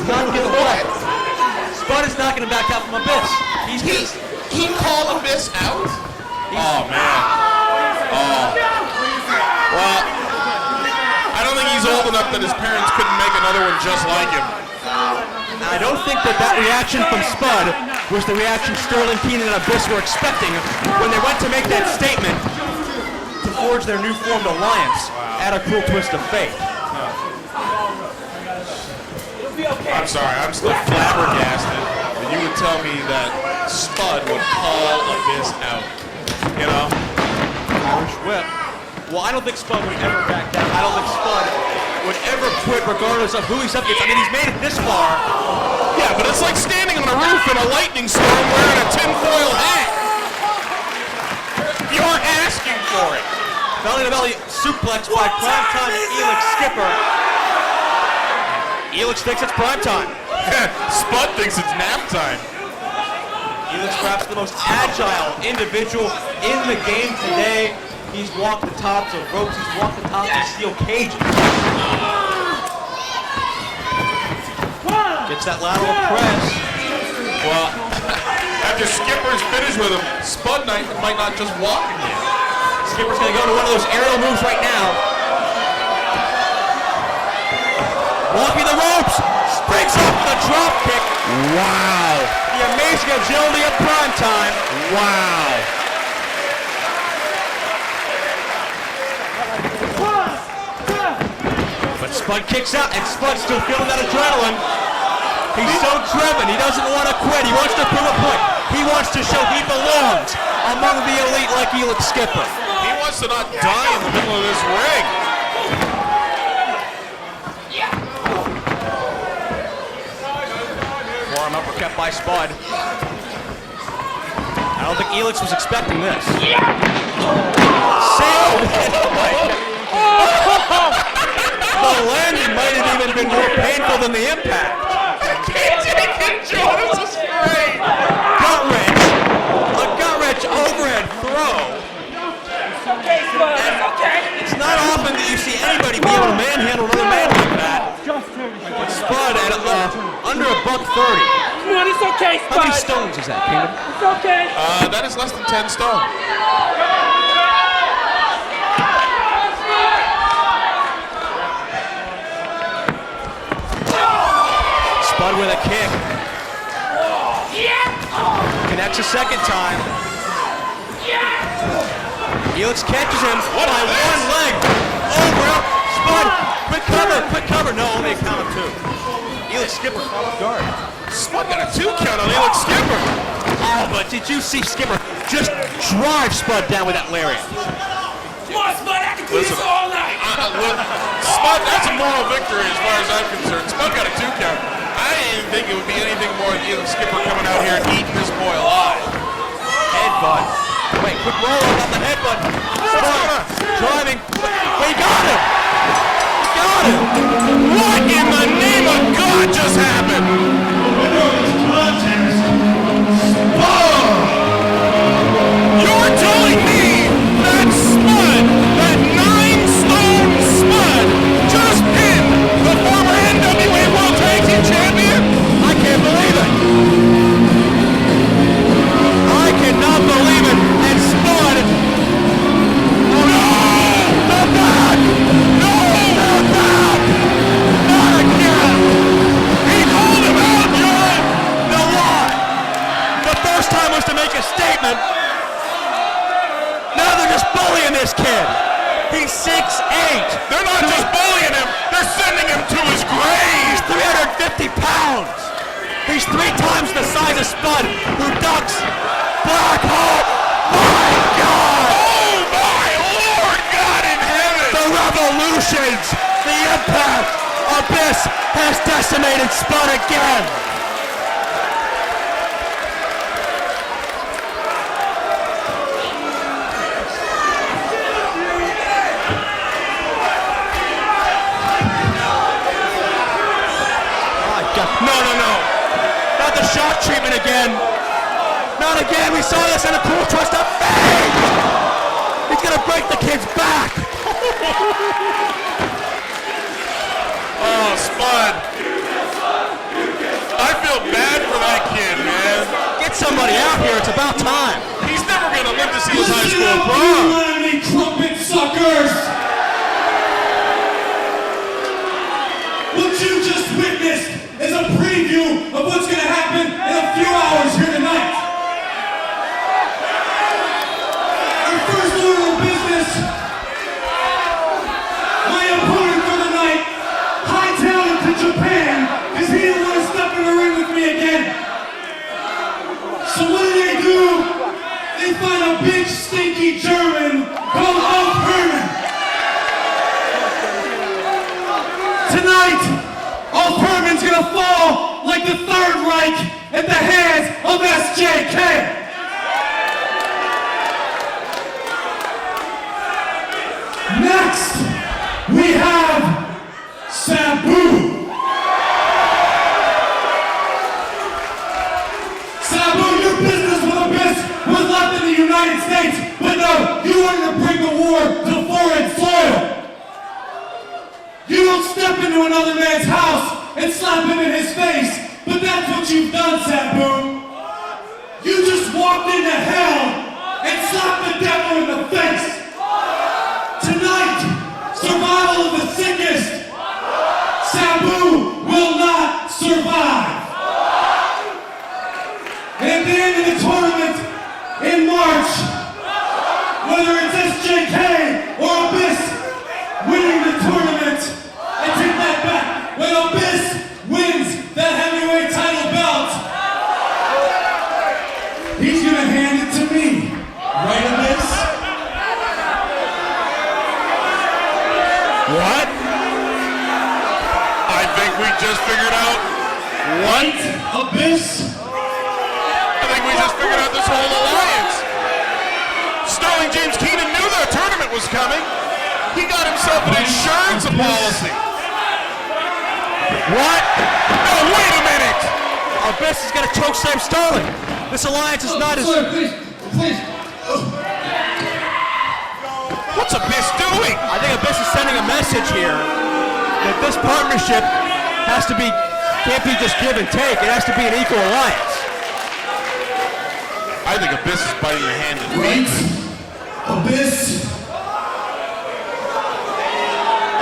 not give away. Spud is not going to back out from Abyss. He called Abyss out? Oh, man. Oh. Well, I don't think he's old enough that his parents couldn't make another one just like him. I don't think that reaction from Spud was the reaction Sterling, Keenan, and Abyss were expecting when they went to make that statement to forge their new formed alliance at a Cruel Twist of Fate. I'm sorry, I'm still flabbergasted that you would tell me that Spud would call Abyss out. You know? Irish whip. Well, I don't think Spud would ever back down. I don't think Spud would ever quit regardless of who he's up against. I mean, he's made it this far. Yeah, but it's like standing on a roof in a lightning storm wearing a tinfoil hat. You're asking for it. Belly-to-belly suplex by primetime Elix skipper. Elix thinks it's primetime. Spud thinks it's nap time. Elix perhaps the most agile individual in the game today. He's walked the tops of ropes, he's walked the tops of steel cages. Gets that lateral press. Well, after Skipper's finished with him, Spud might not just walk again. Skipper's gonna go to one of those aerial moves right now. Walking the ropes, springs up with a drop kick. Wow. The amazing agility of primetime. Wow. But Spud kicks out, and Spud's still feeling that adrenaline. He's so driven, he doesn't want to quit. He wants to prove a point. He wants to show he belongs among the elite like Elix Skipper. He wants to not die in the middle of this ring. Forearm uppercut by Spud. I don't think Elix was expecting this. The landing might have even been more painful than the impact. This is great. Gut wrench. A gut wrench overhead throw. It's okay, Spud. It's okay. It's not often that you see anybody be able to manhandle another man like that. But Spud at under $130. Come on, it's okay, Spud. How many stones is that, Kingdom? It's okay. That is less than 10 stone. Spud with a kick. Connects a second time. Elix catches him by one leg. Over. Spud. Quick cover. No, only a count of two. Elix Skipper caught off guard. Spud got a 2 count on Elix Skipper. Oh, but did you see Skipper just drive Spud down with that lariat? Come on, Spud. I can do this all night. Spud, that's a moral victory as far as I'm concerned. Spud got a 2 count. I didn't think it would be anything more than Elix Skipper coming out here and eating this boy alive. Headbutt. Wait, quick roll on the headbutt. Spud driving. He got him. What in the name of God just happened? You're telling me that Spud, that 9-stone Spud, just pinned the former NWA World Tag Team Champion? I can't believe it. I cannot believe it. And Spud. Oh no! The back! No! The back! Not again! He called him out, John! No lie. The first time was to make a statement. Now they're just bullying this kid. He's 6'8". They're not just bullying him, they're sending him to his grave! He's 350 pounds. He's 3 times the size of Spud, who ducks. Black hole. My God! Oh my Lord God in heaven! The revolutions, the impact. Abyss has decimated Spud again. No. Not the shock treatment again. Not again. We saw this in a Cruel Twist of Fate. He's going to break the kid's back. Oh, Spud. somebody out here. It's about time. He's never going to live to see his high Listen school up, prom. you Miami trumpet suckers! What you just witnessed is a preview of what's going to happen in a few hours here tonight. Our first order of business, my opponent for the night, hightailed it to Japan because he didn't want to step in the ring with me again. So what do? They find a big stinky German called Ulf Herman. Tonight, Ulf Herman's gonna fall like the Third Reich at the hands of SJK. Next, we have Sabu. Sabu, your business with Abyss was left in the United States, but no, you wanted to bring the war to foreign soil. You don't step into another man's house and slap him in his face, but that's what you've done, Sabu. You just walked into hell and slapped the devil in the face. Tonight, survival of the sickest. Sabu will not survive. And at the end of the tournament in March, whether it's SJK or Abyss winning the tournament, I take that back. When Abyss wins that heavyweight title belt, he's gonna hand it to me. Right, Abyss? What? I think we just figured out what? Abyss? I think we just figured out this whole alliance. Sterling James Keenan knew the tournament was coming. He got himself an insurance policy. What? No, wait a minute! Abyss is going to choke slam Sterling. This alliance is not as... Sir, please. What's Abyss doing? I think Abyss is sending a message here that this partnership can't be just give and take. It has to be an equal alliance. I think Abyss is biting your hand in Right? Abyss?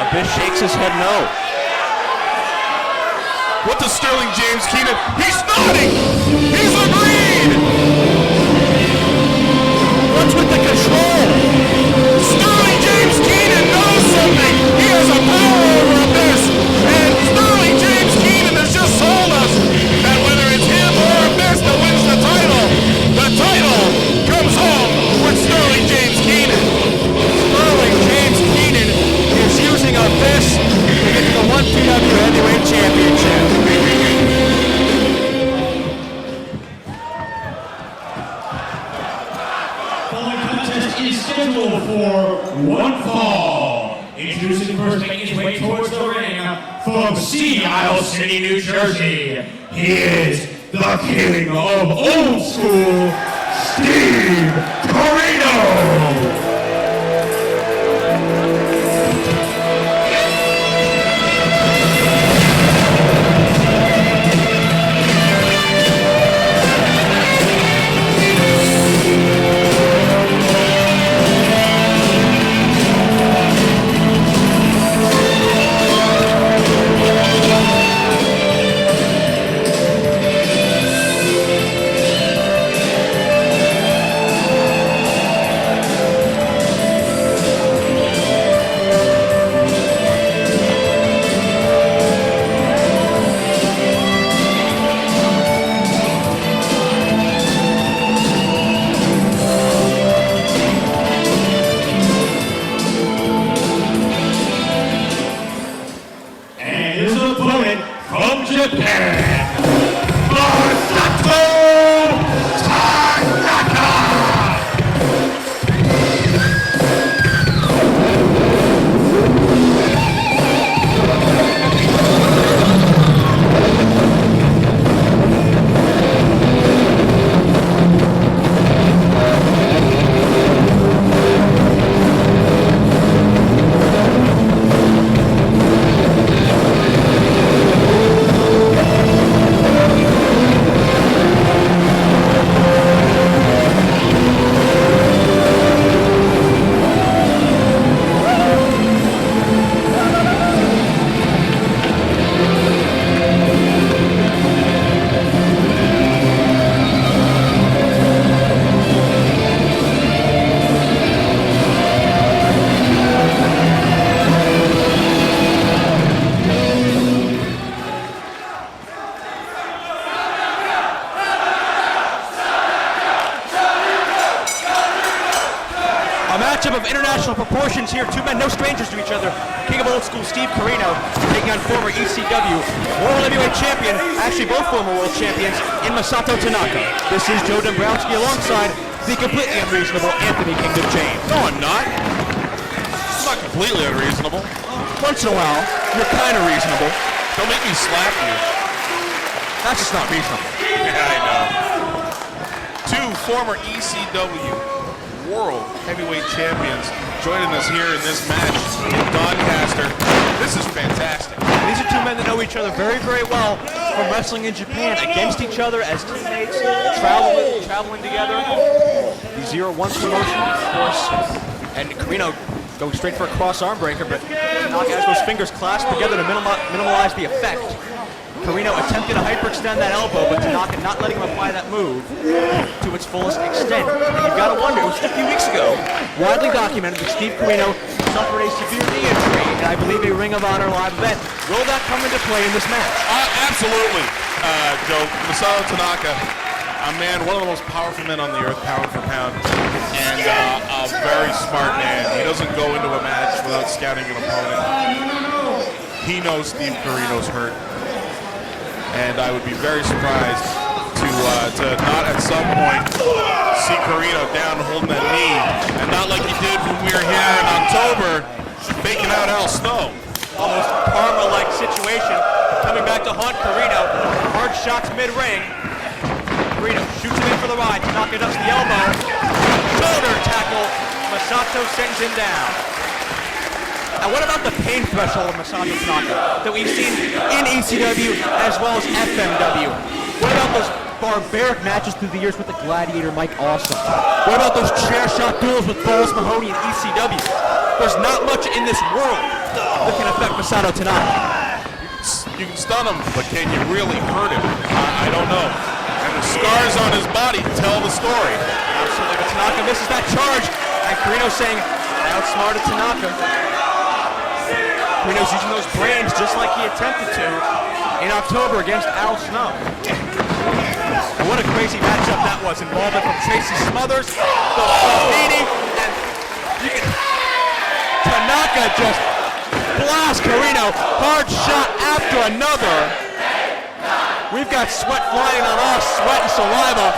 Abyss shakes his head no. What does Sterling James Keenan? He's nodding! He's agreed! What's with the control? Sterling James Keenan knows something! He has a power over Abyss! And Sterling James Keenan has just told us that whether it's him or Abyss that wins the title comes home with Sterling James Keenan. Sterling James Keenan is using Abyss to get to the 1PW Heavyweight Championship. Following contest is scheduled for one fall. Introducing first, making his way towards the ring from Sea Isle City, New Jersey. He is the king of old school, Steve Corino. international proportions here. Two men no strangers to each other. King of old school Steve Corino taking on former ECW World Heavyweight Champion, actually both former world champions, in Masato Tanaka. This is Joe Dombrowski alongside the completely unreasonable Anthony Kingdom James. No, I'm not. It's not completely unreasonable. Once in a while, you're kind of reasonable. Don't make me slap you. That's just not reasonable. Yeah, I know. Two former ECW World Heavyweight Champions joining us here in this match in Doncaster. This is fantastic. These are two men that know each other very, very well from wrestling in Japan against each other as teammates, traveling together. The 0-1 promotion, of course. And Corino going straight for a cross arm breaker, but Tanaka has those fingers clasped together to minimize the effect. Corino attempted to hyperextend that elbow, but Tanaka not letting him apply that move to its fullest extent. And you've got to wonder, it was just a few weeks ago, widely documented that Steve Corino suffered a severe knee injury, and I believe a Ring of Honor live event. Will that come into play in this match? Absolutely, Joe. Masato Tanaka, a man, one of the most powerful men on the earth, pound for pound, and a very smart man. He doesn't go into a match without scouting an opponent. He knows Steve Corino's hurt. And I would be very surprised to not at some point see Corino down holding that knee, and not like he did when we were here in October, faking out Al Snow. Almost karma-like situation, coming back to haunt Corino. Hard shots mid-ring. Corino shoots him in for the ride. Tanaka ducks the elbow. Shoulder tackle. Masato sends him down. Now, what about the pain threshold of Masato Tanaka that we've seen in ECW as well as FMW? What about those barbaric matches through the years with the Gladiator Mike Awesome? What about those chair shot duels with Balls Mahoney and ECW? There's not much in this world that can affect Masato Tanaka. You can stun him, but can you really hurt him? I don't know. And the scars on his body tell the story. Absolutely, but Tanaka misses that charge, and Corino saying, I outsmarted Tanaka. Corino's using those brains just like he attempted to in October against Al Snow. And what a crazy matchup that was. Involvement from Tracy Smothers, the Petey, and you can... Tanaka just blasts Corino. Hard shot after another. We've got sweat flying on us, sweat and saliva.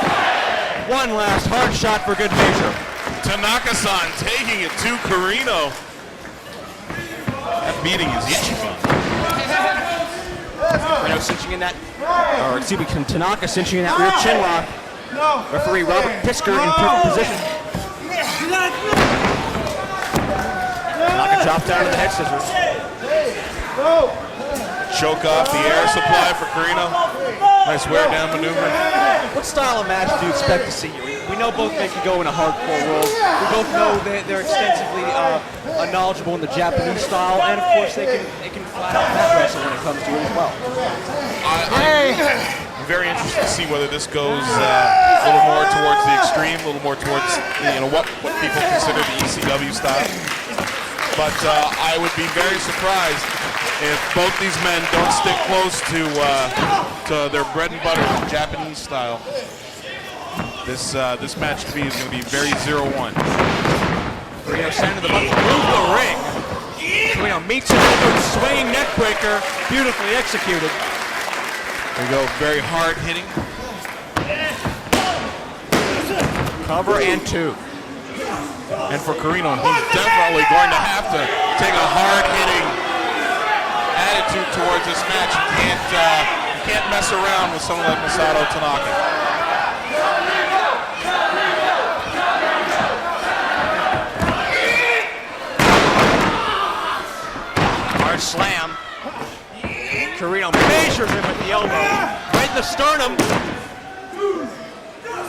One last hard shot for good measure. Tanaka-san taking it to Corino. That beating is itchy. Corino cinching in that, or excuse me, Tanaka cinching in that rear chin lock. Referee Robert Pisker in perfect position. Tanaka chopped down to the head scissors. Choke off the air supply for Corino. Nice wear down maneuver. What style of match do you expect to see? We know both men can go in a hardcore world. We both know they're extensively knowledgeable in the Japanese style, and of course they can flat out mat wrestle when it comes to it as well. I'm very interested to see whether this goes a little more towards the extreme, a little more towards what people consider the ECW style. But I would be very surprised if both these men don't stick close to their bread and butter Japanese style. This match to me is going to be very 0-1. Corino sending the button through the ring. Corino meets him with a swinging neck breaker, beautifully executed. There you go, very hard hitting. Cover and two. And for Corino, he's definitely going to have to take a hard-hitting attitude towards this match. You can't mess around with someone like Masato Tanaka. Hard slam. Corino measures him with the elbow. Right in the sternum.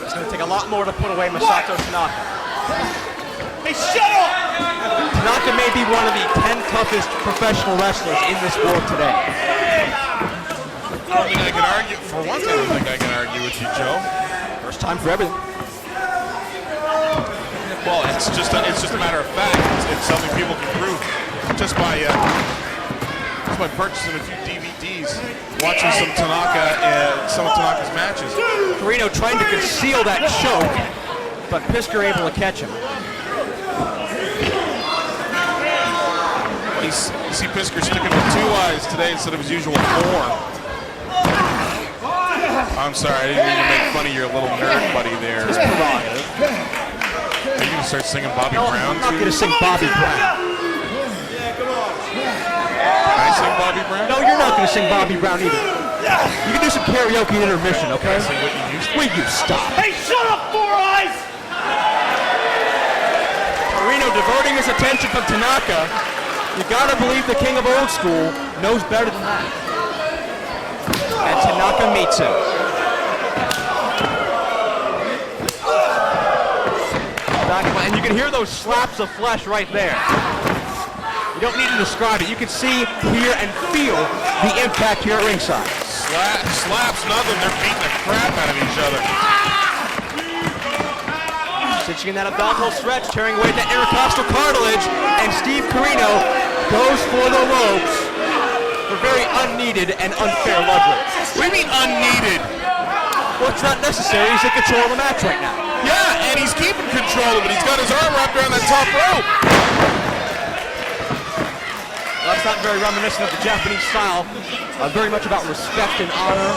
It's going to take a lot more to put away Masato Tanaka. Hey, shut up! Tanaka may be one of the 10 toughest professional wrestlers in this world today. I don't think I can argue. For once, I don't think I can argue with you, Joe. First time for everything. Well, it's just a matter of fact. It's something people can prove just by purchasing a few DVDs, watching some of Tanaka's matches. Corino trying to conceal that choke, but Pisker able to catch him. you see Pisker sticking with 2 eyes today instead of his usual 4. I'm sorry, I didn't mean to make fun of your little nerd buddy there. It's prerogative. Are you going to start singing Bobby No, Brown? I'm not going to sing Bobby Brown. Can I sing Bobby Brown? No, you're not going to sing Bobby Brown either. You can do some karaoke intermission, okay? Sing what you used to. Will you stop? Hey, shut up, Four Eyes! Corino diverting his attention from Tanaka. You gotta believe the king of old school knows better than that. And Tanaka meets him. And you can hear those slaps of flesh right there. You don't need to describe it. You can see, hear, and feel the impact here at ringside. Slaps nothing. They're beating the crap out of each other. Cinching in that abdominal stretch, tearing away that intercostal cartilage, and Steve Corino goes for the ropes for very unneeded and unfair leverage. What do you mean unneeded? Well, it's not necessary. He's in control of the match right now. Yeah, and he's keeping control of it. He's got his arm wrapped around that top rope. Well, that's not very reminiscent of the Japanese style. Very much about respect and honor.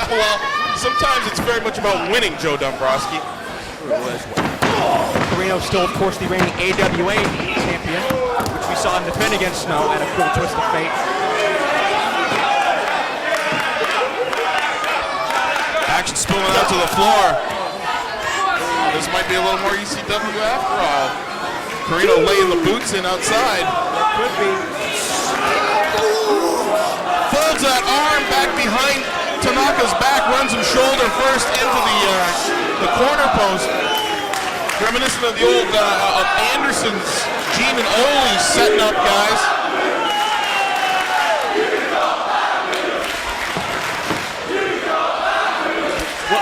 Well, sometimes it's very much about winning, Joe Dombrowski. Corino still, of course, the reigning AWA champion, which we saw him defend against Snow at a cool twist of fate. Action spilling out to the floor. This might be a little more ECW after all. Corino laying the boots in outside. Could be. Folds that arm back behind Tanaka's back, runs him shoulder first into the corner post. Reminiscent of the old of Anderson's Gene and Ole setting up guys.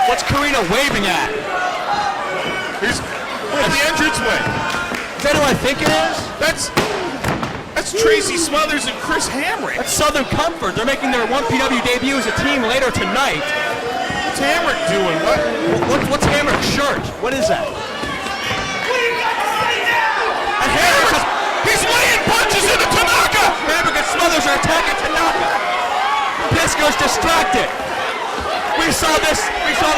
What's Corino waving at? He's at the entranceway. Is that who I think it is? That's Tracy Smothers and Chris Hamrick. That's Southern Comfort. They're making their 1PW debut as a team later tonight. What's Hamrick doing? What's Hamrick's shirt? What is that? And Hamrick is, He's laying punches into Tanaka! Hamrick and Smothers are attacking Tanaka. Pisco's distracted. We saw this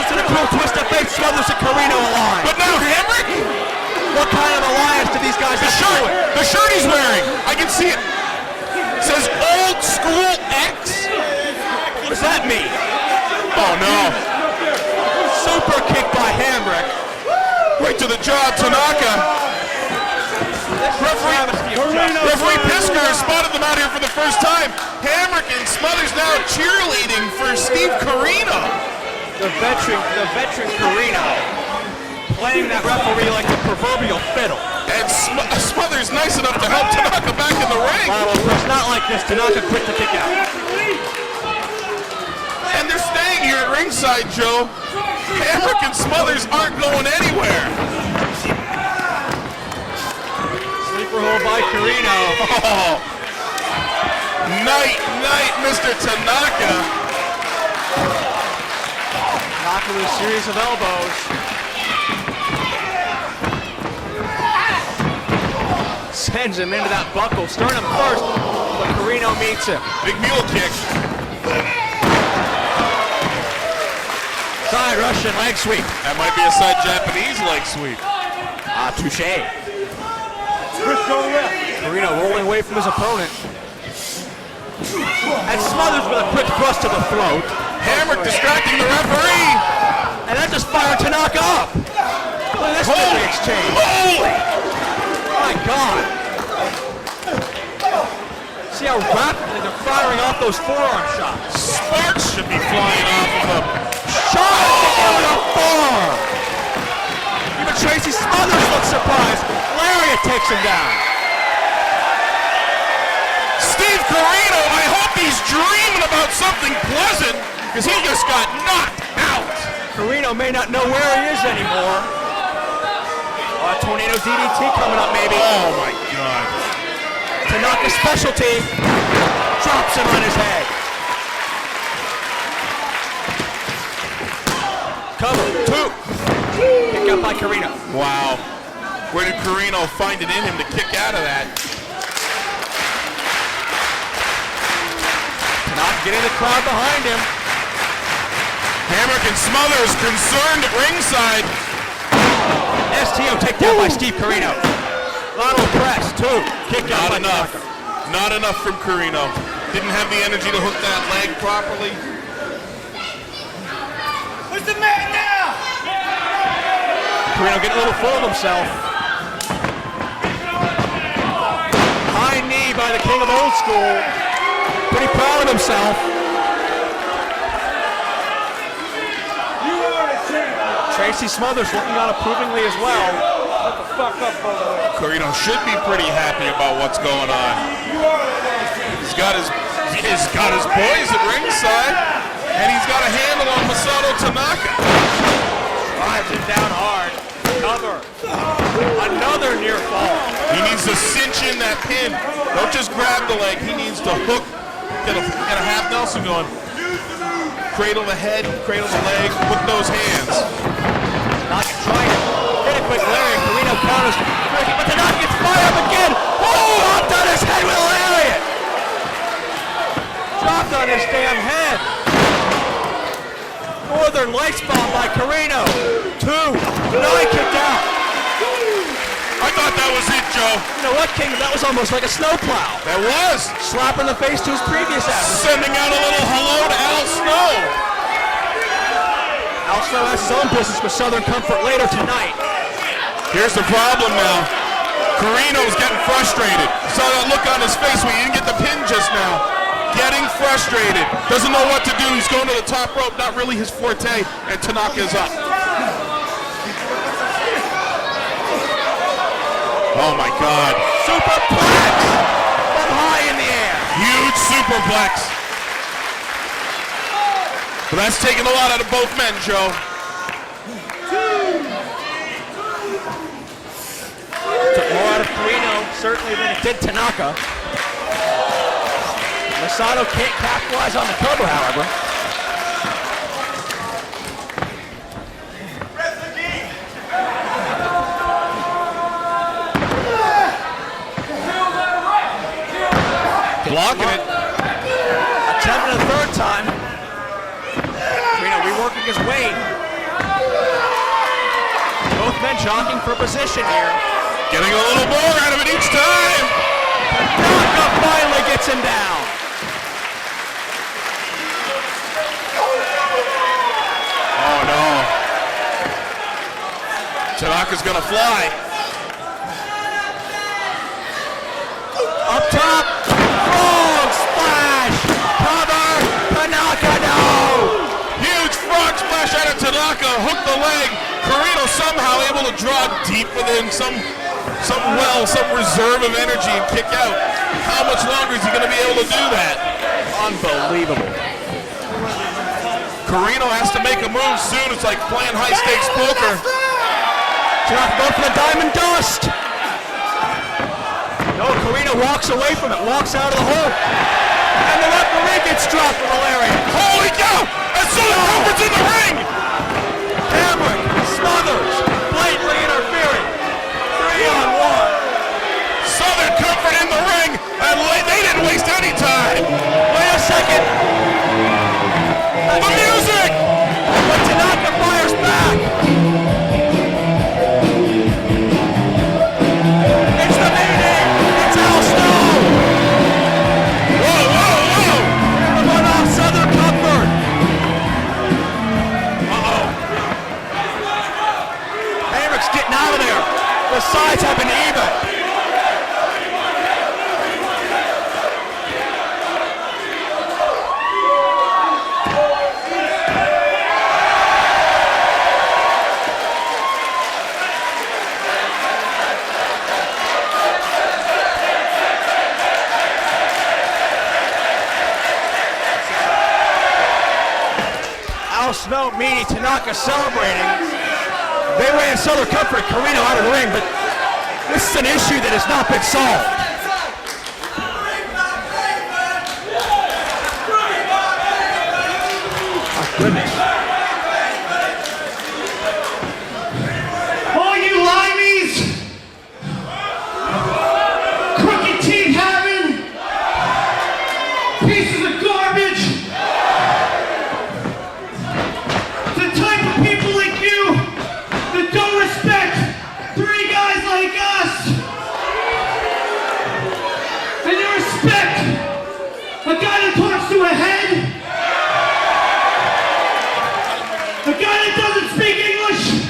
in a cool twist of fate. Smothers and Corino aligned. But now Hamrick? What kind of alliance do these guys have to do it? The shirt he's wearing, I can see it. It says Old School X. What does that mean? Oh no. Super kick by Hamrick. Right to the jaw, Tanaka. Referee Pisker has spotted them out here for the first time. Hamrick and Smothers now cheerleading for Steve Corino. The veteran Corino playing that referee like the proverbial fiddle. And Smothers nice enough to help Tanaka back in the ring. Well, it's not like this. Tanaka quit to kick out. And they're staying here at ringside, Joe. Hamrick and Smothers aren't going anywhere. Sleeper hold by Corino. Oh. Night, Mr. Tanaka. Tanaka with a series of elbows. Sends him into that buckle. Sternum first, but Corino meets him. Big mule kick. Side Russian leg sweep. That might be a side Japanese leg sweep. Touche. Corino rolling away from his opponent. And Smothers with a quick thrust to the throat. Hamrick distracting the referee. And that just fired Tanaka up. Look at this deadly exchange. Holy! My God. See how rapidly they're firing off those forearm shots. Sparks should be flying off of them. Shot with a forearm. Even Tracy Smothers looks surprised. Lariat takes him down. Steve Corino, I hope he's dreaming about something pleasant, because he just got knocked out. Corino may not know where he is anymore. Tornado DDT coming up maybe. Oh my God. Tanaka's specialty. Drops him on his head. Cover, 2. Pick up by Corino. Wow. Where did Corino find it in him to kick out of that? getting the crowd behind him. Hammer and Smothers concerned at ringside. STO takedown by Steve Corino. Lateral press, 2. Kick out by Not enough. Tanaka. Not enough from Corino. Didn't have the energy to hook that leg properly. Who's the man now? Corino getting a little full of himself. High knee by the king of old school. Pretty proud of himself. Tracy Smothers looking on approvingly as well. Shut the fuck up over there. Corino should be pretty happy about what's going on. He's got his boys at ringside, and he's got a handle on Masato Tanaka. Drives him down hard. Another near fall. He needs to cinch in that pin. Don't just grab the leg. He needs to hook, get a half Nelson going. Cradle the head, cradle the leg, put those hands. Tanaka trying to get a quick lariat. Corino counters. But Tanaka gets fired up again. Oh, dropped on his head with a lariat. Dropped on his damn head. Northern Lights bomb by Corino. 2. Now he kicked out. I thought that was it, Joe. You know what, King? That was almost like a snowplow. That was. Slap in the face to his previous adversary. Sending out a little hello to Al Snow. Al Snow has his own business with Southern Comfort later tonight. Here's the problem now. Corino's getting frustrated. Saw that look on his face when he didn't get the pin just now. Getting frustrated. Doesn't know what to do. He's going to the top rope. Not really his forte. And Tanaka's up. Oh my God. Superplex from high in the air. Huge superplex. But that's taking a lot out of both men, Joe. Took more out of Corino, certainly, than it did Tanaka. Masato can't capitalize on the cover, however. Blocking it. Attempting a third time. Corino reworking his weight. Both men jockeying for position here. Getting a little more out of it each time. Tanaka finally gets him down. Oh no. Tanaka's gonna fly. Up top. Frog splash. Cover. Tanaka, no. Huge frog splash out of Tanaka. Hook the leg. Corino somehow able to draw deep within some reserve of energy and kick out. How much longer is he going to be able to do that? Unbelievable. Corino has to make a move soon. It's like playing high stakes poker. Tanaka going for the diamond dust. No, Corino walks away from it, walks out of the hole. And the referee gets dropped with a lariat. Holy cow! And Southern Comfort's in the ring! Hamrick, Smothers, blatantly interfering. 3-on-1. Southern Comfort in the ring, and they didn't waste any time. Wait a second. The music! But Tanaka fires back. It's the meeting. It's Al Snow. Whoa, whoa, whoa! Run off Southern Comfort. Uh-oh. Hamrick's getting out of there. The sides have been even. Al Snow, meaning Tanaka celebrating. They ran Southern Comfort, Corino out of the ring, but this is an issue that has not been solved. My goodness. All you limeys, crooked teeth having, pieces of garbage, guy that talks to a head, a guy that doesn't speak English,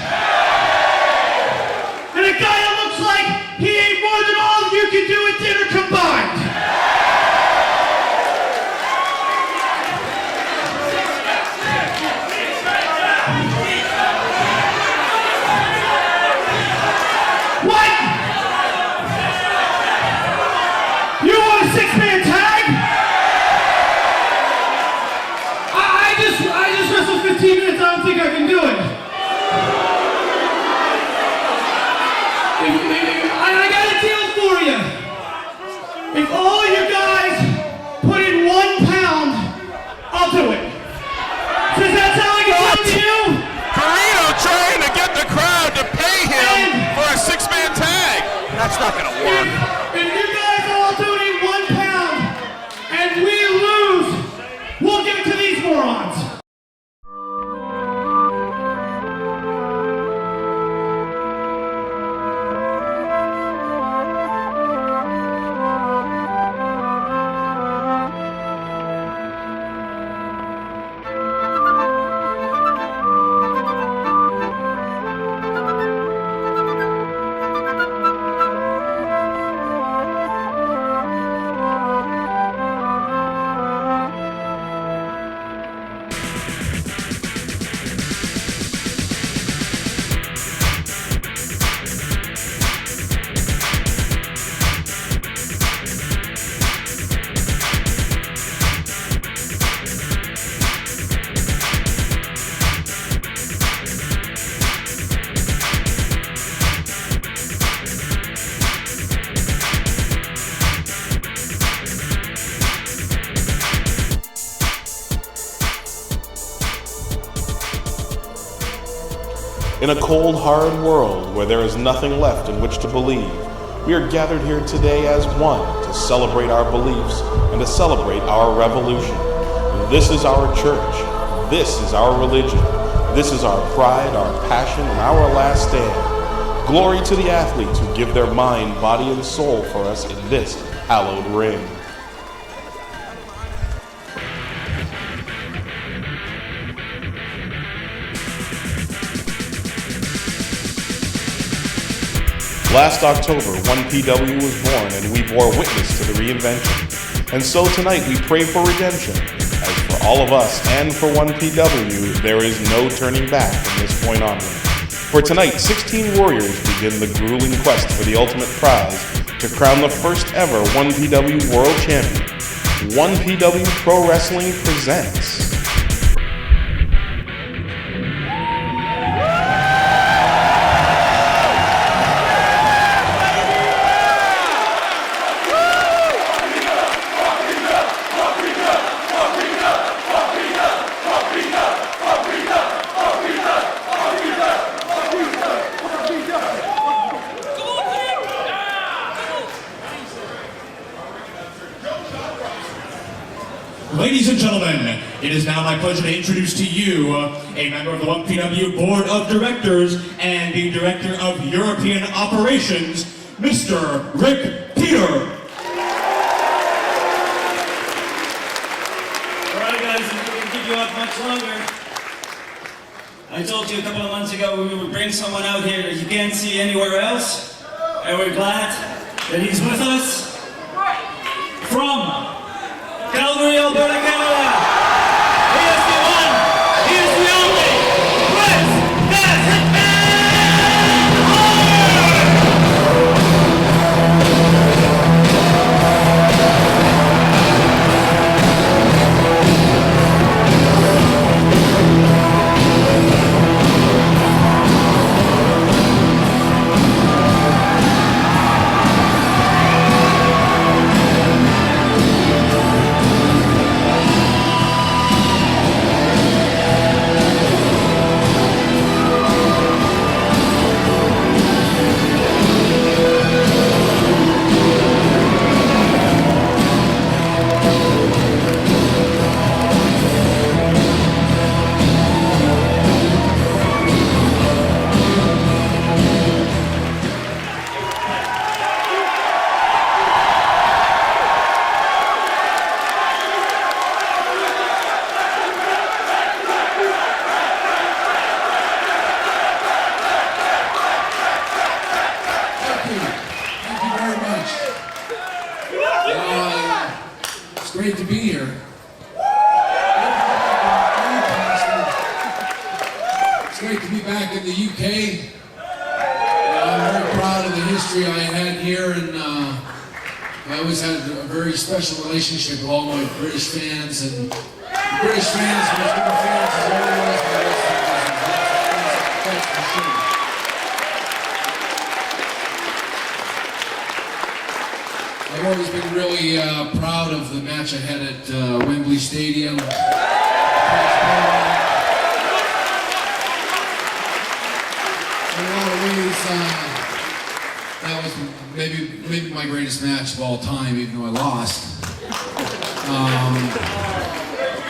and a guy that looks like he ate more than all of you can do at dinner combined. What? You want a six-man tag? I just wrestled 15 minutes. I don't think I can do it. I got a deal for you. If all you guys put in 1 pound, I'll do it. Does that sound like a deal to you? Corino trying to get the crowd to pay him for a six-man tag. That's not gonna work. If you guys all donate 1 pound and we lose, we'll give it to these morons. In a cold, hard world where there is nothing left in which to believe, we are gathered here today as one to celebrate our beliefs and to celebrate our revolution. This is our church. This is our religion. This is our pride, our passion, and our last stand. Glory to the athletes who give their mind, body, and soul for us in this hallowed ring. Last October, 1PW was born and we bore witness to the reinvention. And so tonight we pray for redemption. As for all of us and for 1PW, there is no turning back from this point onward. For tonight, 16 warriors begin the grueling quest for the ultimate prize to crown the first ever 1PW World Champion. 1PW Pro Wrestling presents... Ladies and gentlemen, it is now my pleasure to introduce to you a member of the 1PW Board of Directors and the Director of European Operations, Mr. Rick Peter. Alright guys, I'm not going to keep you up much longer. I told you a couple of months ago we would bring someone out here that you can't see anywhere else. And we're glad that he's with us. From Calgary, Alberta, Canada. He is the one, he is the only, Chris the Hitman Hart! great to be here. It's great to be back in the UK. I'm very proud of the history I had here, and I always had a very special relationship with all my British fans, and the British fans and the British fans is always my that's for sure. I've always been really proud of the match I had at Wembley Stadium. In a lot of ways, that was maybe my greatest match of all time, even though I lost.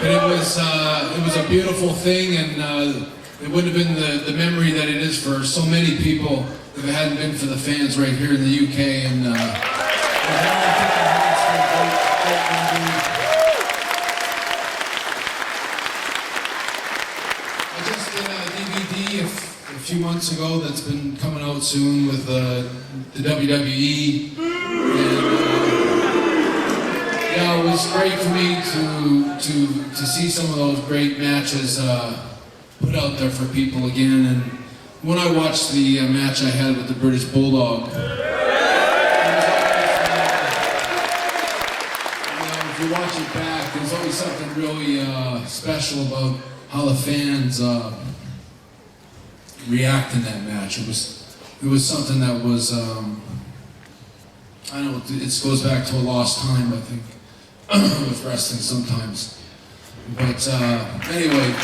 But it was a beautiful thing, and it wouldn't have been the memory that it is for so many people if it hadn't been for the fans right here in the UK. And I just did a DVD a few months ago that's been coming out soon with the WWE. And, yeah, it was great for me to see some of those great matches put out there for people again. And when I watched the match I had with the British Bulldog, if you watch it back, there's always something really special about how the fans react in that match. It was something that was I don't know. It goes back to a lost time, I think, with wrestling sometimes. But anyway.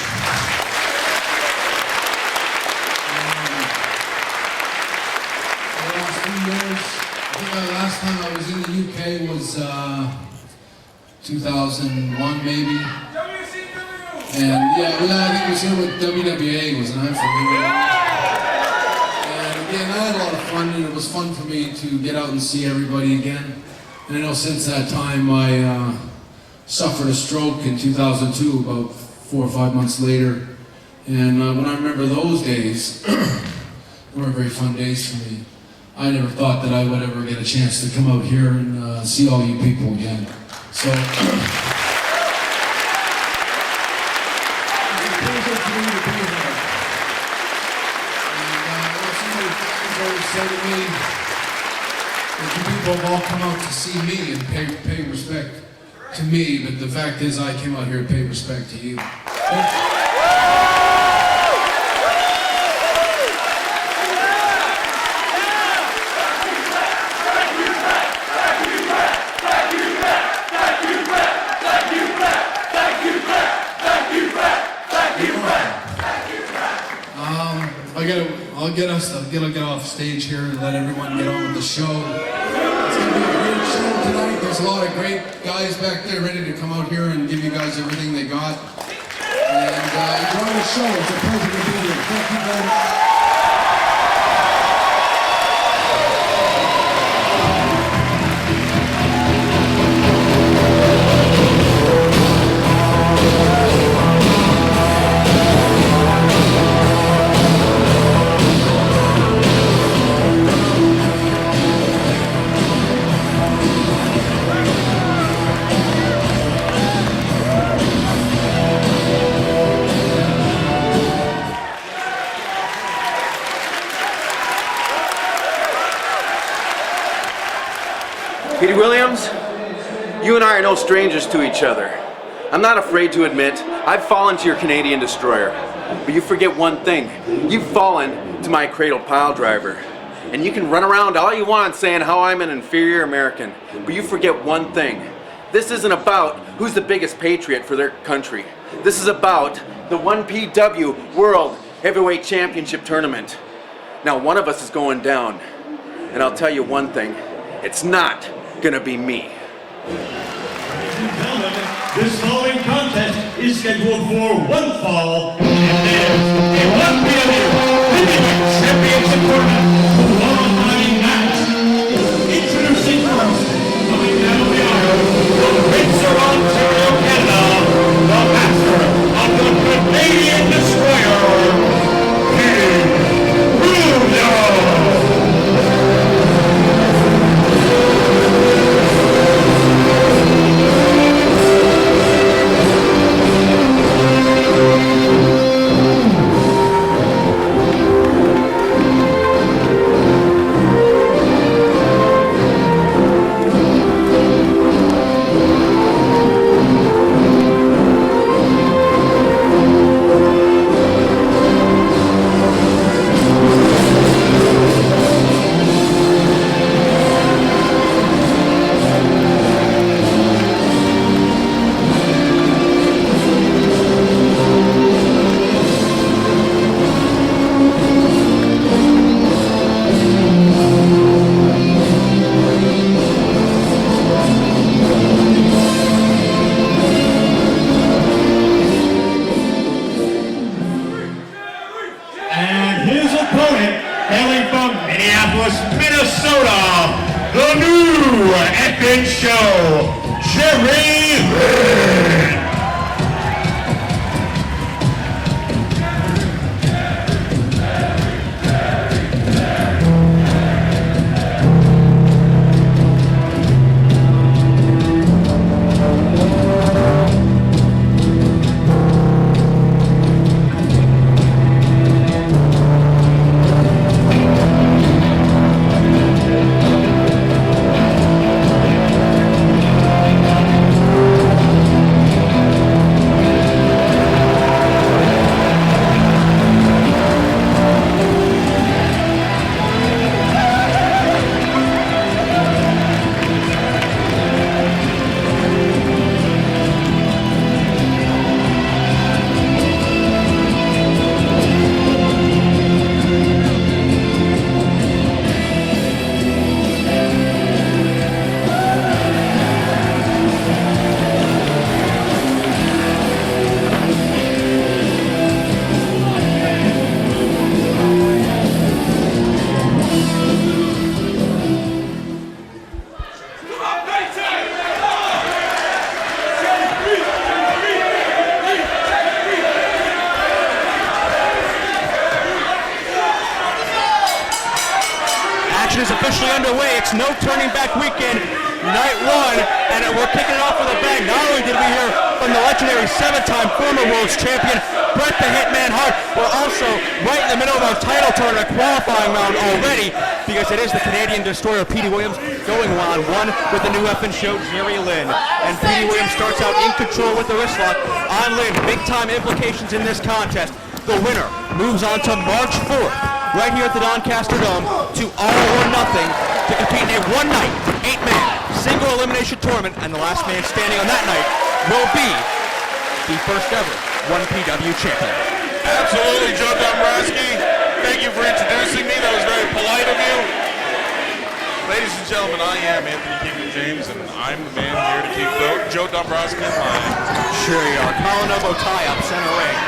The last 2 years, I think the last time I was in the UK was 2001 maybe. And yeah, I think it was here with WWA, wasn't I? And again, I had a lot of fun, and it was fun for me to get out and see everybody again. And I know since that time I suffered a stroke in 2002, about 4 or 5 months later. And when I remember those days, they were very fun days for me. I never thought that I would ever get a chance to come out here and see all you people again. So it's a pleasure for me to be here. And somebody always said to me that you people have all come out to see me and pay respect to me, but the fact is I came out here to pay respect to you. I'll get off stage here and let everyone get on with the show. It's going to be a great show tonight. There's a lot of great guys back there ready to come out here and give you guys everything they got. And enjoy the show. It's a pleasure to be here. Thank you very much. Petey Williams, you and I are no strangers to each other. I'm not afraid to admit I've fallen to your Canadian destroyer. But you forget one thing. You've fallen to my cradle pile driver. And you can run around all you want saying how I'm an inferior American. But you forget one thing. This isn't about who's the biggest patriot for their country. This is about the 1PW World Heavyweight Championship Tournament. Now one of us is going down. And I'll tell you one thing. It's not gonna be me. This following contest is scheduled for one fall, and there's a 1PW Heavyweight Championship Tournament qualifying match. Introducing first, coming down the aisle, from Windsor, Ontario, Canada, the master of the Canadian Destroyer, Corino. second show, Jerry Lynn. Is officially underway. It's no turning back weekend, night one, and we're kicking it off with a bang. Not only did we hear from the legendary 7-time former world's champion Bret the Hitman Hart, we're also right in the middle of our title tournament qualifying round already, because it is the Canadian destroyer Petey Williams going one-on-one with the new effing show Jerry Lynn. And Petey Williams starts out in control with the wrist lock on Lynn. Big time implications in this contest. The winner moves on to March 4th. Right here at the Doncaster Dome to All or Nothing to compete in a one-night, 8-man, single elimination tournament, and the last man standing on that night will be the first ever 1PW champion. Absolutely, Joe Dombrowski. Thank you for introducing me. That was very polite of you. Ladies and gentlemen, I am Anthony Kingdom James, and I'm the man here to keep Joe Dombrowski in line. Sure you are. Colin Obo tie up center ring.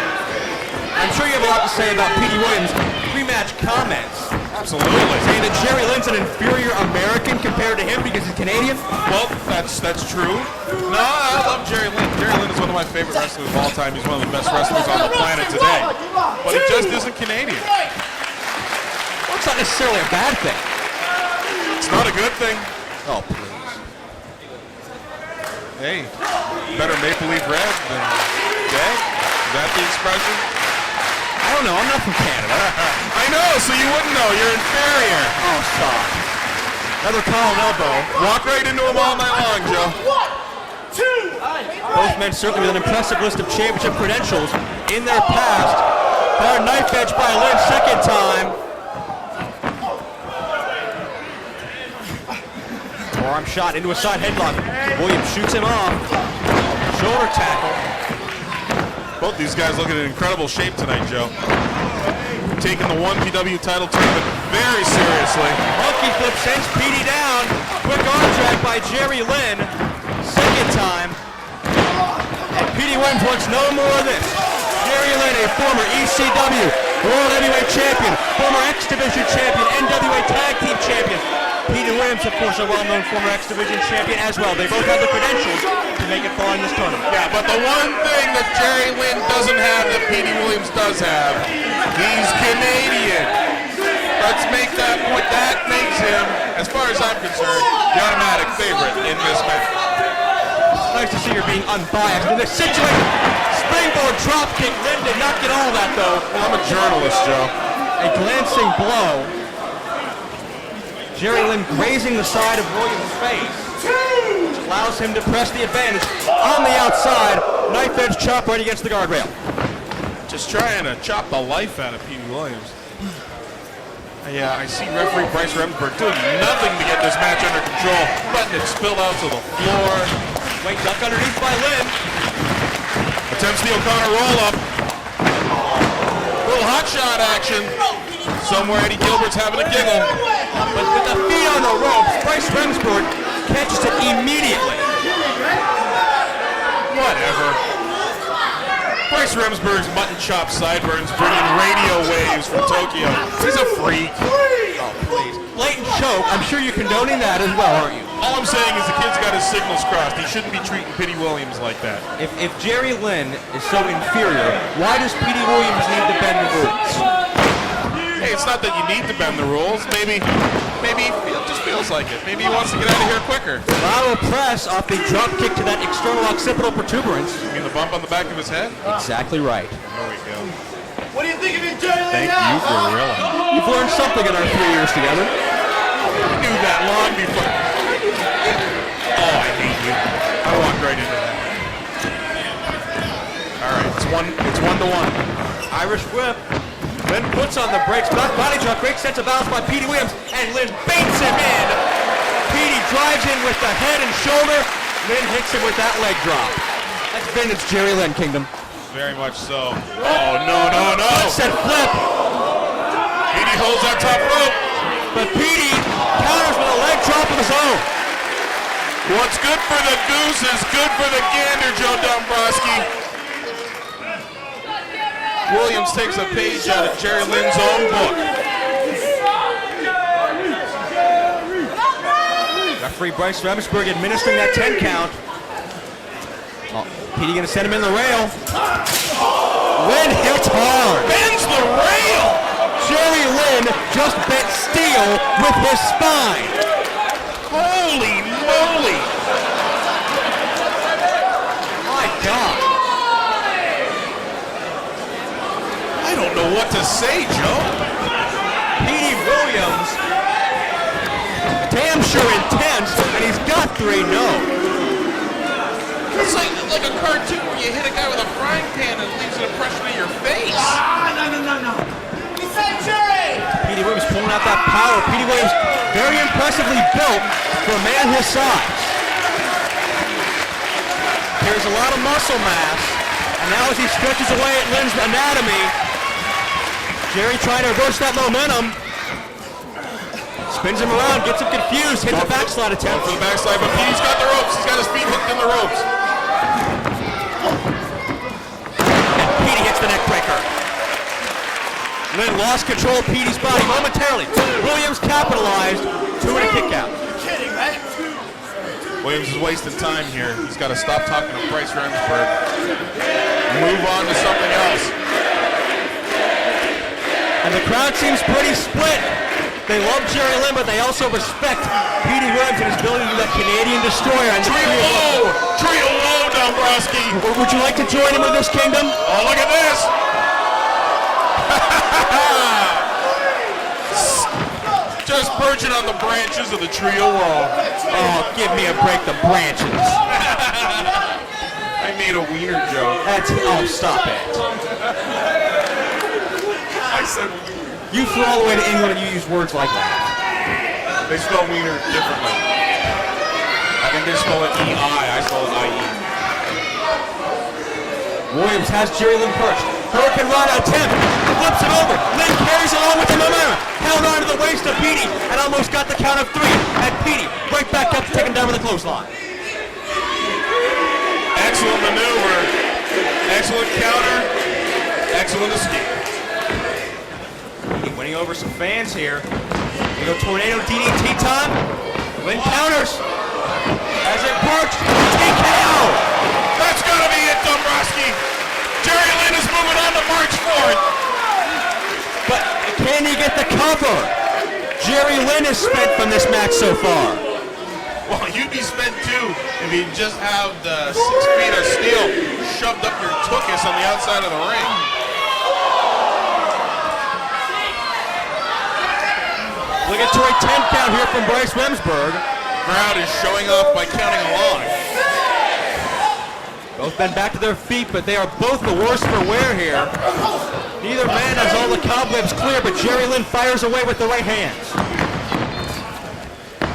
I'm sure you have a lot to say about Petey Williams' pre-match comments. Absolutely. Saying that Jerry Lynn's an inferior American compared to him because he's Canadian? Well, that's true. No, I love Jerry Lynn. Jerry Lynn is one of my favorite wrestlers of all time. He's one of the best wrestlers on the planet today. But he just isn't Canadian. Well, it's not necessarily a bad thing. It's not a good thing. Oh, please. Hey, better Maple Leaf Red than dead? Is that the expression? I don't know. I'm not from Canada. I know, so you wouldn't know. You're inferior. Oh, stop. Another Colin elbow. Walk right into him all night long, Joe. 1, 2. Both men certainly with an impressive list of championship credentials in their past. Hard knife edge by Lynn, second time. Forearm shot into a side headlock. Williams shoots him off. Shoulder tackle. Both these guys look in incredible shape tonight, Joe. Taking the 1PW title tournament very seriously. Monkey flip sends Petey down. Quick arm drag by Jerry Lynn. Second time. And Petey Williams wants no more of this. Jerry Lynn, a former ECW World Heavyweight Champion, former X Division Champion, NWA Tag Team Champion. Petey Williams, of course, a well-known former X Division champion as well. They both have the credentials to make it far in this tournament. Yeah, but the one thing that Jerry Lynn doesn't have that Petey Williams does have, he's Canadian. Let's make that point. That makes him, as far as I'm concerned, the automatic favorite in this match. Nice to see you're being unbiased in this situation. Springboard dropkick. Lynn did not get all that, though. I'm a journalist, Joe. A glancing blow. Jerry Lynn grazing the side of Williams' face, which allows him to press the advantage on the outside. Knife edge chop right against the guardrail. Just trying to chop the life out of Petey Williams. Yeah, I see referee Bryce Remsburg doing nothing to get this match under control, letting it spill out to the floor. Wait, duck underneath by Lynn. Attempts the O'Connor roll-up. Little hot shot action. Somewhere Eddie Gilbert's having a giggle. But with the feet on the ropes, Bryce Remsburg catches it immediately. Whatever. Bryce Remsburg's mutton chop sideburns bringing radio waves from Tokyo. He's a freak. Oh, please. Blatant choke. I'm sure you're condoning that as well, aren't you? All I'm saying is the kid's got his signals crossed. He shouldn't be treating Petey Williams like that. If Jerry Lynn is so inferior, why does Petey Williams need to bend the rules? Hey, it's not that you need to bend the rules. Maybe he just feels like it. Maybe he wants to get out of here quicker. Lateral press off the drop kick to that external occipital protuberance. You mean the bump on the back of his head? Exactly right. There we go. What do you think of it, Jerry? Thank you, Gorilla. You've learned something in our 3 years together. I knew that long before. Oh, I hate you. I walked right into that. All right, it's one to one. Irish whip. Lynn puts on the brakes. Back body drop. Great sense of balance by Petey Williams. And Lynn baits him in. Petey drives in with the head and shoulder. Lynn hits him with that leg drop. That's vintage Jerry Lynn, Kingdom. Very much so. Oh, no. Set flip. Petey holds that top rope. But Petey counters with a leg drop of his own. What's good for the goose is good for the gander, Joe Dombrowski. Williams takes a page out of Jerry Lynn's own book. Referee Bryce Remsburg administering that 10 count. Petey gonna send him in the rail. Lynn hits hard. Bends the rail! Jerry Lynn just bent steel with his spine. Holy moly! My God. I don't know what to say, Joe. Petey Williams, damn sure intense, and he's got 3 no. It's like a cartoon where you hit a guy with a frying pan and it leaves an impression of your face. No. He said Jerry! Petey Williams pulling out that power. Petey Williams very impressively built for a man his size. There's a lot of muscle mass, and now as he stretches away at Lynn's anatomy, Jerry trying to reverse that momentum. Spins him around, gets him confused, hits the backslide attempt. For the backslide, but Petey's got the ropes. He's got his feet hooked in the ropes. And Petey hits the neck breaker. Lynn lost control of Petey's body momentarily. Williams capitalized, 2 and a kick out. You're kidding, right? Williams is wasting time here. He's got to stop talking to Bryce Remsburg. Move on to something else. And the crowd seems pretty split. They love Jerry Lynn, but they also respect Petey Williams and his ability to do that Canadian destroyer. And Trio low, Dombrowski. Would you like to join him with this, Kingdom? Oh, look at this. Just perching on the branches of the trio wall. Oh, give me a break, the branches. I made a wiener joke. Oh, stop it. I said You flew all the way to England and you use words like that. they spell wiener differently. I think they spell it E-I. I spell it I-E. Williams has Jerry Lynn perched. Hurricane Rod attempt. Flips it over. Lynn carries it on with the momentum. Held on to the waist of Petey and almost got the count of 3. And Petey right back up to take him down with a clothesline. Excellent maneuver. Excellent counter. Excellent escape. Winning over some fans here. We go tornado DDT time. Lynn counters. As it perched. TKO. That's gotta be it, Dombrowski. Jerry Lynn is moving on to March 4th. But can he get the cover? Jerry Lynn is spent from this match so far. Well, you'd be spent too if you just have the 6 feet of steel shoved up your tuchus on the outside of the ring. Obligatory 10 count here from Bryce Remsburg. Crowd is showing off by counting along. Both men back to their feet, but they are both the worse for wear here. Neither man has all the cobwebs clear, but Jerry Lynn fires away with the right hands.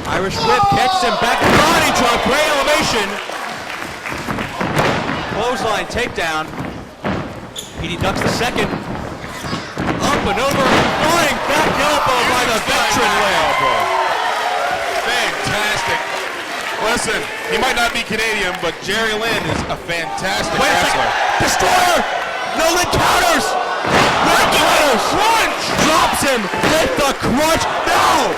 Irish whip catches him back to body drop, great elevation. Clothesline takedown. Petey ducks the second. Up and over, flying back elbow by the veteran Lynn. Fantastic. Listen, he might not be Canadian, but Jerry Lynn is a fantastic Wait a wrestler. second. Destroyer! No, Lynn counters! Lynn counters! Crunch! Drops him with the crunch. No!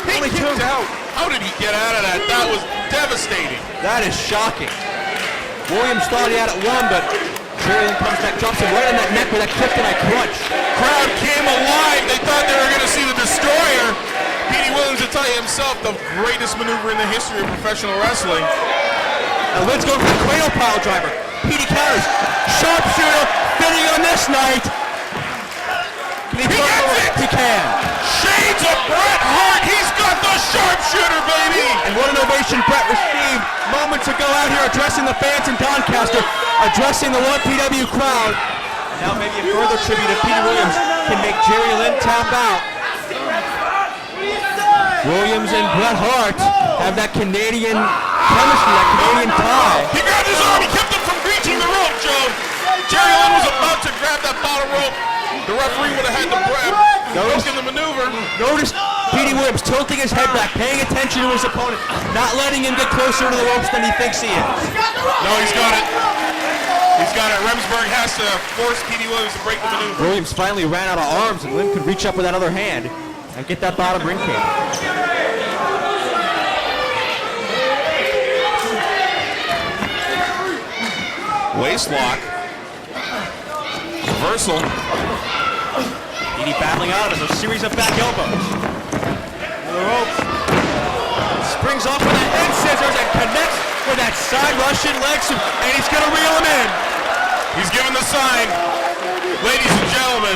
He kicked out. How did he get out of that? That was devastating. That is shocking. Williams thought he had it won, but Jerry Lynn comes back, drops him right on that neck with that kryptonite crunch. Crowd came alive. They thought they were going to see the Destroyer. Petey Williams will tell you himself, the greatest maneuver in the history of professional wrestling. Now Lynn's going for the Corino pile driver. Petey counters. Sharpshooter fitting on this night. Can he He gets it! He can. Shades of Bret Hart. He's got the sharpshooter, baby. And what an ovation Bret received moments ago out here addressing the fans in Doncaster, addressing the 1PW crowd. Now maybe a further tribute to Petey Williams can make Jerry Lynn tap out. Williams and Bret Hart have that Canadian chemistry, that Canadian tie. He grabbed his arm. He kept him from reaching the rope, Joe. Jerry Lynn was about to grab that bottom rope. The referee would have had to broken the maneuver. Notice Petey Williams tilting his head back, paying attention to his opponent, not letting him get closer to the ropes than he thinks he is. No, he's got it. He's got it. Remsburg has to force Petey Williams to break the maneuver. Williams finally ran out of arms, and Lynn could reach up with that other hand and get that bottom ring cable. Waist lock. Reversal. Petey battling out of it, a series of back elbows. The ropes. Springs off with a head scissors and connects with that side Russian leg sweep, and he's going to reel him in. He's given the sign. Ladies and gentlemen,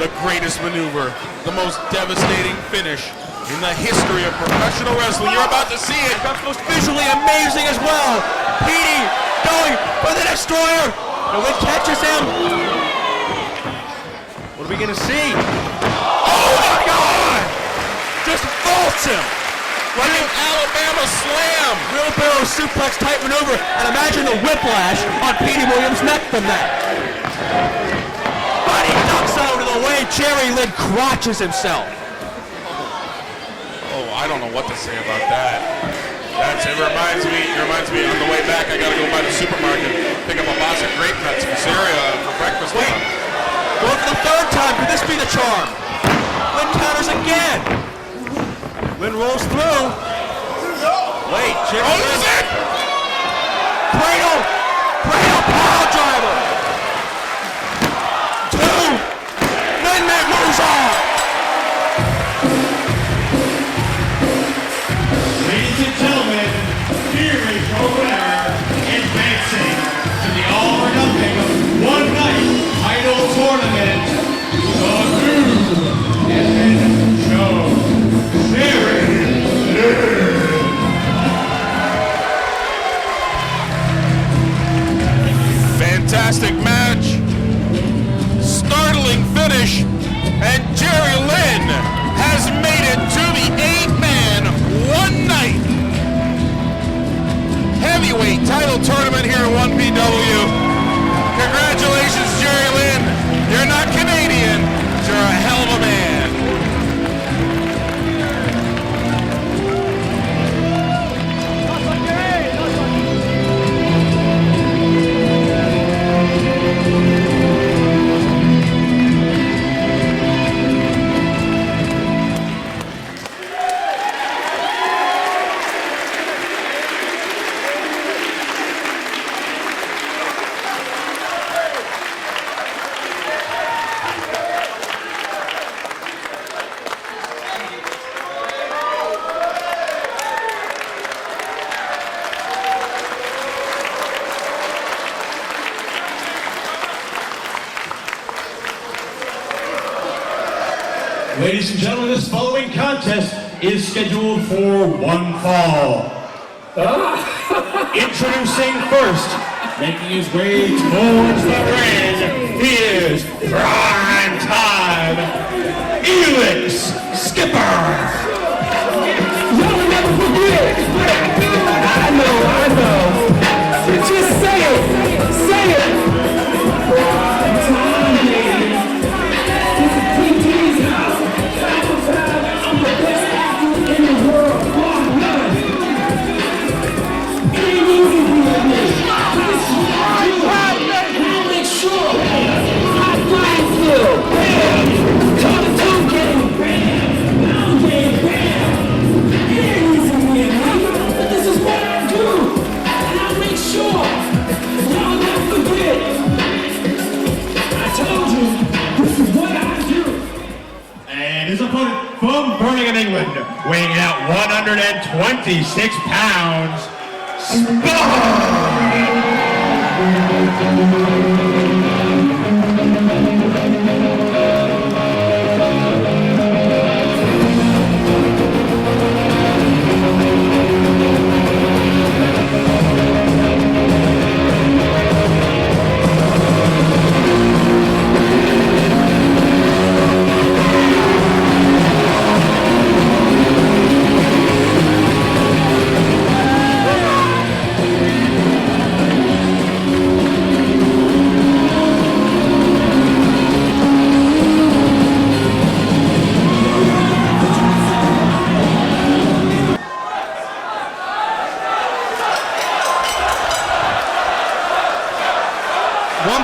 the greatest maneuver, the most devastating finish in the history of professional wrestling. You're about to see it. That's most visually amazing as well. Petey going for the Destroyer. The Lynn catches him. What are we going to see? Oh my God! Just vaults him. Like an Alabama slam. Wheelbarrow suplex type maneuver, and imagine the whiplash on Petey Williams' neck from that. But he ducks out of the way. Jerry Lynn crotches himself. Oh, I don't know what to say about that. It reminds me on the way back, I gotta go by the supermarket, pick up a box of grape nuts for cereal for breakfast. Wait, go for the third time. Could this be the charm? Lynn counters again. Lynn rolls through. Wait, Jerry Oh, this Lynn. is it! Cradle pile driver. 2. Lynn moves on. Ladies and gentlemen, here is your winner, advancing to the all-or-nothing one-night title tournament, the new and Joe Jerry Lynn. Fantastic match. Startling finish. And Jerry Lynn has made it to the 8-man one-night heavyweight title tournament here at 1PW. Congratulations, Jerry Lynn. You're not Canadian, but you're a hell of a man. Ladies and gentlemen, this following contest is scheduled for one fall. Introducing first, making his way towards the ring, here's Prime Time, Elix Skipper. You'll never forget. I know. Just say it. Say it. Prime time, baby. This is PT's house. I'm the best athlete in the world. Bar none. It ain't easy being me. I'll make sure I fight you. Toe to toe game. of England, weighing in at 126 pounds,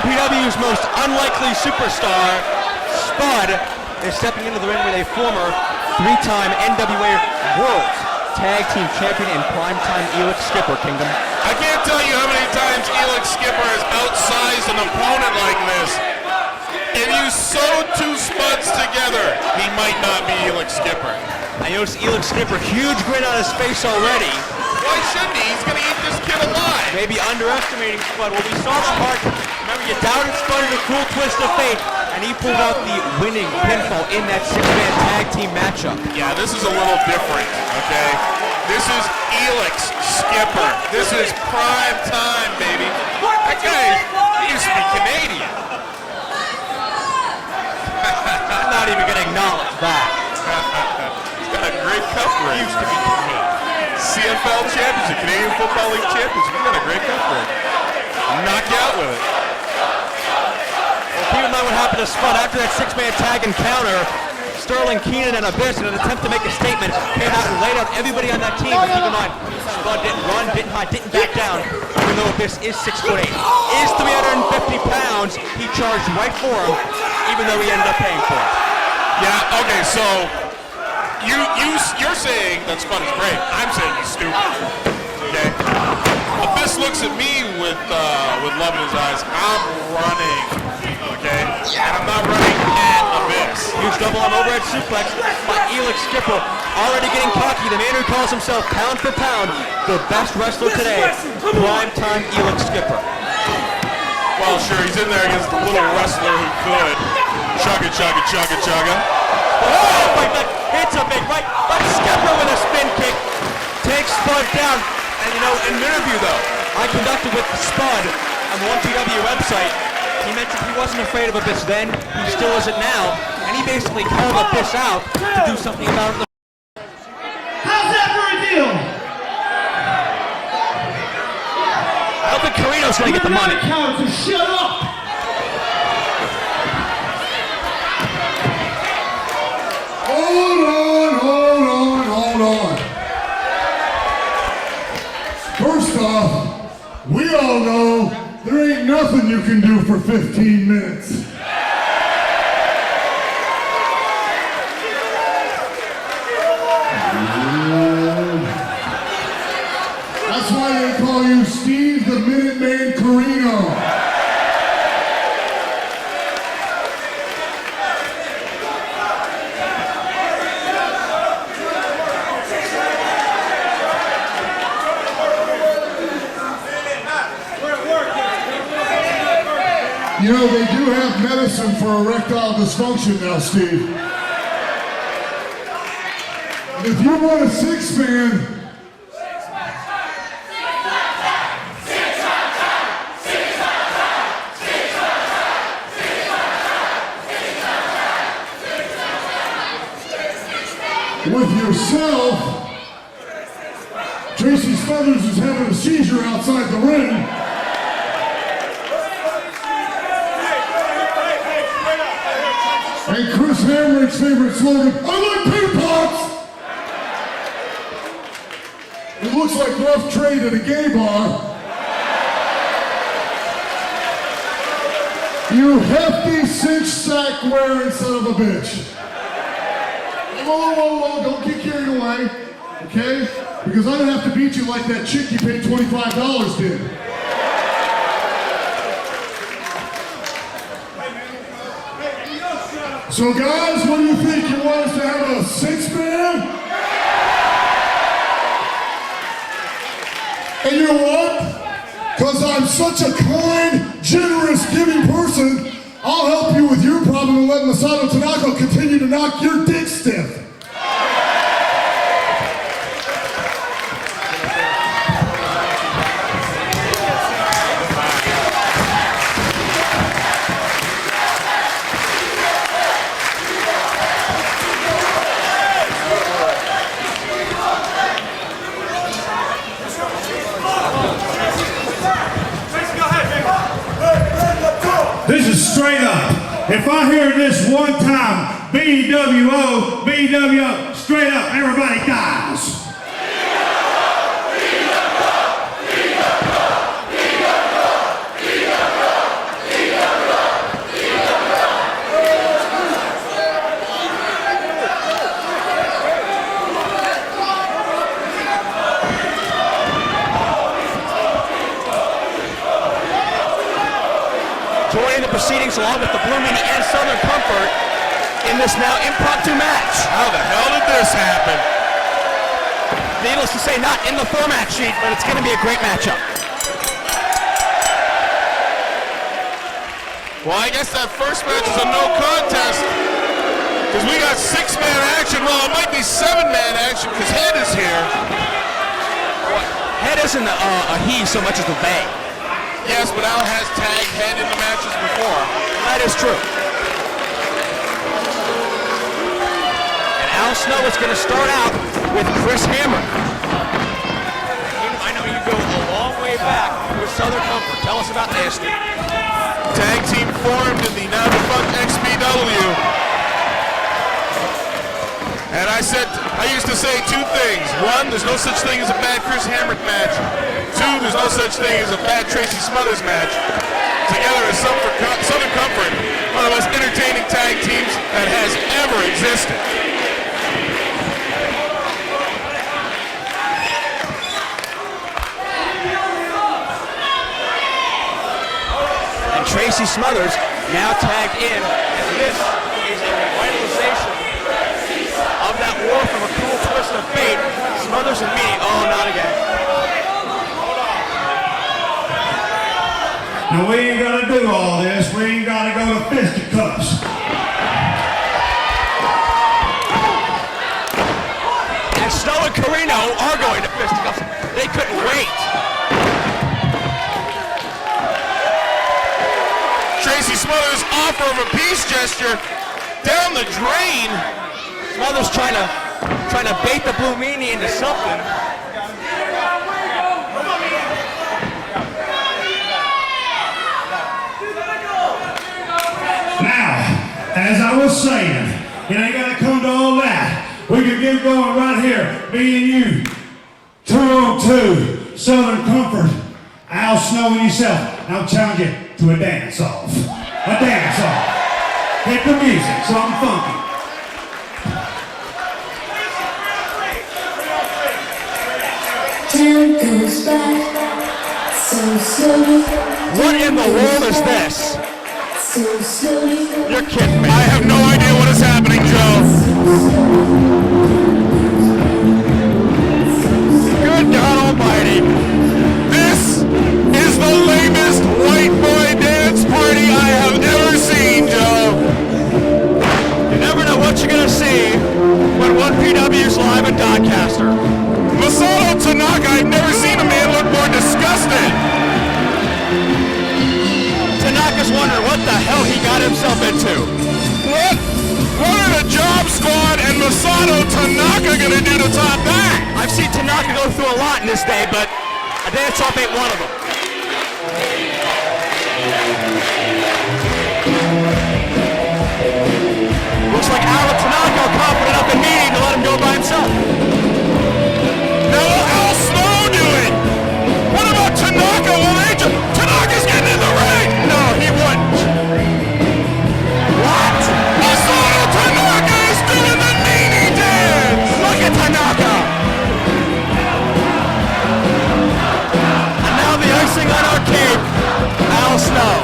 PW's most unlikely superstar, Spud, is stepping into the ring with a former three-time NWA World Tag Team Champion and primetime Elix Skipper, Kingdom. I can't tell you how many times Elix Skipper has outsized an opponent like this. If you sew two Spuds together, he might not be Elix Skipper. I noticed Elix Skipper, huge grin on his face already. Why shouldn't he? He's going to eat this kid alive. Maybe underestimating Spud. Well, we saw Spud. Remember, you doubted Spud in a cruel twist of fate, and he pulled out the winning pinfall in that six-man tag team matchup. Yeah, this is a little different, okay? This is Elix Skipper. This is prime time, baby. That guy used to be Canadian. I'm not even going to acknowledge that. He's got a great cup ring. Used to be CFL champions, the Canadian Football League champions. He's got a great cup ring. Knocked you out with it. Well, keep in mind what happened to Spud after that six-man tag encounter. Sterling Keenan and Abyss, in an attempt to make a statement, came out and laid out everybody on that team. But keep in mind, Spud didn't run, didn't hide, didn't back down, even though Abyss is 6'8", is 350 pounds. He charged right for him, even though he ended up paying for it. Yeah, okay, so you're saying that Spud is great. I'm saying he's stupid. Okay? Abyss looks at me with love in his eyes. I'm running, okay? And I'm not running at Abyss. Huge double on overhead suplex by Elix Skipper. Already getting cocky. The man who calls himself pound for pound the best wrestler today. Primetime Elix Skipper. Well, sure, he's in there against the little wrestler who could. Chugga, chugga, chugga, chugga. Oh, right back. Hits a big right. But Skipper with a spin kick takes Spud down. And you know, in an interview though, I conducted with Spud on the 1PW website, he mentioned he wasn't afraid of Abyss then, he still isn't now, and he basically called Abyss out to do something about it. How's that for a deal? I don't think Corino's gonna get the money. So shut up! Hold on. First off, we all know there ain't nothing you can do for 15 minutes. That's why they call you Steve the Minuteman Corino. You know, they do have medicine for erectile dysfunction now, Steve. And if you want a six-man, with yourself, Tracy Smothers is having a seizure outside the ring. And Chris Hamrick's favorite slogan, I like ping pots! It looks like rough trade at a gay bar. You hefty cinch sack wearing son of a bitch. Whoa, don't get carried away, okay? Because I don't have to beat you like that chick you paid $25 did. So guys, what do you think? You want us to have a six-man? And you know what? Because I'm such a kind, generous, giving person, I'll help you with your problem and let Masato Tanaka continue to knock your dick stiff. This is straight up. If I hear this one time, BWO, BWO, straight up, everybody dies. Joining the proceedings along with the Blue Meanie and Southern Comfort in this now impromptu match. How the hell did this happen? Needless to say, not in the format sheet, but it's going to be a great matchup. Well, I guess that first match is a no contest because we got six-man action. Well, it might be seven-man action because Head is here. What? Head isn't a he so much as a they. Yes, but Al has tagged Head in the matches before. That is true. And Al Snow is going to start out with Chris Hammer. I know you go a long way back with Southern Comfort. Tell us about this. Tag team formed in the now defunct XPW. And I used to say two things. One, there's no such thing as a bad Chris Hammer match. Two, there's no such thing as a bad Tracy Smothers match. Together as Southern Comfort, one of the most entertaining tag teams that has ever existed. And Tracy Smothers now tagged in, and this is a revitalization of that war from a cruel twist of fate. Smothers and me, oh, not again. Now we ain't gonna do all this. We ain't gotta go to fisticuffs. And Snow and Corino are going to fisticuffs. They couldn't wait. Tracy Smothers' offer of a peace gesture down the drain. Smothers trying to bait the Blue Meanie into something. Now, as I was saying, it ain't gotta come to all that. We can get going right here, me and you. 2-on-2, Southern Comfort, Al Snow and yourself. I'll challenge you to a dance-off. A dance-off. Hit the music, something funky. Time goes by so slowly. What in the world is this? So slowly. You're kidding me. I have no idea what is happening, Joe. Good God Almighty. This is the lamest white boy dance party I have ever seen, Joe. You never know what you're going to see when 1PW's live in Doncaster. Masato Tanaka, I've never seen a man look more disgusted. Tanaka's wondering what the hell he got himself into. What are the Job Squad and Masato Tanaka gonna do to top that? I've seen Tanaka go through a lot in this day, but a dance-off ain't one of them. Looks like Al Tanaka are confident up in meeting to let him go by himself. Now will Al Snow do it? What about Tanaka? Tanaka's getting in the ring! No, he wouldn't. What? Masato Tanaka is doing the meanie dance! Look at Tanaka. And now the icing on our cake, Al Snow.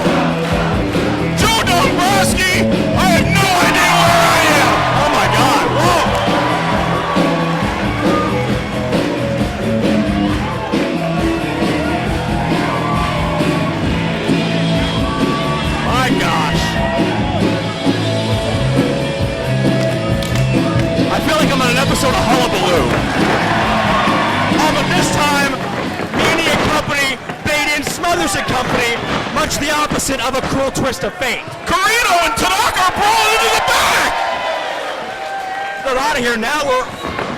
Joe Dombrowski, I have no idea what Smothers and company, much the opposite of a cruel twist of fate. Corino and Tanaka are brawling into the back! They're out of here now.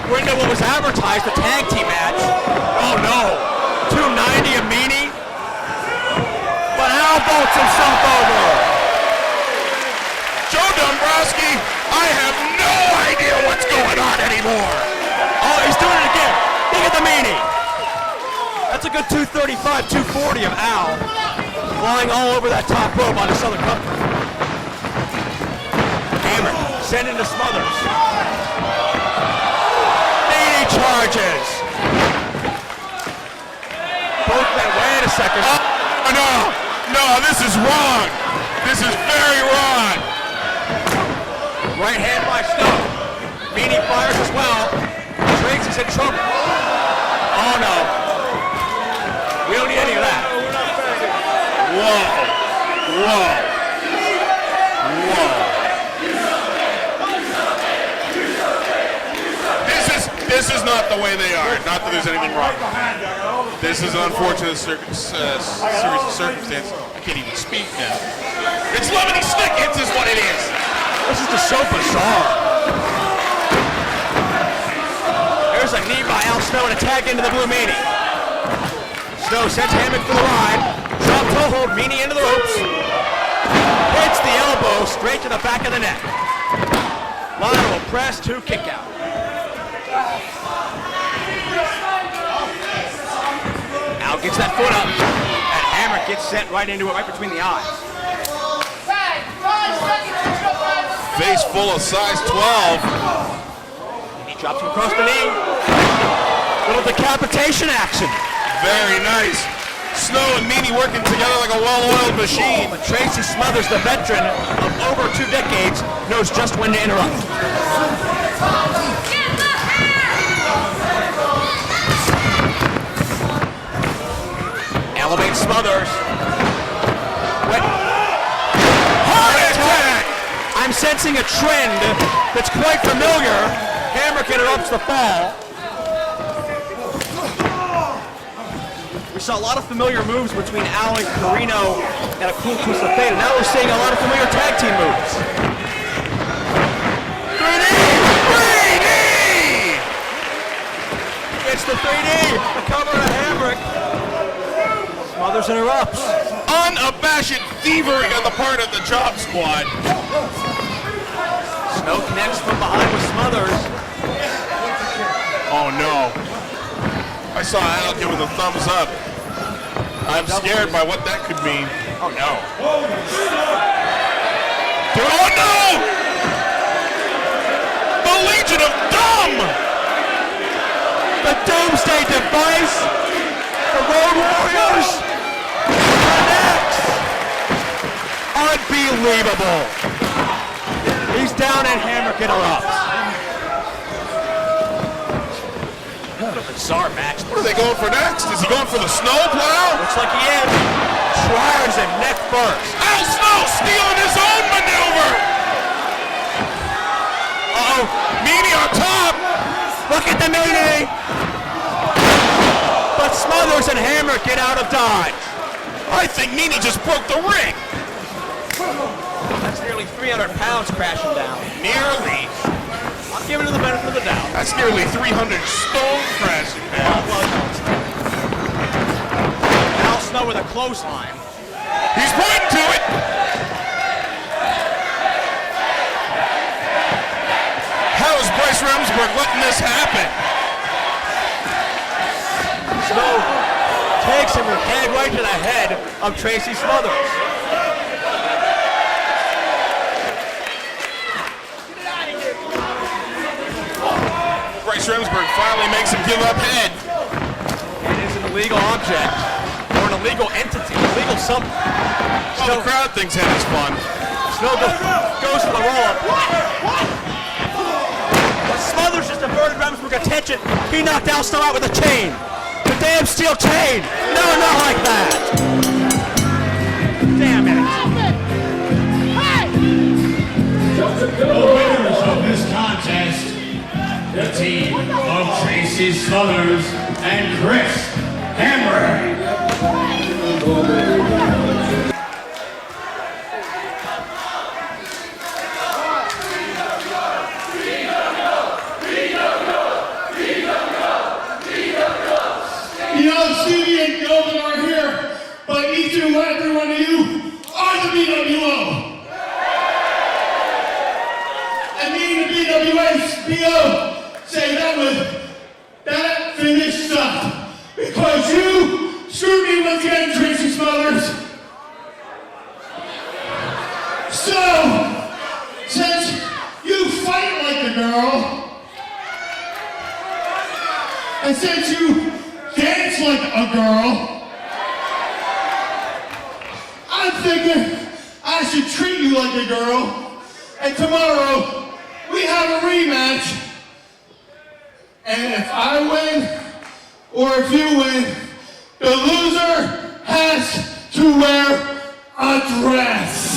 We're into what was advertised, the tag team match. Oh no, 290 a meanie. But Al bolts himself over. Joe Dombrowski, I have no idea what's going on anymore. Oh, he's doing it again. Look at the meanie. That's a good 235, 240 of Al. Flying all over that top rope on the Southern Comfort. Hammer, send into Smothers. Meanie charges. Both men, wait a second. Oh, no, this is wrong. This is very wrong. Right hand by Snow. Meanie fires as well. Tracy's in trouble. Oh no. We don't need any of that. Whoa. This is not the way they are. Not that there's anything wrong. This is an unfortunate series of circumstances. I can't even speak now. It's lemony snickets is what it is. This is just so bizarre. There's a knee by Al Snow and a tag into the Blue Meanie. Snow sends Hammock for the ride. Drop toe hold, Meanie into the ropes. Hits the elbow straight to the back of the neck. Lateral press to kick out. Al gets that foot up. And Hammock gets sent right into it, right between the eyes. Face full of size 12. He drops him across the knee. Little decapitation action. Very nice. Snow and Meanie working together like a well-oiled machine. But Tracy Smothers, the veteran of over 2 decades, knows just when to interrupt. Elevate Smothers. Heart attack! I'm sensing a trend that's quite familiar. Hammer interrupts the fall. We saw a lot of familiar moves between Al and Corino and a cool twist of fate, and now we're seeing a lot of familiar tag team moves. 3D! 3D! It's the 3D! The cover of Hammer. Smothers interrupts. Unabashed thievery on the part of the Job Squad. Snow connects from behind with Smothers. Oh no. I saw Al give it a thumbs up. I'm scared by what that could mean. Oh no. Oh no! The Legion of Dumb! The Doomsday Device! The Road Warriors! Connects! Unbelievable! He's down and Hammer interrupts. What a bizarre match. What are they going for next? Is he going for the snowplow? Looks like he is. Tries him neck first. Al Snow stealing his own maneuver! Uh-oh, Meanie on top! Look at the Meanie! But Smothers and Hammer get out of dodge. I think Meanie just broke the ring! That's nearly 300 pounds crashing down. Nearly. I'm giving it the benefit of the doubt. That's nearly 300 stone crashing down. Al Snow with a clothesline. He's pointing to it! How is Bryce Remsburg letting this happen? Snow takes him head right to the head of Tracy Smothers. Bryce Remsburg finally makes him give up head. It is an illegal object, or an illegal entity, illegal something. Oh, the crowd thinks head is fun. Snow goes for the roll-up. But Smothers just diverted Remsburg attention. He knocked Al Snow out with a chain. The damn steel chain. No, not like that. Damn it. The winners of this contest, the team of Tracy Smothers and Chris Hammer. each and every one of you are the BWO. And me and the BWO say that finished stuff. Because you screwed me once again, Tracy Smothers. So, since you fight like a girl, and since you dance like a girl, I'm thinking I should treat you like a girl, and tomorrow we have a rematch, and if I win, or if you win, the loser has to wear a dress.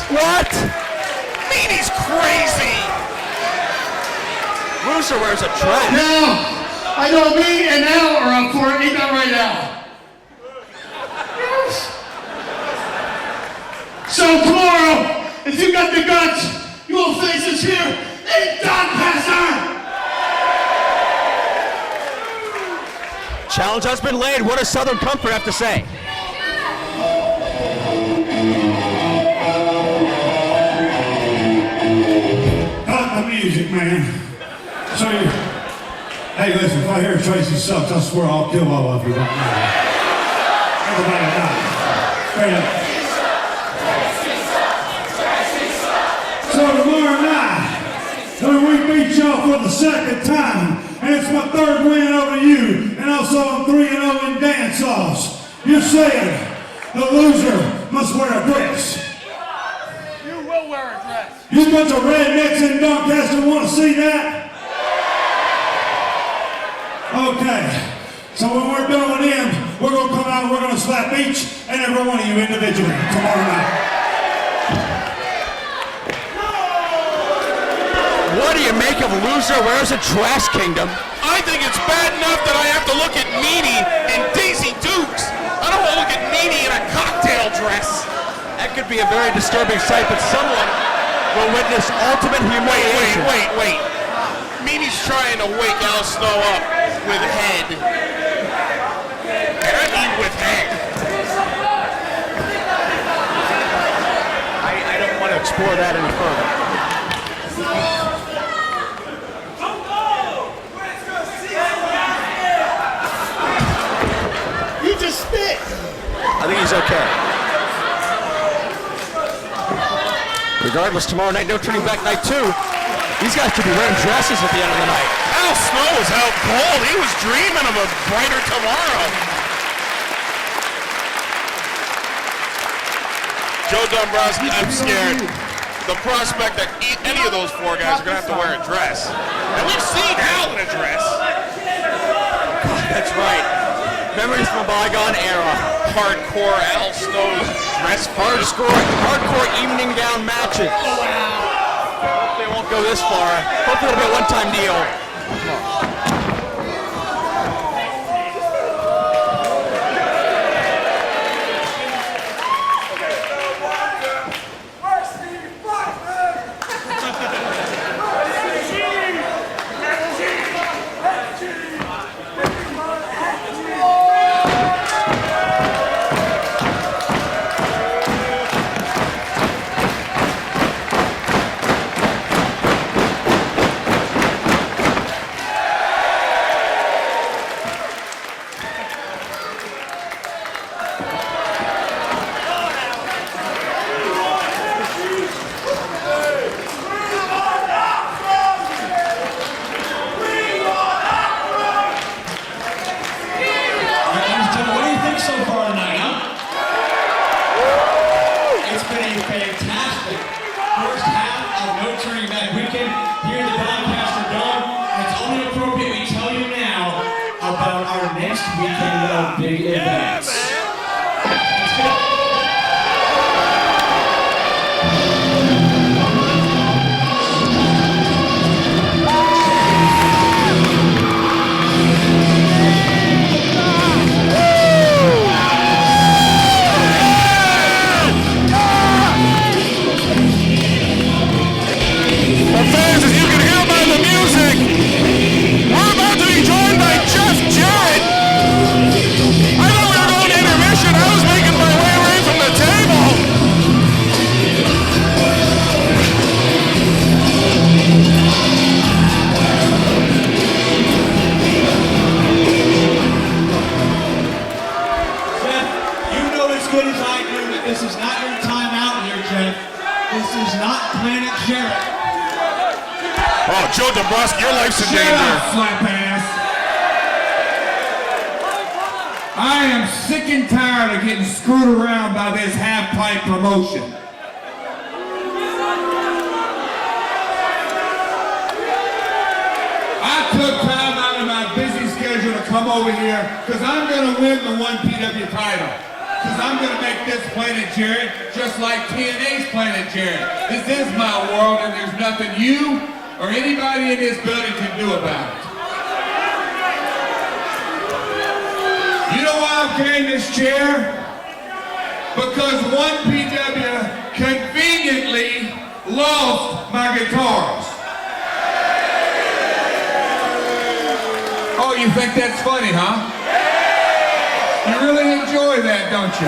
What? Meanie's crazy. Loser wears a dress. Now, I know me and Al are up for it. Ain't that right, Al? Yes. So tomorrow, if you got the guts, you will face us here in Doncaster. Challenge has been laid. What does Southern Comfort have to say? Cut the music, man. So you, hey, listen, if I hear Tracy sucks, I swear I'll kill all of you right now. Everybody die. Straight up. So tomorrow night, when we beat y'all for the second time, and it's my third win over you, and also I'm 3-0 in dance-offs, you're saying the loser must wear a dress. You will wear a dress. You bunch of rednecks in Doncaster want to see that? Okay. So when we're done with him, we're going to come out and we're going to slap each and every one of you individually tomorrow night. What do you make of loser wears a dress, Kingdom? I think it's bad enough that I have to look at Meanie and Daisy Dukes. I don't want to look at Meanie in a cocktail dress. That could be a very disturbing sight, but someone will witness ultimate humiliation. Wait. Meanie's trying to wake Al Snow up with head. And I mean with head. I don't want to explore that any further. You just spit. I think he's okay. Regardless, tomorrow night, no turning back night 2. These guys could be wearing dresses at the end of the night. Al Snow was out cold. He was dreaming of a brighter tomorrow. Joe Dombrowski, I'm scared. The prospect that any of those 4 guys are going to have to wear a dress. And we've seen Al in a dress. That's right. Memories from a bygone era. Hardcore Al Snow's dress. Hardcore evening gown matches. Hope they won't go this far. Hopefully it'll be a one-time deal. Fantastic first half of no turning back weekend here in the Doncaster Dome. And it's only appropriate we tell you now about our next weekend of big events. Let's go. Fans, as you can hear by the music, we're about to be joined by Jeff Jarrett. I know good as I do that this is not your time out here, Jeff. This is not Planet Jarrett. Oh, Joe Dombrowski, your life's in Shut danger. up, slap ass. I am sick and tired of getting screwed around by this half-pipe promotion. I took time out of my busy schedule to come over here because I'm going to win the 1PW title. Because I'm going to make this Planet Jarrett just like TNA's Planet Jarrett. This is my world and there's nothing you or anybody in this building can do about it. You know why I'm carrying this chair? Because 1PW conveniently lost my guitars. Oh, you think that's funny, huh? You really enjoy that, don't you?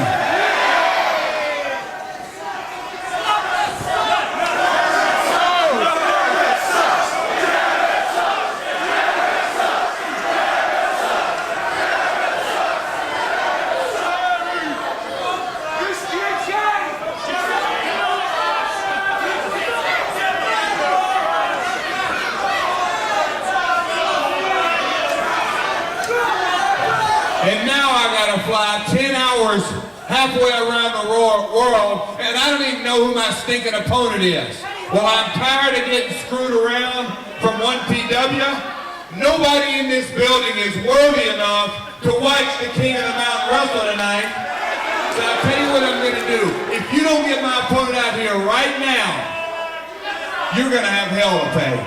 And now I gotta fly 10 hours halfway around the world, and I don't even know who my stinking opponent is. Well, I'm tired of getting screwed around from 1PW. Nobody in this building is worthy enough to watch the King of the Mountain wrestle tonight. So I'll tell you what I'm gonna do. If you don't get my opponent out here right now, you're gonna have hell to pay.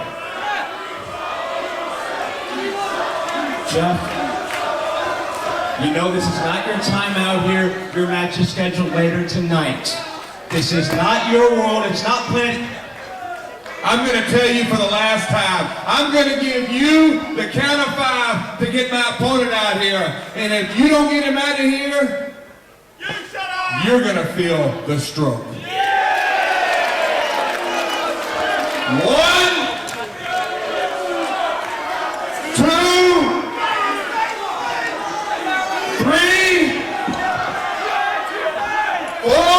Jeff, you know this is not your time out here. Your match is scheduled later tonight. This is not your world. It's not Planet. I'm going to tell you for the last time. I'm going to give you the count of 5 to get my opponent out here. And if you don't get him out of here, you're going to feel the stroke. 1, 2, 3, 4.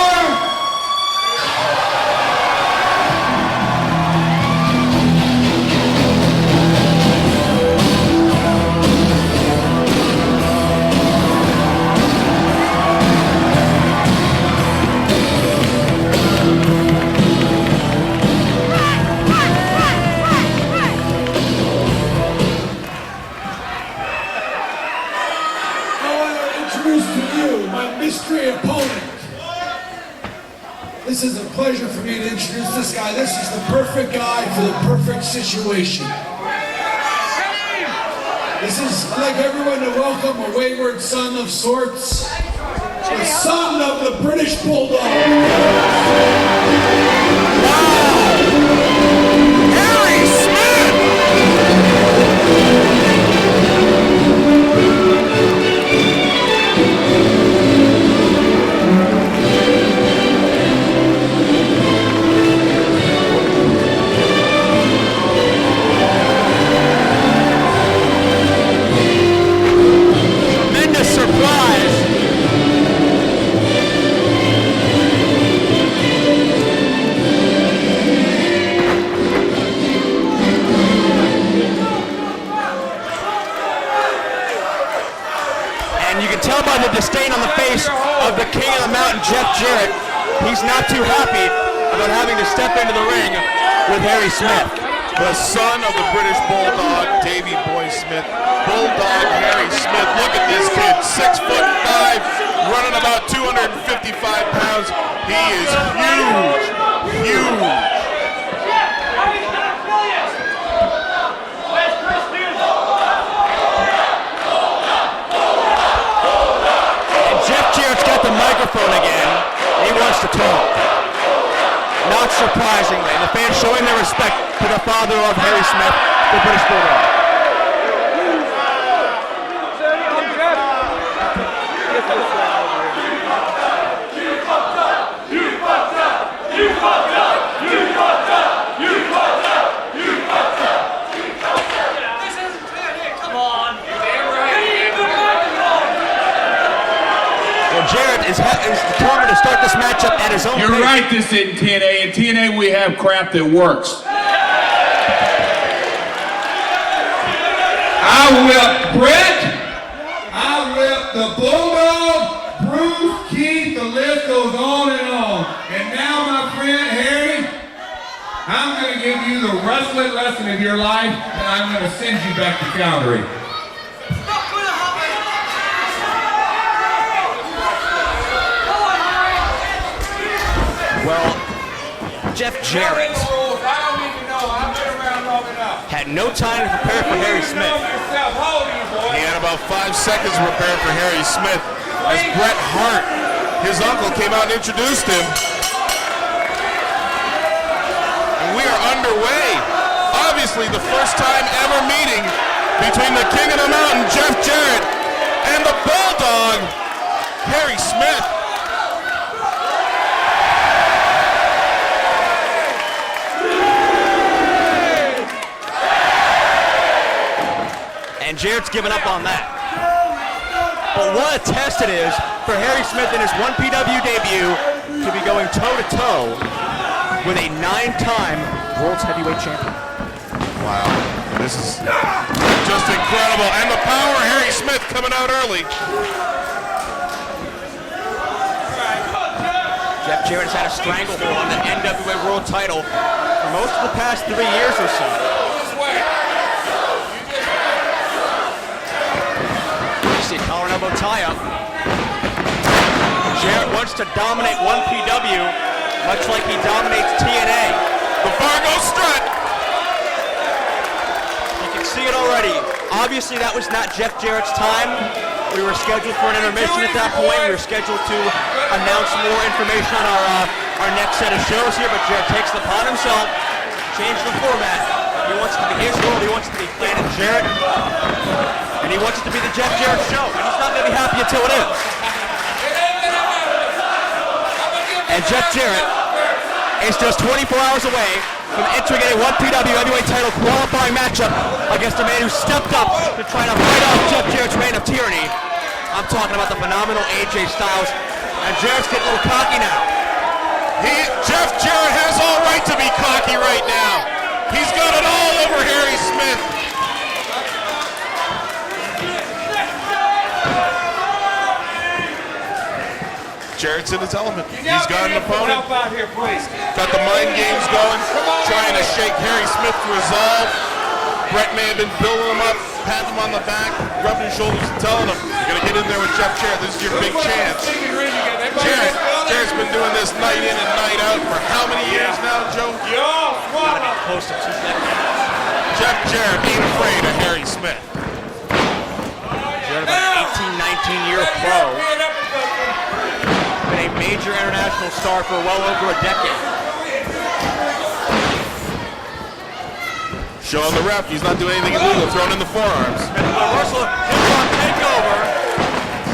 Mystery opponent. This is a pleasure for me to introduce this guy. This is the perfect guy for the perfect situation. This is, I'd like everyone to welcome a wayward son of sorts, the son of the British Bulldog. Harry Smith! The disdain on the face of the King of the Mountain, Jeff Jarrett. He's not too happy about having to step into the ring with Harry Smith. The son of the British Bulldog, Davey Boy Smith. Bulldog Harry Smith. Look at this kid, 6'5", running about 255 pounds. He is huge, huge. Jarrett's got the microphone again. He wants to talk. Not surprisingly, the fans showing their respect to the father of Harry Smith, the British Bulldog. You fucked up! You fucked up! You fucked up! You fucked up! You fucked up! You fucked up! You fucked up! This isn't fair. Come on. You're damn right. Well, Jarrett is determined to start this matchup at his own pace. You're right, this isn't TNA. In TNA, we have crap that works. I whipped Brett. I whipped the Bulldog, Bruce, Keith, the list goes on and on. And now, my friend Harry, I'm going to give you the wrestling lesson of your life, and I'm going to send you back to Calgary. Well, Jeff Jarrett had no time to prepare for Harry Smith. He had about 5 seconds to prepare for Harry Smith as Bret Hart, his uncle, came out and introduced him. And we are underway. Obviously the first time ever meeting between the King of the Mountain, Jeff Jarrett, and the Bulldog, Harry Smith. And Jarrett's given up on that. But what a test it is for Harry Smith in his 1PW debut to be going toe-to-toe with a 9-time World's Heavyweight Champion. Wow, this is just incredible. And the power, Harry Smith coming out early. Jeff Jarrett's had a stranglehold on the NWA World title for most of the past 3 years or so. Collar and elbow tie-up. Jarrett wants to dominate 1PW, much like he dominates TNA. The Fargo strut. You can see it already. Obviously, that was not Jeff Jarrett's time. We were scheduled for an intermission at that point. We were scheduled to announce more information on our next set of shows here, but Jarrett takes it upon himself, changed the format. He wants it to be his world. He wants it to be Planet Jarrett. And he wants it to be the Jeff Jarrett show. And he's not going to be happy until it is. And Jeff Jarrett is just 24 hours away from entering a 1PW heavyweight title qualifying matchup against a man who stepped up to try to fight off Jeff Jarrett's reign of tyranny. I'm talking about the phenomenal AJ Styles. And Jarrett's getting a little cocky now. Jeff Jarrett has all right to be cocky right now. He's got it all over Harry Smith. Jarrett's in his element. He's got an opponent. Got the mind games going, trying to shake Harry Smith to resolve. Bret may have been building him up, patting him on the back, rubbing his shoulders and telling him, you're going to get in there with Jeff Jarrett. This is your big chance. Jarrett's been doing this night in and night out for how many years now, Joe? Gotta be close to 2 decades. Jeff Jarrett ain't afraid of Harry Smith. Jarrett, about 18, 19-year pro. Been a major international star for well over a decade. Showing the ref, he's not doing anything illegal, throwing in the forearms. Reversal, hip-hop takeover.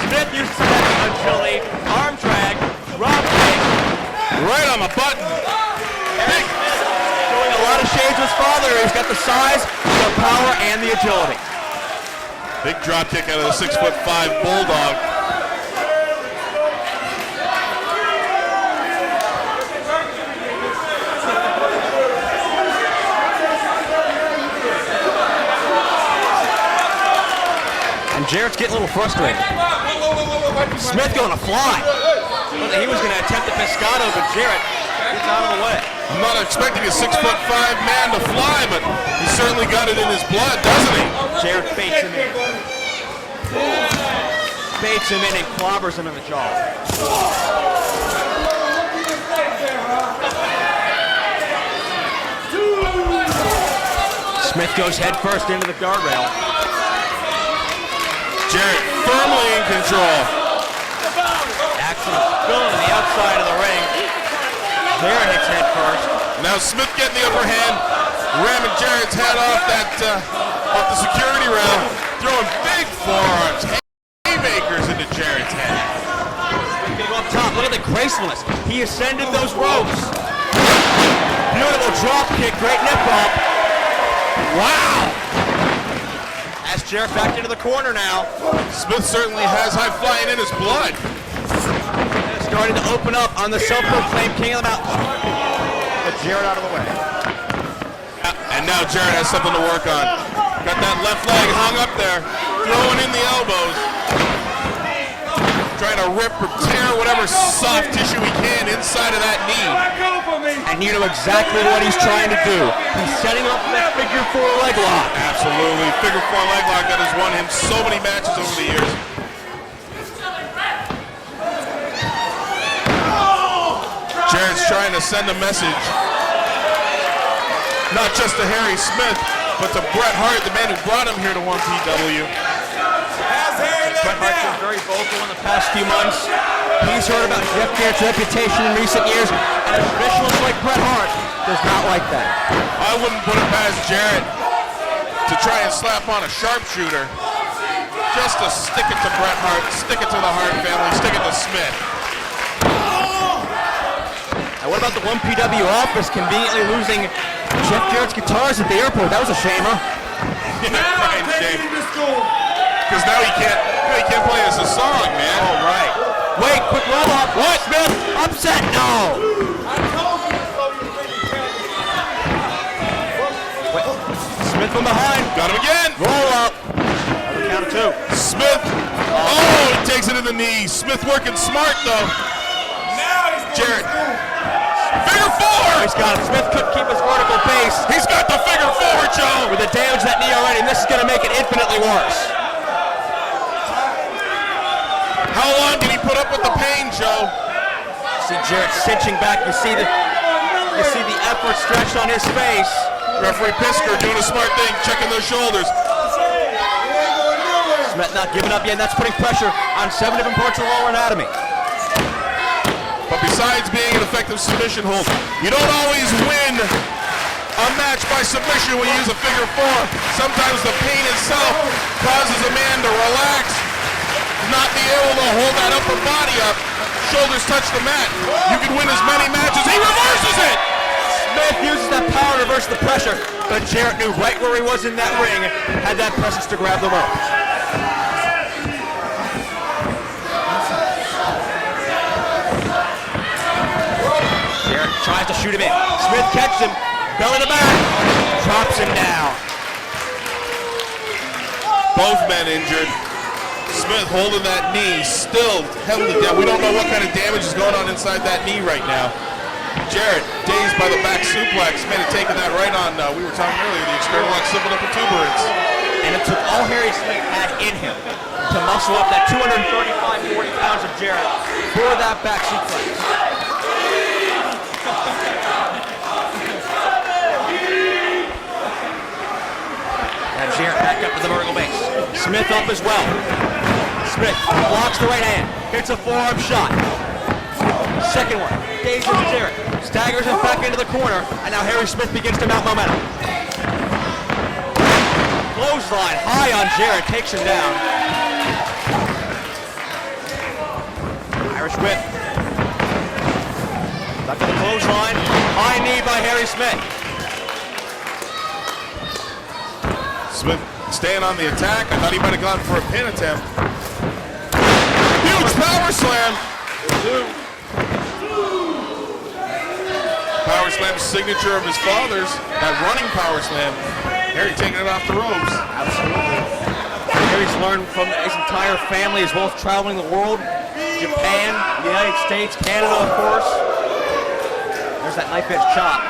Smith uses that agility, arm drag, drop kick. Right on the button. Harry Smith showing a lot of shades of his father. He's got the size, the power, and the agility. Big drop kick out of the 6'5" Bulldog. And Jarrett's getting a little frustrated. Smith going to fly. He was going to attempt the pescado, but Jarrett gets out of the way. I'm not expecting a 6'5" man to fly, but he certainly got it in his blood, doesn't he? Jarrett baits him in. Baits him in and clobbers him in the jaw. Smith goes head first into the guardrail. Jarrett firmly in control. Action spilling to the outside of the ring. Jarrett hits head first. Now Smith getting the upper hand, ramming Jarrett's head off the security rail, throwing big forearms, haymakers into Jarrett's head. Up top, look at the gracefulness. He ascended those ropes. Beautiful drop kick, great nip bump. Wow! As Jarrett back into the corner now. Smith certainly has high flying in his blood. starting to open up on the self-proclaimed king of the mountain. But Jarrett out of the way. And now Jarrett has something to work on. Got that left leg hung up there, throwing in the elbows. Trying to rip or tear whatever soft tissue he can inside of that knee. And you know exactly what he's trying to do. He's setting up that figure 4 leg lock. Absolutely. Figure 4 leg lock that has won him so many matches over the years. Jarrett's trying to send a message, not just to Harry Smith, but to Bret Hart, the man who brought him here to 1PW. Bret Hart's been very vocal in the past few months. He's heard about Jeff Jarrett's reputation in recent years, and a traditionalist like Bret Hart does not like that. I wouldn't put it past Jarrett to try and slap on a sharpshooter, just to stick it to Bret Hart, stick it to the Hart family, stick it to Smith. And what about the 1PW office conveniently losing Jeff Jarrett's guitars at the airport? That was a shame, huh? Yeah, right, shame. Because now he can't play us a song, man. Oh, right. Wait, quick roll up. What, Smith? Upset? No. Wait. Smith from behind. Got him again. Roll up. Another count of 2. Smith. Oh, he takes it in the knee. Smith working smart, though. Jarrett. Figure 4. He's got it. Smith couldn't keep his vertical base. He's got the figure 4, Joe. With the damage to that knee already, and this is going to make it infinitely worse. How long did he put up with the pain, Joe? See Jarrett cinching back. You see the effort stretched on his face. Referee Pisker doing a smart thing, checking those shoulders. Smith not giving up yet, and that's putting pressure on 7 different parts of the lower anatomy. But besides being an effective submission hold, you don't always win a match by submission when you use a figure 4. Sometimes the pain itself causes a man to relax, not be able to hold that upper body up. Shoulders touch the mat. You can win as many matches. He reverses it! Smith uses that power to reverse the pressure, but Jarrett knew right where he was in that ring, had that presence to grab the rope. Jarrett tries to shoot him in. Smith catches him, belly to back, drops him down. Both men injured. Smith holding that knee, still heavily down. We don't know what kind of damage is going on inside that knee right now. Jarrett, dazed by the back suplex, may have taken that right on, we were talking earlier, the external occipital protuberance. And it took all Harry Smith had in him to muscle up that 235, 40 pounds of Jarrett for that back suplex. And Jarrett back up to the vertical base. Smith up as well. Smith blocks the right hand, hits a forearm shot. Second one, dazes Jarrett, staggers him back into the corner, and now Harry Smith begins to mount momentum. Clothesline high on Jarrett, takes him down. Irish whip. Back to the clothesline, high knee by Harry Smith. Smith staying on the attack. I thought he might have gone for a pin attempt. Huge power slam. Power slam signature of his father's. That running power slam. Harry taking it off the ropes. Absolutely. Harry's learned from his entire family as well as traveling the world. Japan, the United States, Canada, of course. There's that knife edge chop.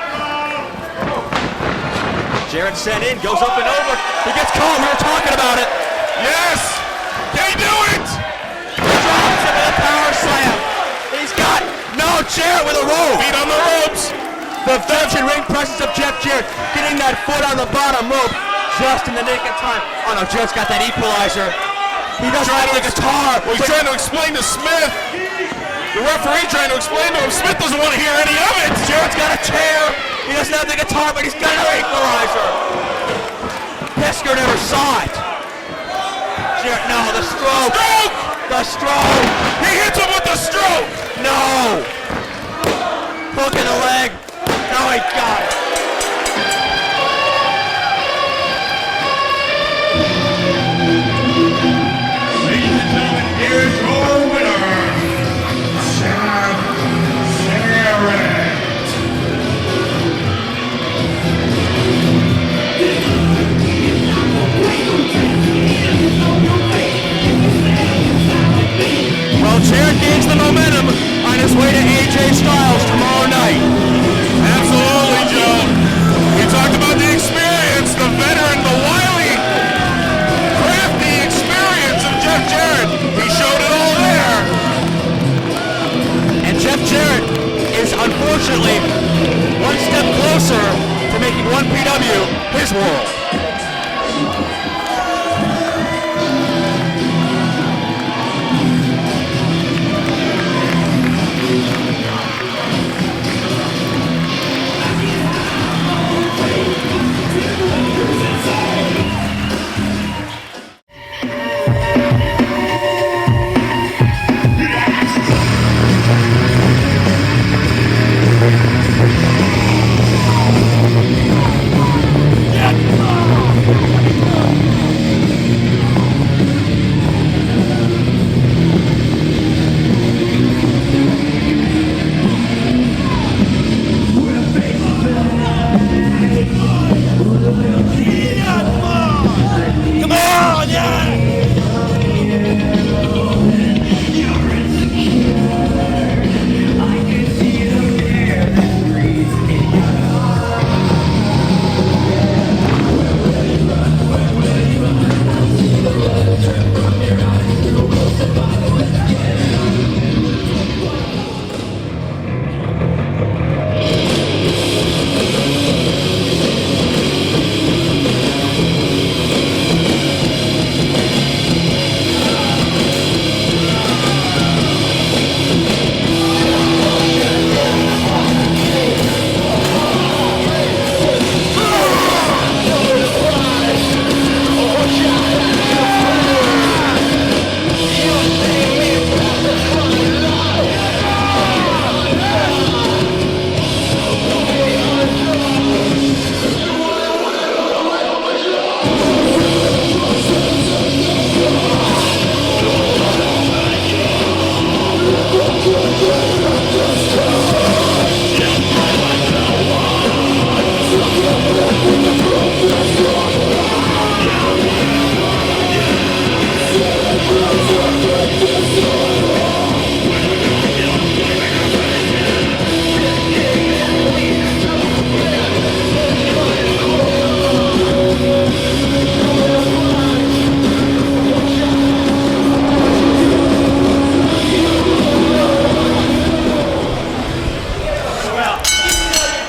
Jarrett sent in, goes up and over. He gets caught. We were talking about it. Yes! Can he do it? Drops him with a power slam. He's got no Jarrett with a rope. Feet on the ropes. The veteran ring presence of Jeff Jarrett getting that foot on the bottom rope just in the nick of time. Oh no, Jarrett's got that equalizer. He doesn't have the guitar. Well, he's trying to explain to Smith. The referee trying to explain to him. Smith doesn't want to hear any of it. Jarrett's got a chair. He doesn't have the guitar, but he's got another equalizer. Pisker never saw it. Jarrett, no, the stroke. Stroke! The stroke. He hits him with the stroke. No. Hook in the leg. No, he got it. Ladies and gentlemen, here's your winner, Jarrett gains the momentum on his way to AJ Styles tomorrow night. Absolutely, Joe. We talked about the experience, the veteran, the wily, crafty experience of Jeff Jarrett. He showed it all there. And Jeff Jarrett is unfortunately one step closer to making 1PW his world.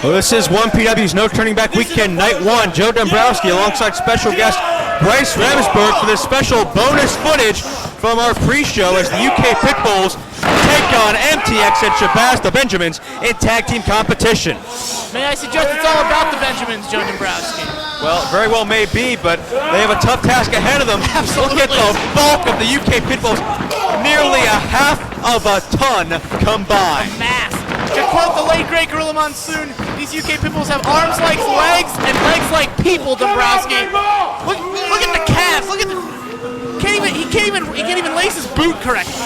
Well, this is 1PW's No Turning Back Weekend, Night 1. Joe Dombrowski alongside special guest Bryce Ramsberg for this special bonus footage from our pre-show as the UK Pitbulls take on MTX and Shabazz the Benjamins in tag team competition. May I suggest it's all about the Benjamins, Joe Dombrowski? Well, very well may be, but they have a tough task ahead of them. Absolutely. Look at the bulk of the UK Pitbulls, nearly a half of a ton combined. Mass. To quote the late great Gorilla Monsoon, these UK Pitbulls have arms like legs and legs like people, Dombrowski. Look at the calves. Look at the. He can't even lace his boot correctly.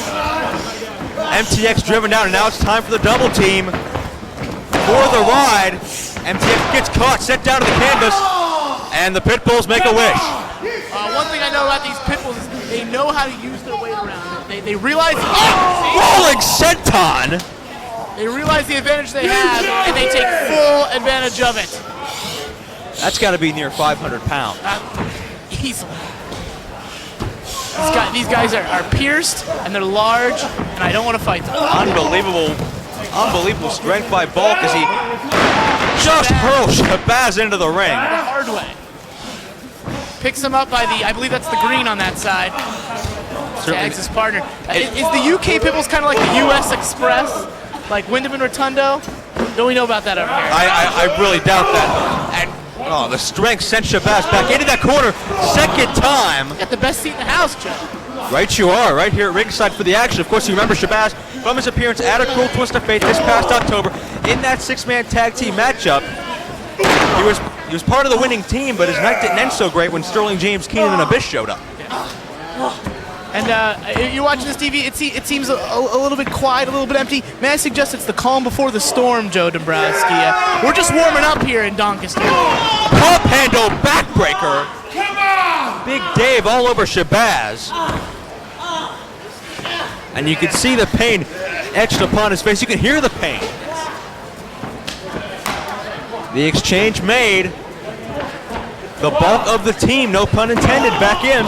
MTX driven down, and now it's time for the double team. For the ride, MTX gets caught, set down to the canvas, and the Pitbulls make a wish. One thing I know about these Pitbulls is they know how to use their weight around. They realize. Rolling senton! They realize the advantage they have, and they take full advantage of it. That's got to be near 500 pounds. Easily. These guys are pierced, and they're large, and I don't want to fight them. Unbelievable strength by Bulk as he just hurls Shabazz into the ring. The hard way. Picks him up by the, I believe that's the green on that side. Tags his partner. Is the UK Pitbulls kind of like the US Express? Like Wyndham and Rotundo? Don't we know about that over here? I really doubt that. And the strength sent Shabazz back into that corner. Second time. Got the best seat in the house, Joe. Right you are, right here at ringside for the action. Of course, you remember Shabazz from his appearance at A Cruel Twist of Fate this past October in that six-man tag team matchup. He was part of the winning team, but his night didn't end so great when Sterling James, Keenan, and Abyss showed up. And you're watching this TV, it seems a little bit quiet, a little bit empty. May I suggest it's the calm before the storm, Joe Dombrowski? We're just warming up here in Doncaster. Pump handle backbreaker. Big Dave all over Shabazz. And you can see the pain etched upon his face. You can hear the pain. The exchange made. The bulk of the team, no pun intended, back in.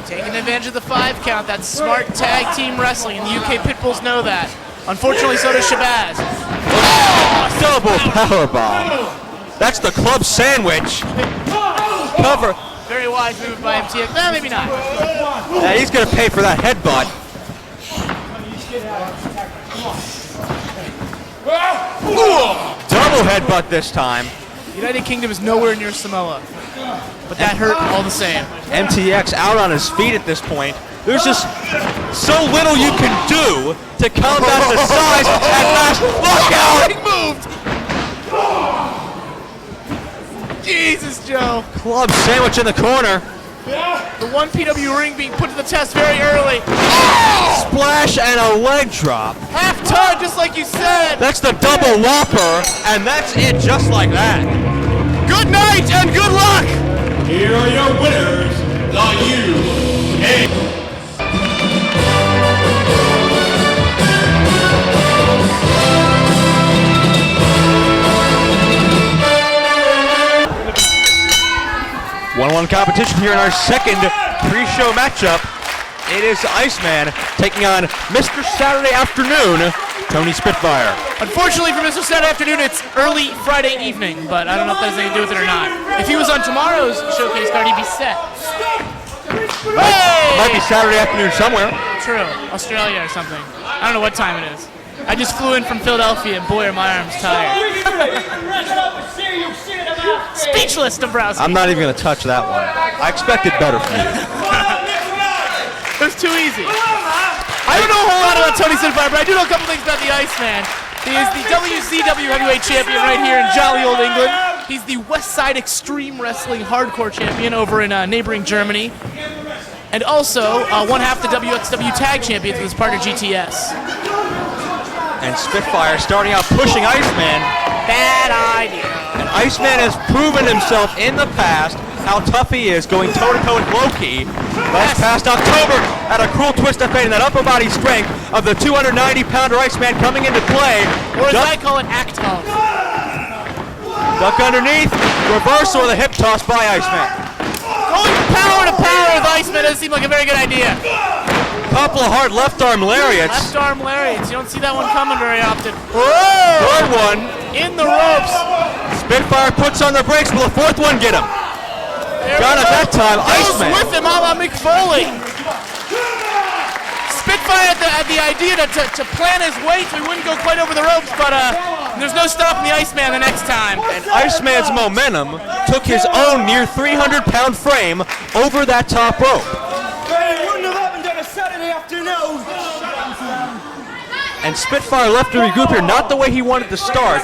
Taking advantage of the 5 count. That's smart tag team wrestling, and the UK Pitbulls know that. Unfortunately, so does Shabazz. Oh, double powerbomb. That's the club sandwich. Cover. Very wise move by MTX. No, maybe not. Yeah, he's going to pay for that headbutt. Double headbutt this time. United Kingdom is nowhere near Samoa, but that hurt all the same. MTX out on his feet at this point. There's just so little you can do to combat the size and mass. Look out! He moved! Jesus, Joe. Club sandwich in the corner. The 1 PW ring being put to the test very early. Splash and a leg drop. Half ton, just like you said. That's the double whopper, and that's it just like that. Good night and good luck. Here are your winners, the UK. One-on-one competition here in our second pre-show matchup. It is Iceman taking on Mr. Saturday Afternoon, Tony Spitfire. Unfortunately for Mr. Saturday Afternoon, it's early Friday evening, but I don't know if that has anything to do with it or not. If he was on tomorrow's showcase card, he'd be set. Might be Saturday afternoon somewhere. True. Australia or something. I don't know what time it is. I just flew in from Philadelphia, and boy, are my arms tired. Speechless, Dombrowski. I'm not even going to touch that one. I expected better from you. It was too easy. I don't know a whole lot about Tony Spitfire, but I do know a couple things about the Iceman. He is the WCW Heavyweight Champion right here in jolly old England. He's the West Side Extreme Wrestling Hardcore Champion over in neighboring Germany. And also one-half the WXW Tag Champion with his partner GTS. And Spitfire starting out pushing Iceman. Bad idea. And Iceman has proven himself in the past how tough he is going toe-to-toe with Loki. Last past October at a cruel twist of fate and that upper body strength of the 290-pounder Iceman coming into play. Or as I call it, act tough. Duck underneath, reversal of the hip toss by Iceman. Going power to power with Iceman doesn't seem like a very good idea. Couple of hard left arm lariats. Left arm lariats. You don't see that one coming very often. Whoa! Third one. In the ropes. Spitfire puts on the brakes. Will the fourth one get him? Got it that time. Iceman. With him, a la Mick Foley. Spitfire had the idea to plan his weight so he wouldn't go quite over the ropes, but there's no stopping the Iceman the next time. And Iceman's momentum took his own near 300-pound frame over that top rope. It wouldn't have happened on a Saturday afternoon. And Spitfire left to regroup here, not the way he wanted to start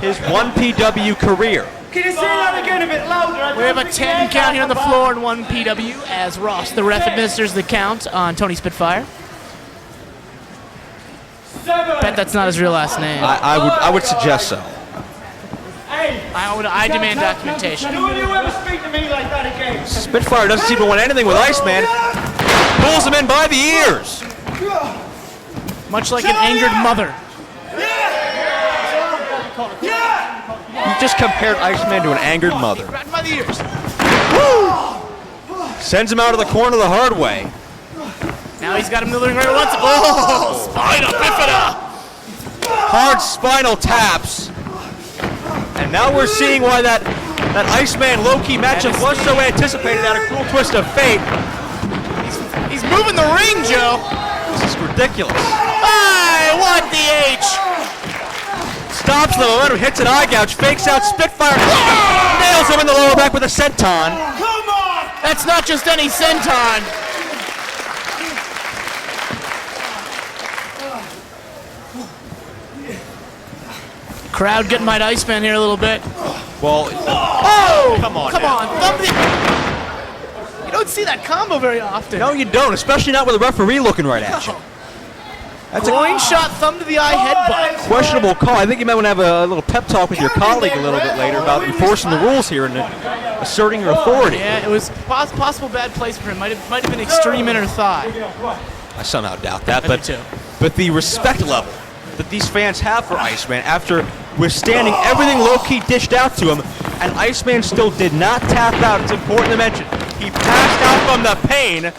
his 1PW career. Can you say that again a bit louder? We have a 10 count here on the floor and 1 PW as Ross, the ref, administers the count on Tony Spitfire. Bet that's not his real last name. I would suggest so. I demand documentation. Don't you ever speak to me like that again. Spitfire doesn't seem to want anything with Iceman. Pulls him in by the ears. Much like an angered mother. You just compared Iceman to an angered mother. Grabbed by the ears. Woo! Sends him out of the corner the hard way. Now he's got him in the ring right once. Oh, spinal bifida. Hard spinal taps. And now we're seeing why that Iceman low-key matchup was so anticipated at a cruel twist of fate. He's moving the ring, Joe. This is ridiculous. Hey, what the H? Stops the momentum, hits an eye gouge, fakes out Spitfire, nails him in the lower back with a senton. Come on! That's not just any senton. Crowd getting my Iceman here a little bit. Well, oh, come on. You don't see that combo very often. No, you don't, especially not with a referee looking right at you. That's groin shot, thumb to the eye, headbutt. Questionable call. I think you might want to have a little pep talk with your colleague a little bit later about enforcing the rules here and asserting your authority. Yeah, it was possible bad place for him. Might have been extreme inner thigh. I somehow doubt that, I but do too. but the respect level that these fans have for Iceman after withstanding everything low-key dished out to him, and Iceman still did not tap out. It's important to mention. He passed out from the pain.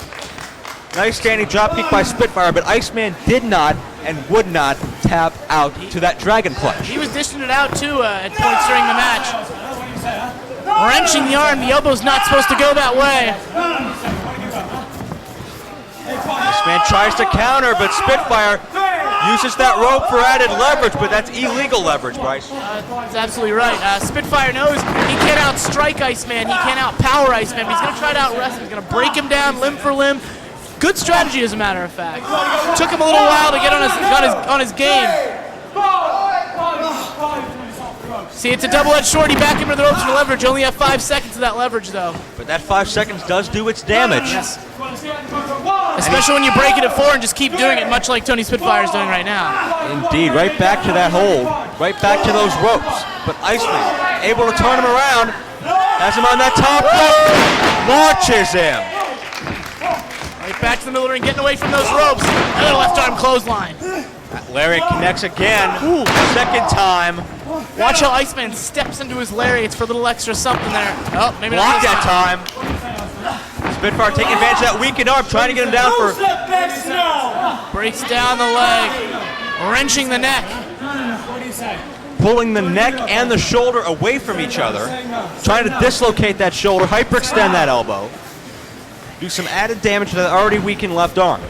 Nice standing drop kick by Spitfire, but Iceman did not and would not tap out to that dragon clutch. He was dishing it out too at points during the match. Wrenching the arm, the elbow's not supposed to go that way. Iceman tries to counter, but Spitfire uses that rope for added leverage, but that's illegal leverage, Bryce. That's absolutely right. Spitfire knows he can't outstrike Iceman, he can't outpower Iceman, but he's going to try to out-wrestle. He's going to break him down limb for limb. Good strategy, as a matter of fact. Took him a little while to get on his game. See, it's a double-edged sword. He backed him to the ropes for leverage. Only have 5 seconds of that leverage, though. But that 5 seconds does do its damage. Yes. Especially when you break it at 4 and just keep doing it, much like Tony Spitfire's doing right now. Indeed, right back to that hold, right back to those ropes. But Iceman able to turn him around, has him on that top rope, launches him. Right back to the middle ring, getting away from those ropes. Another left arm clothesline. That lariat connects again, second time. Watch how Iceman steps into his lariats for a little extra something there. Oh, maybe not Blocked this that time. Spitfire taking advantage of that weakened arm, trying to get him down for... Breaks down the leg, wrenching the neck. Pulling the neck and the shoulder away from each other, trying to dislocate that shoulder, hyperextend that elbow. Do some added damage to the already weakened left arm.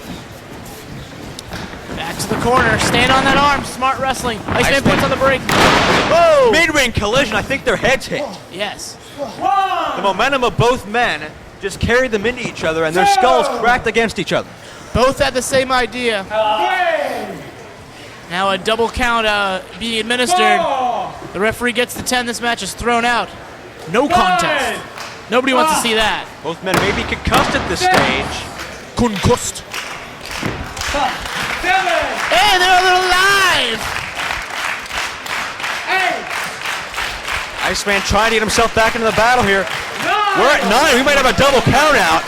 Back to the corner, stand on that arm, smart wrestling. Iceman puts on the brake. Whoa! Mid-ring collision, I think their heads hit. Yes. The momentum of both men just carried them into each other and their skulls cracked against each other. Both had the same idea. Now a double count being administered. The referee gets the 10, this match is thrown out. No contest. Nobody wants to see that. Both men may be concussed at this stage. Concussed. Hey, they're alive! Iceman trying to get himself back into the battle here. We're at 9. We might have a double count out.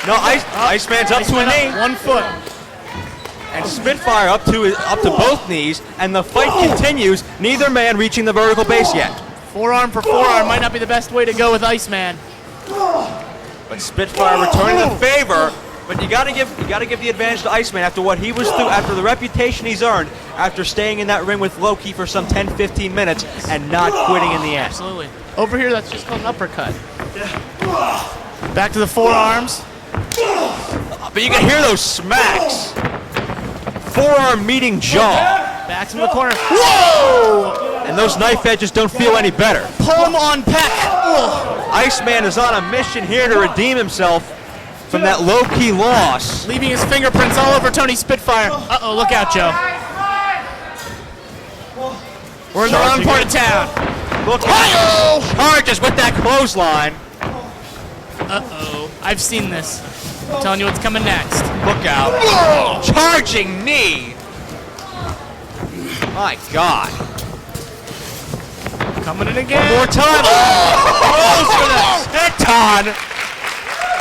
No, Iceman's up to a knee. 1 foot. And Spitfire up to both knees, and the fight continues. Neither man reaching the vertical base yet. Forearm for forearm might not be the best way to go with Iceman. But Spitfire returning the favor. But you gotta give the advantage to Iceman after what he was through, after the reputation he's earned, after staying in that ring with Loki for some 10-15 minutes and not quitting in the end. Absolutely. Over here, that's just called an uppercut. Back to the forearms. But you can hear those smacks. Forearm meeting jaw. Back to the corner. Whoa! And those knife edges don't feel any better. Palm on peck. Ugh. Iceman is on a mission here to redeem himself from that low-key loss. Leaving his fingerprints all over Tony Spitfire. Uh-oh, look out, Joe. We're in the wrong part of town. Look out! Charges with that clothesline. Uh-oh. I've seen this. I'm telling you what's coming next. Look out. Whoa! Charging knee. My God. Coming in again. One more time. Oh! For the senton.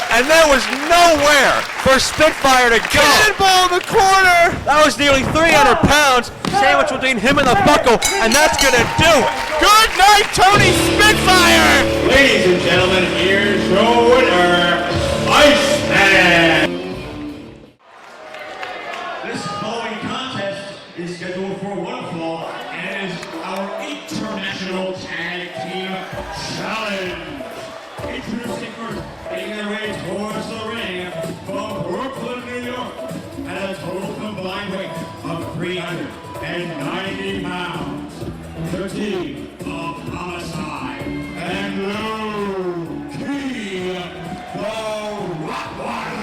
And there was nowhere for Spitfire to go. Cannonball in the corner. That was nearly 300 pounds. Sandwich between him and the buckle, and that's gonna do it. Good night, Tony Spitfire. Ladies and gentlemen, here's your winner, Iceman. This following contest is scheduled for one fall and is our International Tag Team Challenge. Introducing first, making their way towards the ring from Brooklyn, New York, at a total combined weight of 390 pounds. The team of Homicide and Low-Key, the Rottweilers.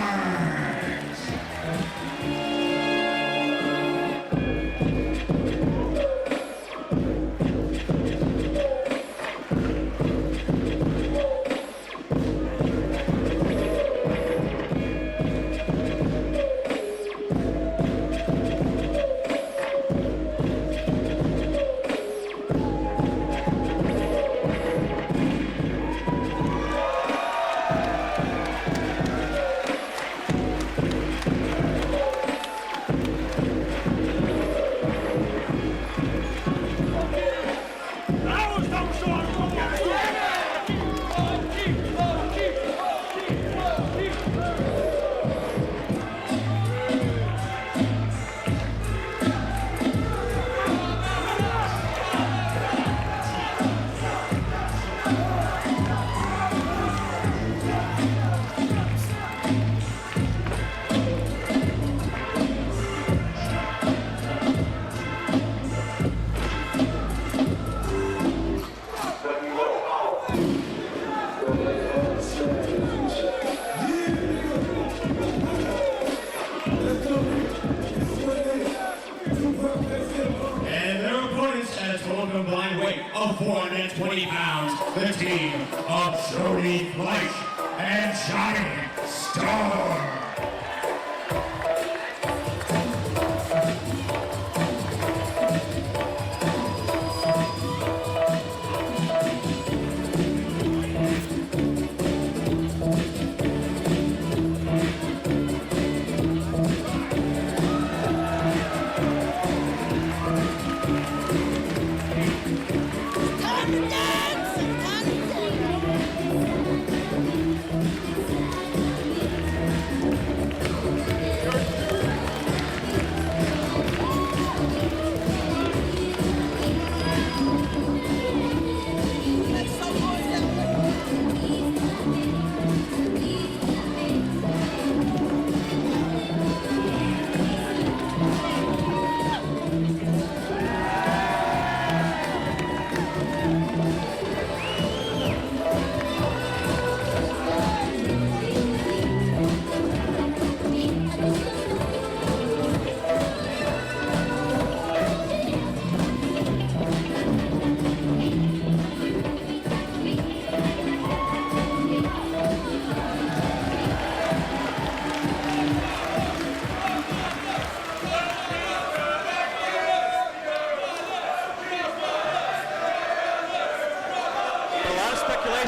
of 420 pounds, the team of Jody Fleisch and Johnny Storm.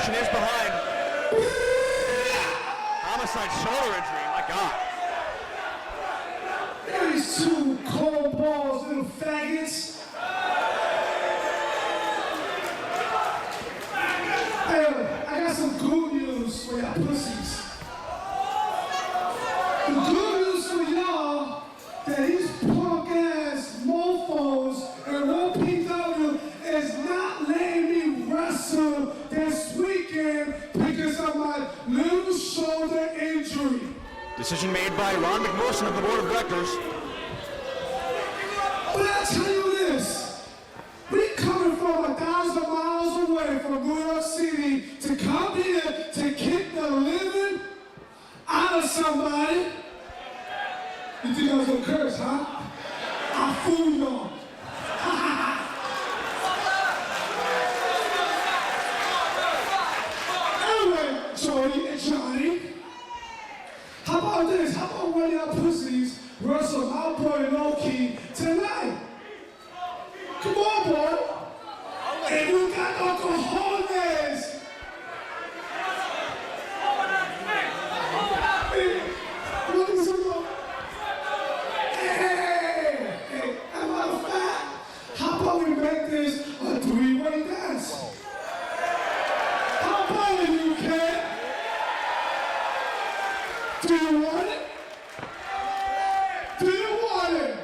Is behind Homicide shoulder injury. My God. These two cold balls, little faggots. Hey, I got some good news for y'all pussies. The good news for y'all that these punk ass mofos and OPW is not letting me wrestle this weekend because of my little shoulder injury. Decision made by Ron McMorrison of the Board of Directors. But I'll tell you this, we coming from 1,000 miles away from New York City to come here to kick the living out of somebody. You think I was gonna curse, huh? I fooled y'all. Anyway, Jody and Johnny, how about this? How about one of y'all pussies wrestle our boy Loki tonight? Come on, boy. And you got no cojones. What is it? Hey, I'm out of fat. How about we make this a three-way dance? How about it, you kid? Do you want it? Do you want it?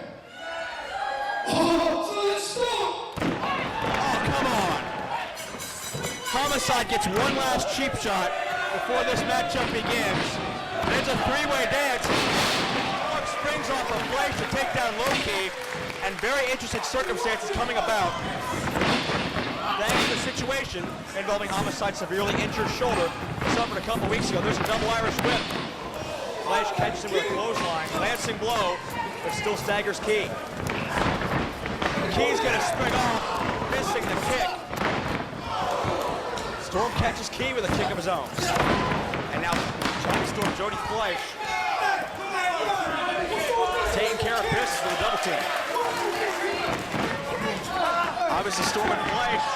Oh, so let's start. Oh, come on. Homicide gets one last cheap shot before this matchup begins. There's a three-way dance. Mark springs off a Fleisch to take down Loki, and very interesting circumstances coming about. Thanks to the situation involving Homicide's severely injured shoulder suffered a couple weeks ago. There's a double Irish whip. Fleisch catches him with a clothesline, glancing blow, but still staggers Key. Key's gonna spring off, missing the kick. Storm catches Key with a kick of his own. And now Johnny Storm, Jody Fleisch taking care of business with a double team. Obviously Storm and Fleisch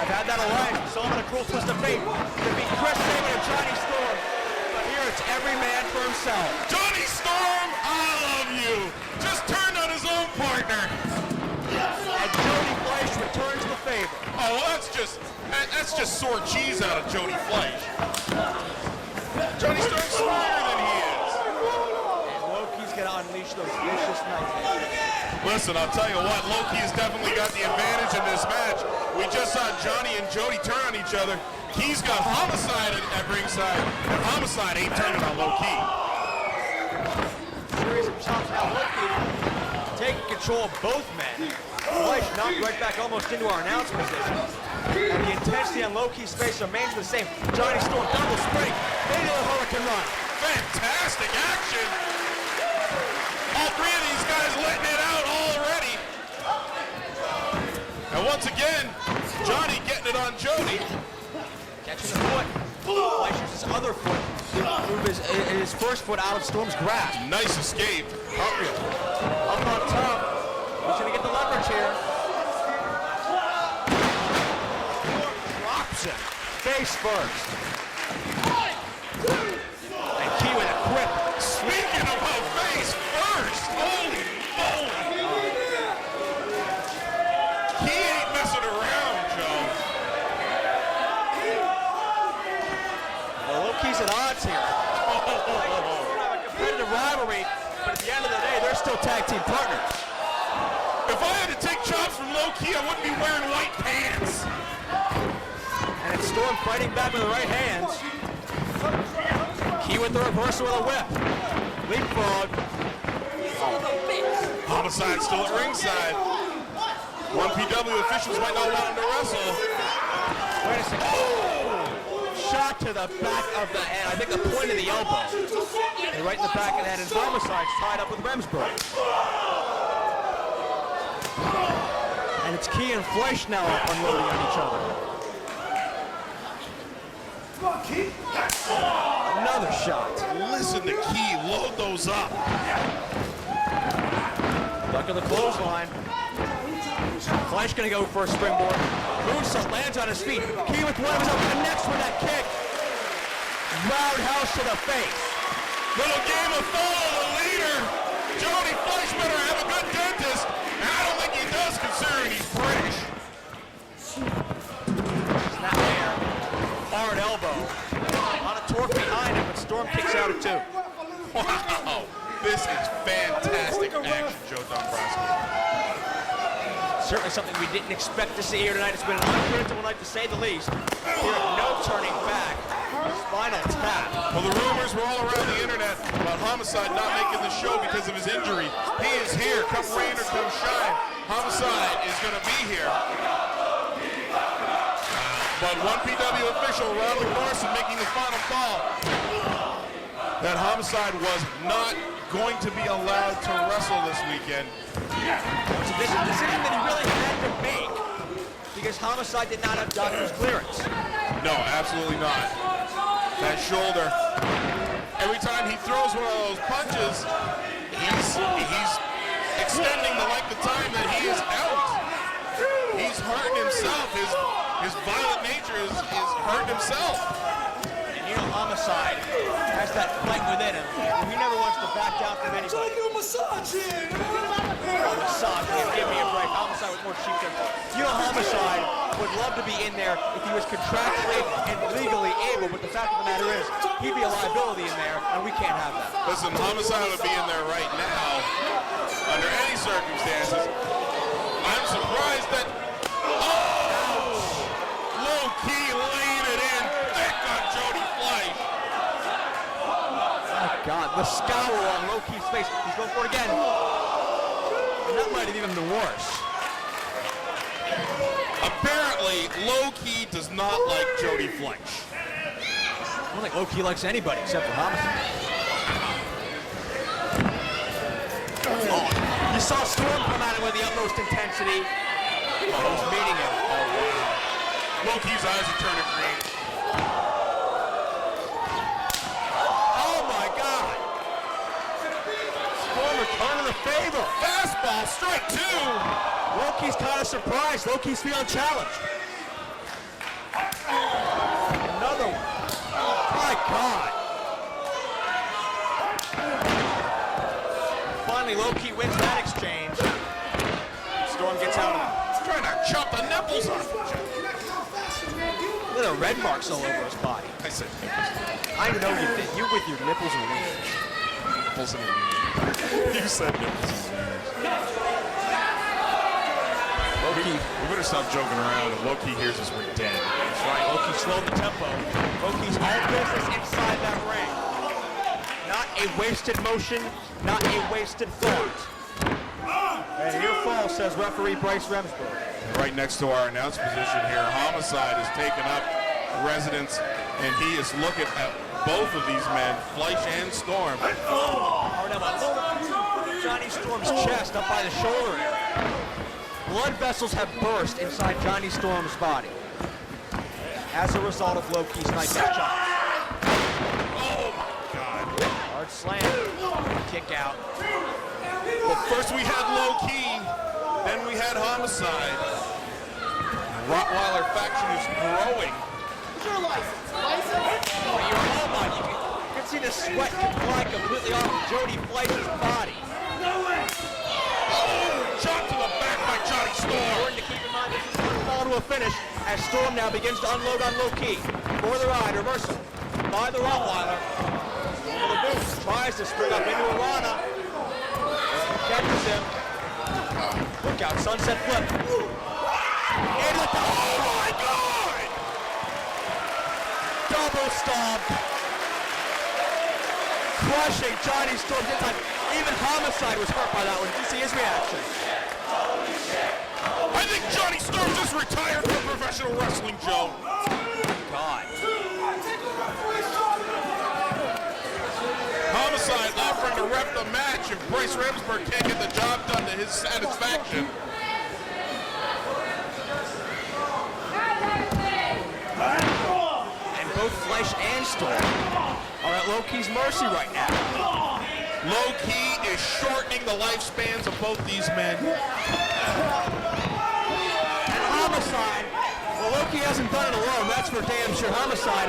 have had that alliance. We saw him in a cruel twist of fate to beat Chris Sabin and Johnny Storm. But here it's every man for himself. Johnny Storm, I love you. Just turned on his own partner. And Jody Fleisch returns the favor. Oh, well, that's just sore cheese out of Jody Fleisch. Johnny Storm's smarter than he is. And Loki's gonna unleash those vicious nightmares. Listen, I'll tell you what, Loki has definitely got the advantage in this match. We just saw Johnny and Jody turn on each other. He's got Homicide at ringside, and Homicide ain't turning on Loki. Series of chops now. Loki taking control of both men. Fleisch knocked right back almost into our announce position. And the intensity on Loki's face remains the same. Johnny Storm double spring into the Hurricane Run. Fantastic action. All three of these guys letting it out already. And once again, Johnny Fleisch uses his other foot to move his first foot out of Storm's grasp. Nice escape. Cartwheel. Up on top. He's going to get the leverage here. Drops him. Face first. And Key with a quick. Speaking about face first. Holy moly. He ain't messing around, Joe. Well, Low-Key's at odds here. A competitive rivalry, but at the end of the day, they're still tag team partners. If I had to take chops from Low-Key, I wouldn't be wearing white pants. And it's Storm fighting back with the right hands. Key with the reversal with a whip. Leapfrog. Homicide still at ringside. 1PW officials might not want him to wrestle. Wait a second. Oh! Shot to the back of the head. I think the point of the elbow. And right in the back of the head. And Homicide's tied up with Remsburg. And it's Key and Fleisch now unloading on each other. Another shot. Listen to Key load those up. Duck of the clothesline. Fleisch gonna go for a springboard. Moonsault lands on his feet. Key with one of his own connects with that kick. Roundhouse to the face. Little game of follow the leader. Jody Fleisch better have a good dentist. And I don't think he does, considering he's British. Snap there. Hard elbow. On a torque behind him, but Storm kicks out at 2. Wow. This is fantastic action, Joe Dombrowski. Certainly something we didn't expect to see here tonight. It's been an unpredictable night to say the least. Here, no turning back. Spinal tap. Well, the rumors were all around the internet about Homicide not making the show because of his injury. He is here. Come rain or come shine, Homicide is going to be here. But 1PW official Robert Larson making the final call that Homicide was not going to be allowed to wrestle this weekend. This is a decision that he really had to make because Homicide did not have doctor's clearance. No, absolutely not. That shoulder. Every time he throws one of those punches, he's extending the length of time that he is out. He's hurting himself. His violent nature is hurting himself. And you know Homicide has that fight within him. He never wants to back down from anybody. Try to get a massage here. Massage him, give me a break. Homicide with more cheek than you know Homicide would love to be in there if he was contractually and legally able, but the fact of the matter is he'd be a liability in there, and we can't have that. Listen, Homicide would be in there right now under any circumstances. I'm surprised that Low-Key laying it in thick on Jody Fleisch. Oh God, the scowl on Low-Key's face. He's going for it again. And that might have even been worse. Apparently, Low-Key does not like Jody Fleisch. I don't think Low-Key likes anybody except for Homicide. Oh, you saw Storm come at him with the utmost intensity. Oh, he's meeting him. Oh, wow. Low-Key's eyes are turning green. Oh, my God. Storm returning the favor. Fastball, strike 2. Low-Key's kind of surprised. Low-Key's feeling challenged. Another one. My God. Finally, Low-Key wins that exchange. Storm gets out of it. He's trying to chop the nipples off. Look at the red marks all over his body. I said nipples. I know you did. You with your nipples and wings. Nipples and wings. You said nipples and wings. Low-Key. We better stop joking around. If Low-Key hears us, we're dead. That's right. Low-Key slowed the tempo. Low-Key's all business inside that ring. Not a wasted motion, not a wasted thought. And here falls, says referee Bryce Remsburg. Right next to our announce position here, Homicide has taken up residence, and he is looking at both of these men, Fleisch and Storm. Hard elbow. Johnny Storm's chest up by the shoulder area. Blood vessels have burst inside Johnny Storm's body as a result of Low-Key's night matchup. Hard slam. Kick out. Well, first we had Low Key, then we had Homicide. Rottweiler faction is growing. What's your license? License? Oh, you're all on. You can see the sweat fly completely off Jody Fleisch's body. Shot to the back by Johnny Storm. Important to keep in mind this is one fall to a finish as Storm now begins to unload on Low Key. For the ride, reversal by the Rottweiler. Over the boot, tries to spring up into a Rana. Catches him. Look out, sunset flip. Into the top. Oh my God! Double stomp. Crushing Johnny Storm's inside. Even Homicide was hurt by that one. Did you see his reaction? I think Johnny Storm just retired from professional wrestling, Joe. God. Homicide offering to rep the match if Bryce Ramsberg can't get the job done to his satisfaction. And both Fleisch and Storm are at Low Key's mercy right now. Low Key is shortening the lifespans of both these men. And Homicide, well, Low Key hasn't done it alone, that's for damn sure. Homicide,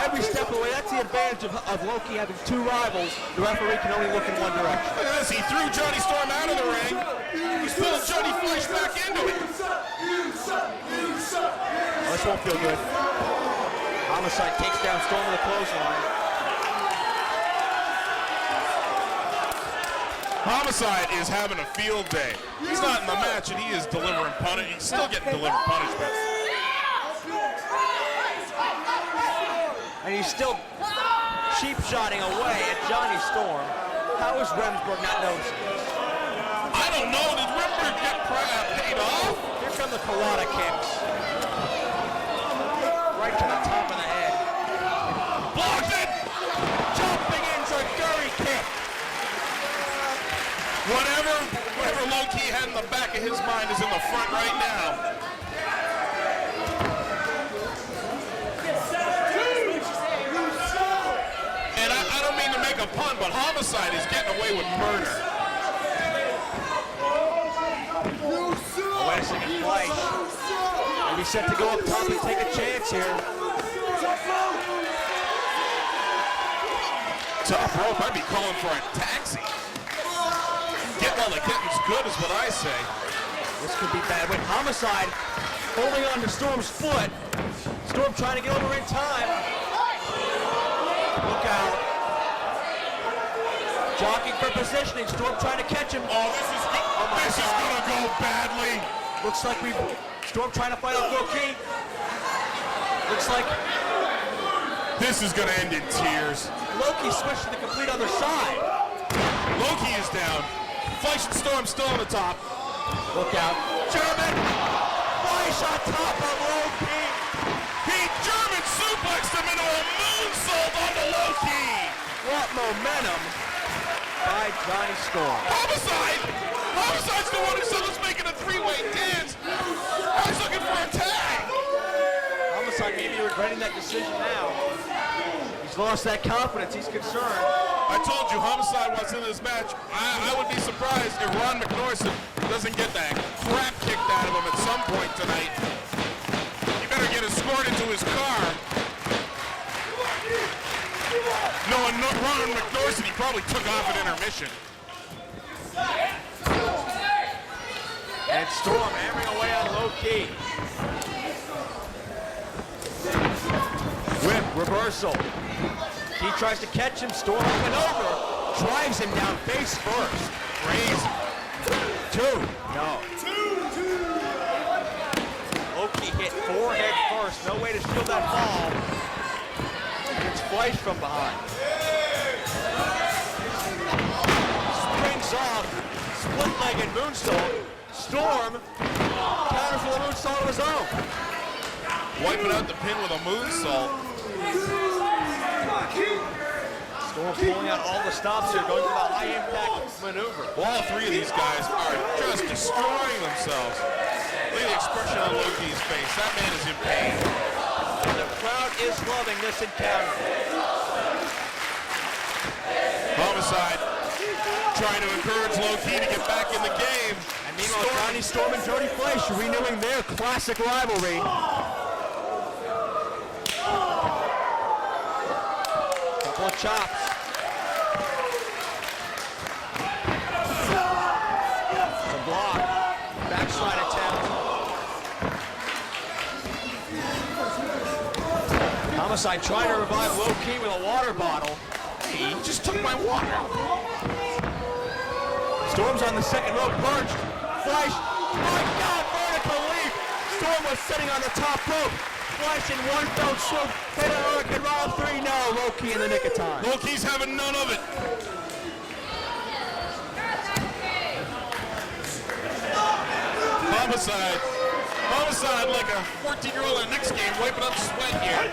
every step of the way, that's the advantage of Low Key having two rivals. The referee can only look in one direction. Look at this, he threw Johnny Storm out of the ring. He's pulling Johnny Fleisch back into it. Oh, this won't feel good. Homicide takes down Storm with a clothesline. Homicide is having a field day. He's not in the match and he is delivering punishment. He's still getting delivered punishment. And he's still cheap-shotting away at Johnny Storm. How is Remsburg not noticing this? I don't know. Did Remsburg get paid off? Here come the Karate kicks. Right to the top of the head. Blocked it! Jumping in Zaguri kick. Whatever Low Key had in the back of his mind is in the front right now. And I don't mean to make a pun, but Homicide is getting away with murder. Oh, wait a second, Fleisch. Maybe set to go up top and take a chance here. Top rope, I'd be calling for a taxi. Get while the getting's good is what I say. This could be bad. With Homicide holding on to Storm's foot. Storm trying to get over in time. Look out. Jockeying for positioning. Storm trying to catch him. Oh, this is gonna go badly. Looks like Storm trying to fight off Low Key. Looks like this is gonna end in tears. Low Key switched to the complete other side. Low Key is down. Fleisch and Storm still on the top. Look out. German! Fleisch on top of Low Key. He German suplexed him into a moonsault onto Low Key. What momentum by Johnny Storm. Homicide! Homicide's the one who said let's make it a three-way dance. I was looking for a tag. Homicide may be regretting that decision now. He's lost that confidence. He's concerned. I told you Homicide wants in this match. I would be surprised if Ron McNorson doesn't get that crap kicked out of him at some point tonight. He better get escorted to his car. Knowing Ron McNorson, he probably took off at intermission. And Storm hammering away on Low Key. Whip, reversal. He tries to catch him, Storm up and over. Drives him down face first. Crazy. Two. No. Low Key hit forehead first. No way to shield that fall. It's Fleisch from behind. Springs off. Split-legged moonsault. Storm counters with a moonsault of his own. Wiping out the pin with a moonsault. Storm pulling out all the stops here, going for the high-impact maneuver. All three of these guys are just destroying themselves. Look at the expression on Low Key's face. That man is in pain. And the crowd is loving this encounter. Homicide trying to encourage Low-Key to get back in the game. And meanwhile, Johnny Storm and Jody Fleisch renewing their classic rivalry. Couple of chops. The block. Backslide attempt. Homicide trying to revive Low-Key with a water bottle. He just took my water. Storm's on the second rope, perched. Fleisch, my God, vertical leap. Storm was sitting on the top rope. Fleisch in one fell swoop. Hit a hurricane round 3. No, Low-Key in the nick of time. Low-Key's having none of it. Homicide. Homicide like a 14-year-old in the next game, wiping up sweat here.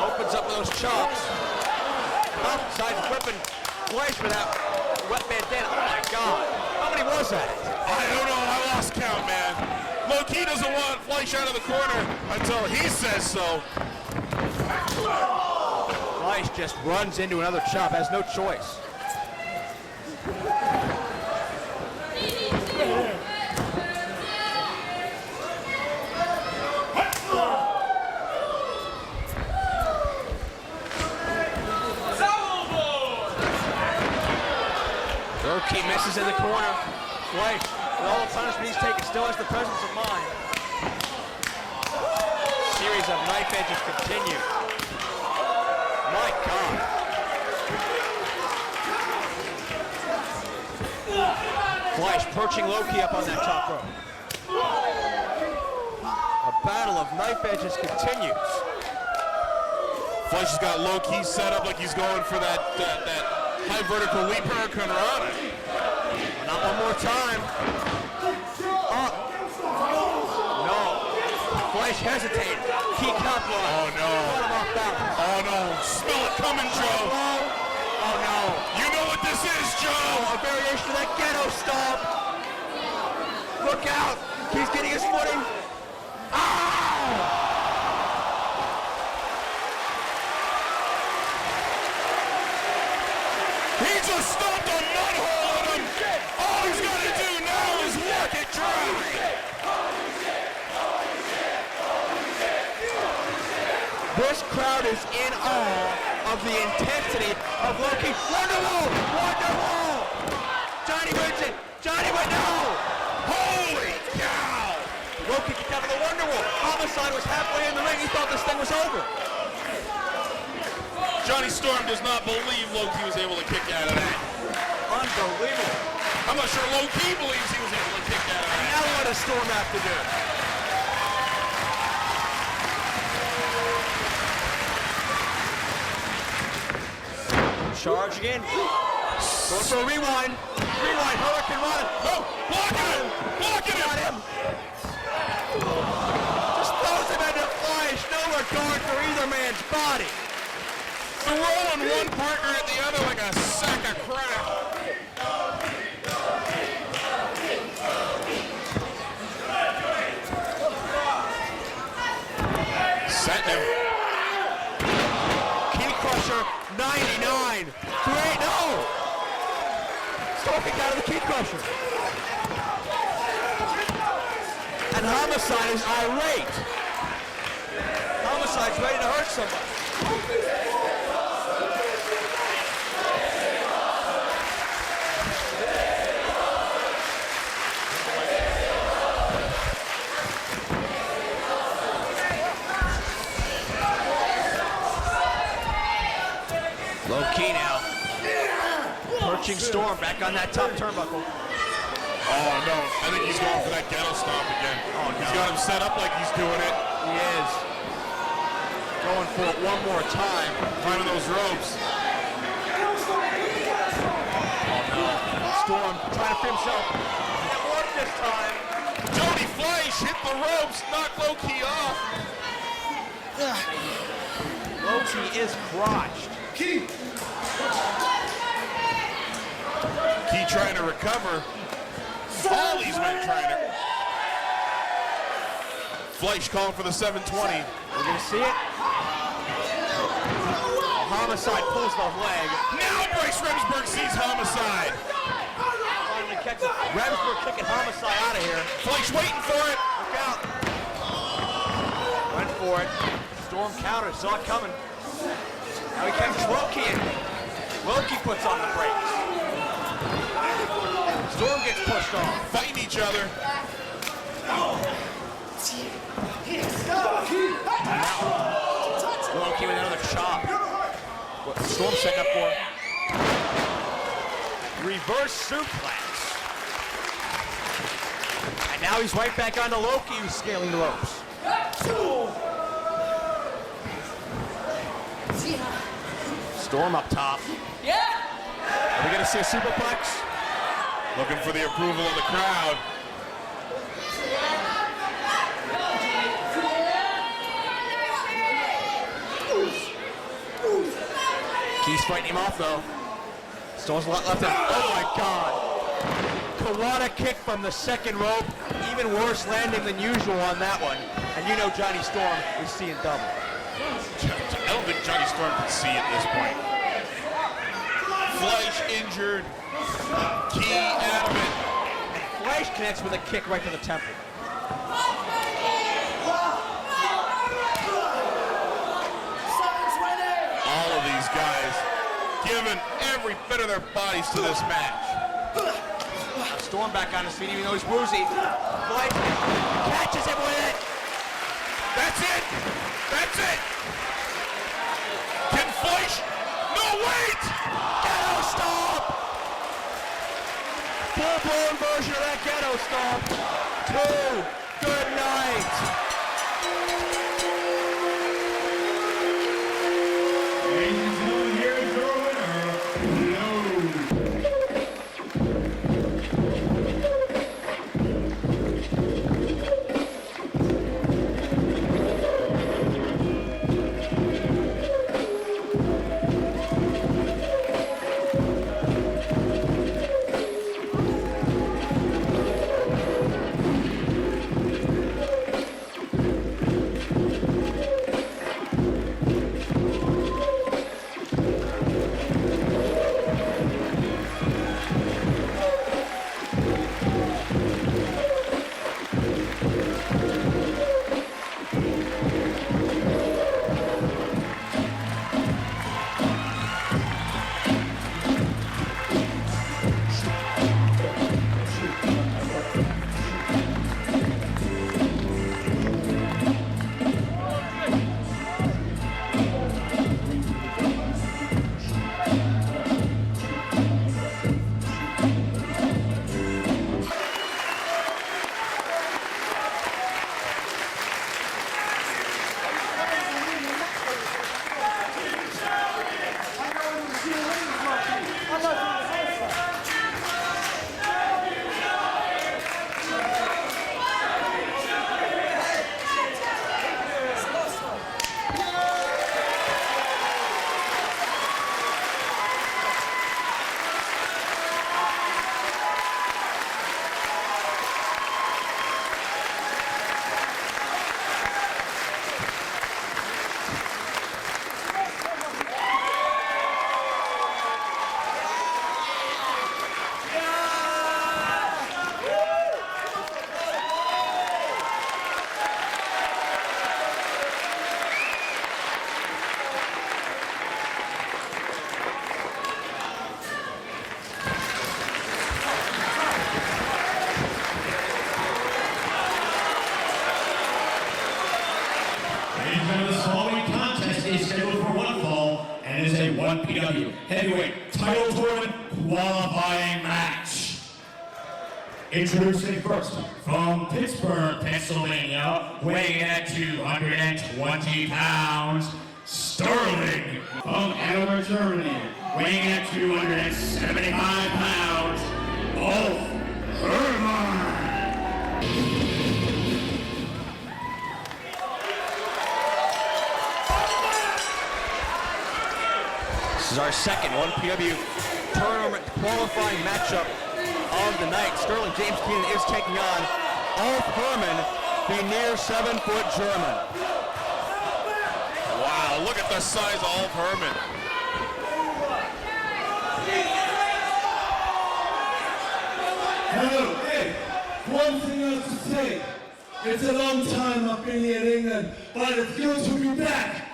Opens up those chops. Homicide's whipping Fleisch with that wet bandana. Oh my God. How many was that? I don't know. I lost count, man. Low-Key doesn't want Fleisch out of the corner until he says so. Fleisch just runs into another chop. Has no choice. Low-Key misses in the corner. Fleisch, with all the punishment he's taken, still has the presence of mind. Series of knife edges continue. My God. Fleisch perching Low-Key up on that top rope. A battle of knife edges continues. Fleisch has got Low-Key set up like he's going for that high vertical leap hurricane run. Not one more time. No. Fleisch hesitated. Key compromise. Oh no. Oh no. Smell it coming, Joe. Oh no. You know what this is, Joe. A variation of that ghetto stomp. Look out. He's getting his footing. Ow! He just stomped a mud hole on him. All he's got to do now is work it dry. This crowd is in awe of the intensity of Low-Key. Wonderwall! Wonderwall! Johnny wins it! Johnny wins it! No! Holy cow! Low-Key kicked out of the Wonderwall. Homicide was halfway in the ring. He thought this thing was over. Johnny Storm does not believe Low-Key was able to kick out of that. Unbelievable. I'm not sure Low-Key believes he was able to kick out of that. Now what does Storm have to do? Charge again. Goes for a rewind. Rewind. Hurricane run. Oh, blocking him! Blocking him! Got him. Just throws him into Fleisch. No regard for either man's body. Throwing one partner at the other like a sack of crap. Setting him. Key crusher, 99. 3-8, no! Storm kicked out of the key crusher. And Homicide is irate. Homicide's ready to hurt somebody. Low-Key now. Perching Storm back on that top turnbuckle. Oh no, I think he's going for that ghetto stomp again. Oh, no. He's got him set up like he's doing it. He is. Going for it one more time. Climbing those ropes. Storm trying to free himself. It worked this time. Jody Fleisch hit the ropes, knocked Low-Key off. Low-Key is crotched. Key trying to recover. All these men trying to. Fleisch calling for the 720. We're going to see it. Homicide pulls the leg. Now Bryce Remsburg sees Homicide. Finally catches Remsburg kicking Homicide out of here. Fleisch waiting for it. Look out. Went for it. Storm countered, saw it coming. Now he catches Wilkie and Wilkie puts on the brakes. Storm gets pushed off. Fighting each other. Wilkie with another chop. What Storm setting up for? Reverse suplex. And now he's right back on to Loki, who's scaling the ropes. Storm up top. Are we gonna see a superplex? Looking for the approval of the crowd. Keith's fighting him off though. Storm's a lot left in. Oh my God. Kawada kick from the second rope. Even worse landing than usual on that one. And you know Johnny Storm is seeing double. I don't think Johnny Storm can see at this point. Fleisch injured. Key adamant. And Fleisch connects with a kick right to the temple. All of these guys giving every bit of their bodies to this match. Storm back on his feet even though he's woozy. Fleisch catches him with it. That's it. That's it. Can Fleisch? No, wait! Ghetto stomp! Full-blown version of that ghetto stomp. 2. Good night. Ladies and gentlemen, here is your PW Heavyweight Title Tournament Qualifying Match. Introducing first, from Pittsburgh, Pennsylvania, weighing in at 220 pounds, Sterling. From Andover, Germany, weighing in at 275 pounds, Ulf Hermann. This is our second 1PW tournament qualifying matchup of the night. Sterling James Keenan is taking on Ulf Hermann, the near 7-foot German. Wow, look at the size of Ulf Hermann. Hey, one thing else to say. It's a long time I've been here in England, but it's good to be back.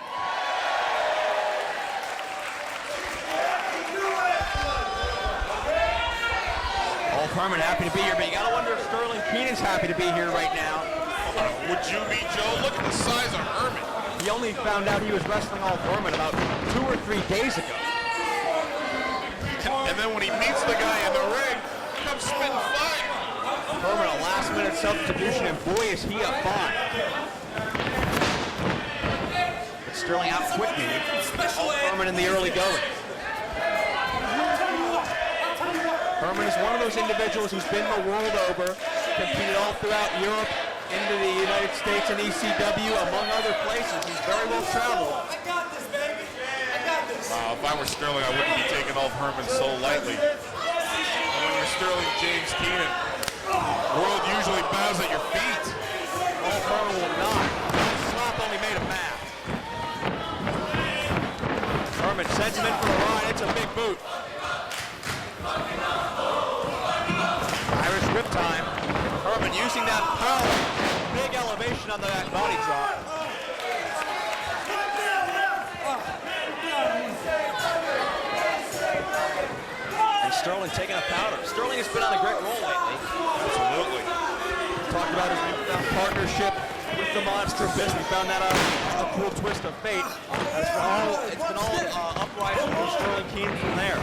All Herman happy to be here, but you gotta wonder if Sterling Keenan's happy to be here right now. Would you be, Joe? Look at the size of Herman. He only found out he was wrestling All Herman about 2 or 3 days ago. And then when he meets the guy in the ring, he comes spitting fire. Herman, a last-minute substitution, and boy, is he a find. But Sterling out quickly. All Herman in the early going. Herman is one of those individuals who's been the world over, competed all throughout Europe, into the United States and ECW, among other places. He's very well traveled. I got this, baby. I got this. If I were Sterling, I wouldn't be taking off Herman so lightly. And when you're Sterling James Keenan, the world usually bows at your feet. All Herman will not. That slap only made him mad. Herman sends him in for the ride. It's a big boot. Irish whip time. Herman using that power. Big elevation on that body drop. And Sterling taking a powder. Sterling has been on a great roll lately. Absolutely. Talked about his newfound partnership with the Monster Fist. We found that a cool twist of fate. It's been all uprising from Sterling Keenan from there.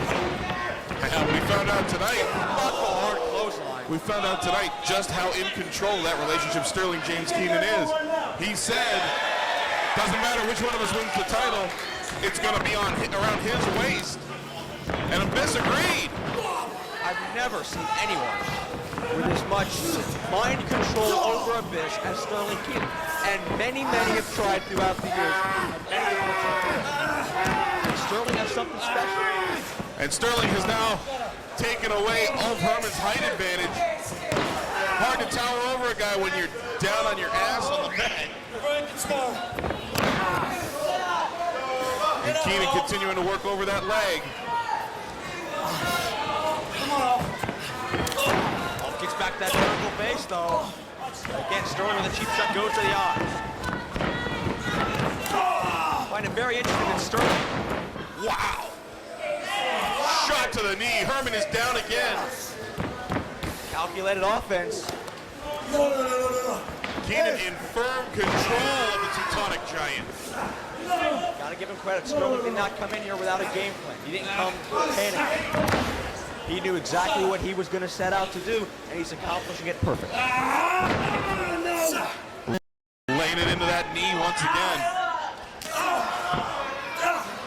And we found out tonight. Buckle hard clothesline. We found out tonight just how in control that relationship Sterling James Keenan is. He said, doesn't matter which one of us wins the title, it's going to be on around his waist. And Abyss agreed. I've never seen anyone with as much mind control over Abyss as Sterling Keenan. And many have tried throughout the years. Many of them have tried. Sterling has something special. And Sterling has now taken away Ulf Herman's height advantage. Hard to tower over a guy when you're down on your ass on the mat. And Keenan continuing to work over that leg. Ulf gets back that vertical base though. Again, Sterling with a cheap shot goes to the eyes. Find it very interesting that Sterling. Wow. Shot to the knee. Herman is down again. Calculated offense. Keenan in firm control of the Teutonic Giant. Gotta give him credit. Sterling did not come in here without a game plan. He didn't come panicking. He knew exactly what he was going to set out to do, and he's accomplishing it perfectly. Laying it into that knee once again.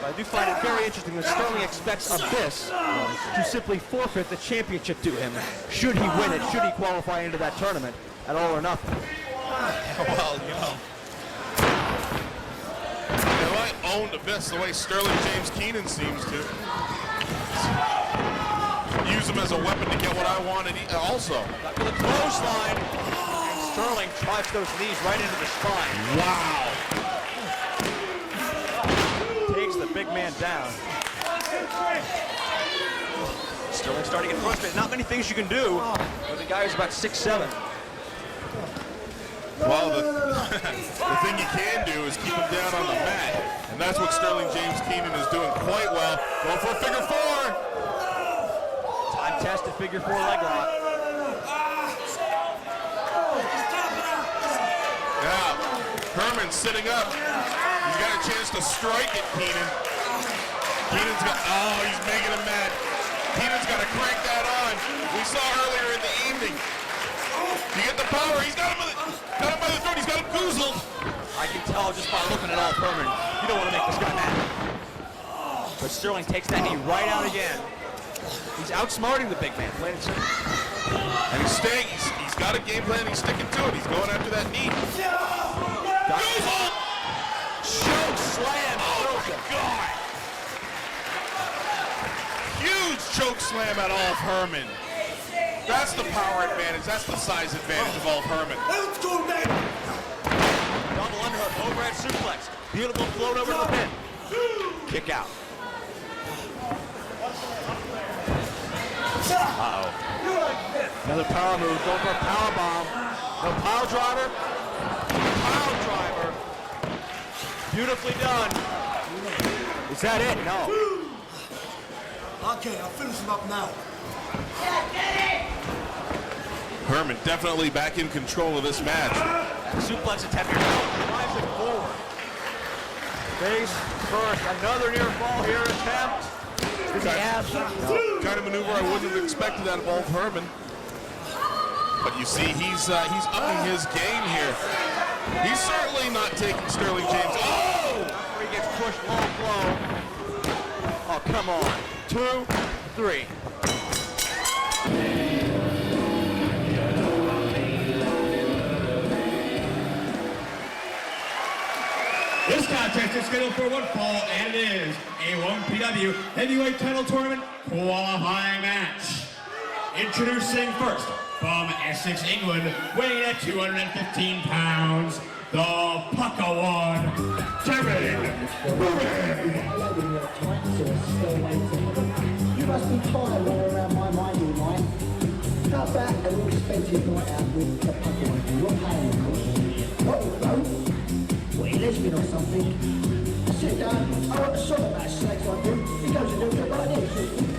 I do find it very interesting that Sterling expects Abyss to simply forfeit the championship to him. Should he win it, should he qualify into that tournament at All or Nothing. Well, you know. If I owned Abyss the way Sterling James Keenan seems to, use him as a weapon to get what I wanted also. Got to the clothesline, and Sterling drives those knees right into the spine. Wow. Takes the big man down. Sterling starting to get frustrated. Not many things you can do with a guy who's about 6'7". Well, the thing you can do is keep him down on the mat. And that's what Sterling James Keenan is doing quite well. Going for a figure four. Time-tested figure four leg lock. Now, Herman sitting up. He's got a chance to strike it, Keenan. Keenan's got, he's making him mad. Keenan's got to crank that on. We saw earlier in the evening. You get the power. He's got him by the throat. He's got him goozled. I can tell just by looking at Ulf Herman, you don't want to make this guy mad. But Sterling takes that knee right out again. He's outsmarting the big man, plain and simple. And he's staying. He's got a game plan. He's sticking to it. He's going after that knee. Goozled! Choke slam. Oh my God! Huge choke slam at Ulf Herman. That's the power advantage. That's the size advantage of Ulf Herman. Let's go, baby. Double underhook, overhead suplex. Beautiful float over to the pin. Kick out. Uh-oh. Another power move, going for a power bomb. No pile driver. Pile driver. Beautifully done. Is that it? No. Okay, I'll finish him up now. Herman definitely back in control of this match. Suplex attempt here. Drives it forward. Face first. Another near fall here attempt. Kind of maneuver I wouldn't have expected out of Wolf Herman. But you see, he's upping his game here. He's certainly not taking Sterling James. Oh! He gets pushed low blow. Oh, come on. 2, 3. This contest is scheduled for one fall, and it is a 1PW Heavyweight Title Tournament qualifying match. Introducing first, from Essex, England, weighing at 215 pounds, the Pucka One, Darren. You must be tired running around my mind all night. How about a little expensive night out with the Pucka One? You're paying the cost. What, bro? What, you lesbian or something? Sit down, I want a song about snakes like him. He goes and does it like this.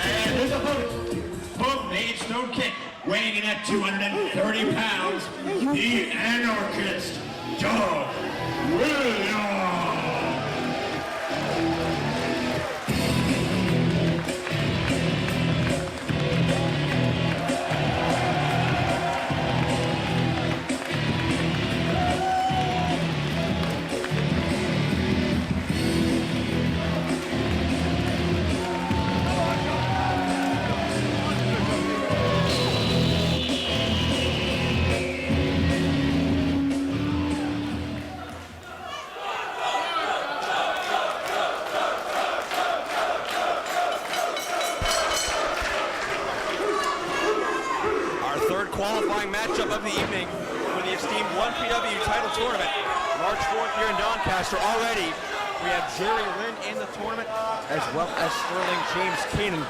And his opponent, from the Stone Kick, weighing in at 230 pounds, the Anarchist, Doug Williams. Qualifying matchup of the evening for the esteemed 1PW title tournament. March 4th here in Doncaster. Already, we have Jerry Lynn in the tournament, as well as Sterling James Keenan.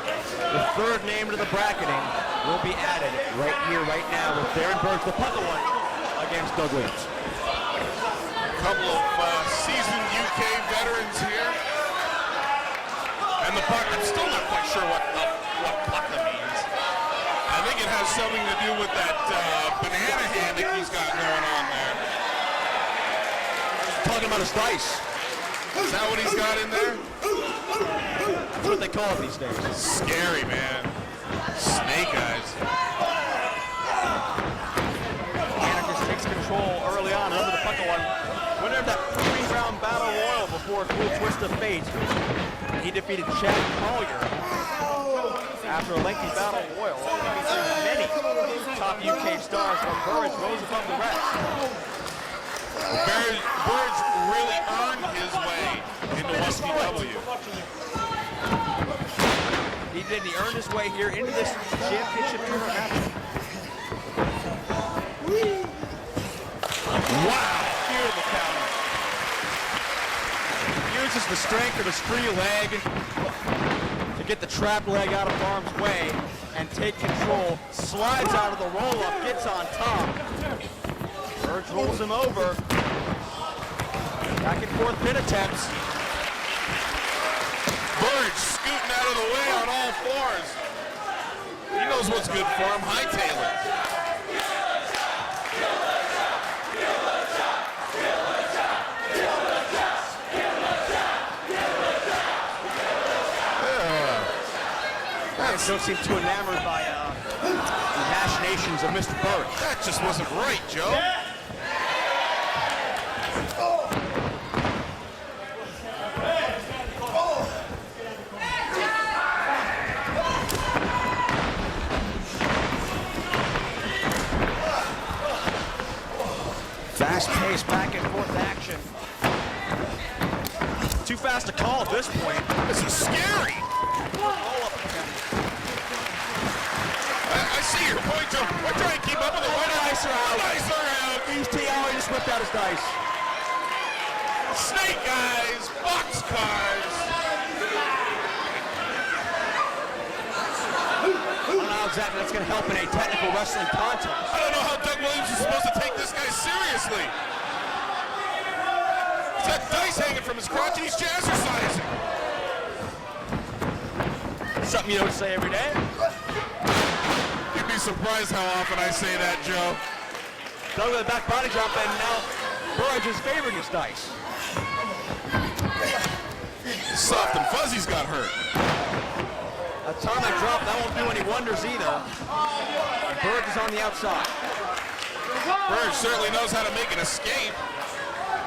The third name to the bracketing will be added right here, right now, with Darren Burns, the Pucka One, against Doug Williams. A couple of seasoned UK veterans here. And the Pucka, I'm still not quite sure what Pucka means. I think it has something to do with that banana hand that he's got going on there. Talking about his dice. Is that what he's got in there? That's what they call it these days. Scary, man. Snake eyes. Anarchist takes control early on over the Pucka One. Winner of that 3-round battle royal before a cool twist of fate. He defeated Chad Collier after a lengthy battle royal. Many top UK stars, but Burridge rose above the rest. Burridge really earned his way into 1PW. He did. He earned his way here into this championship tournament match. Wow! Beautiful counter. Uses the strength of his free leg to get the trap leg out of harm's way and take control. Slides out of the roll-up, gets on top. Burridge rolls him over. Back and forth pin attempts. Burridge scooting out of the way on all fours. He knows what's good for him. Hightail it. Don't seem too enamored by the machinations of Mr. Bird. That just wasn't right, Joe. Fast-paced back-and-forth action. Too fast to call at this point. This is scary. I see your point, Joe. We're trying to keep up with the white Dice are out. Dice are out. He's T.O. He just whipped out his dice. Snake eyes, box cards. I don't know how exactly that's going to help in a technical wrestling contest. I don't know how Doug Williams is supposed to take this guy seriously. He's got dice hanging from his crotch and he's jazzercising. Something you don't say every day. You'd be surprised how often I say that, Joe. Doug with a back body drop, and now Burridge is favoring his dice. Soft and Fuzzy's got hurt. Atomic drop, that won't do any wonders either. And Burridge is on the outside. Burridge certainly knows how to make an escape.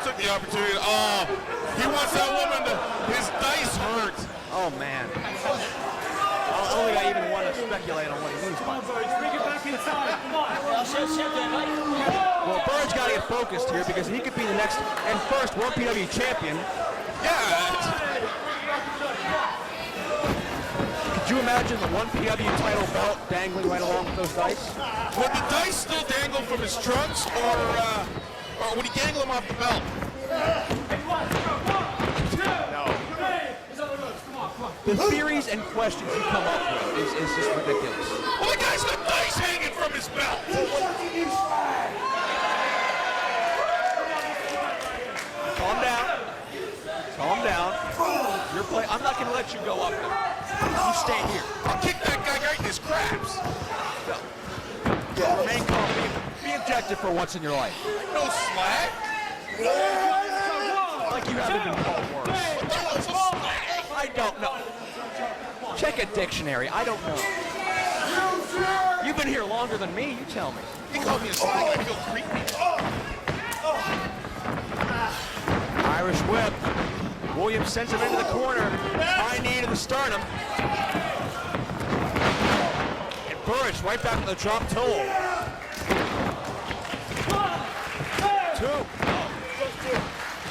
Took the opportunity. Oh, he wants that woman to. His dice hurt. Oh, man. I don't think I even want to speculate on what he means by that. Well, Burridge got to get focused here because he could be the next and first World PW champion. Yeah. Could you imagine the one PW title belt dangling right along with those dice? Would the dice still dangle from his trunks, or would he dangle them off the belt? No. The theories and questions you come up with is just ridiculous. Well, the guy's got dice hanging from his belt. Calm down. Calm down. You're playing. I'm not going to let you go up there. You stay here. I'll kick that guy right in his craps. Remain calm. Be objective for once in your life. No slag. Like you haven't been called worse. What the hell's a slag? I don't know. Check a dictionary. I don't know. You've been here longer than me. You tell me. He called me a slag. I feel creepy. Irish whip. Williams sends him into the corner. High knee to the sternum. And Burridge right back to the drop toe. Two.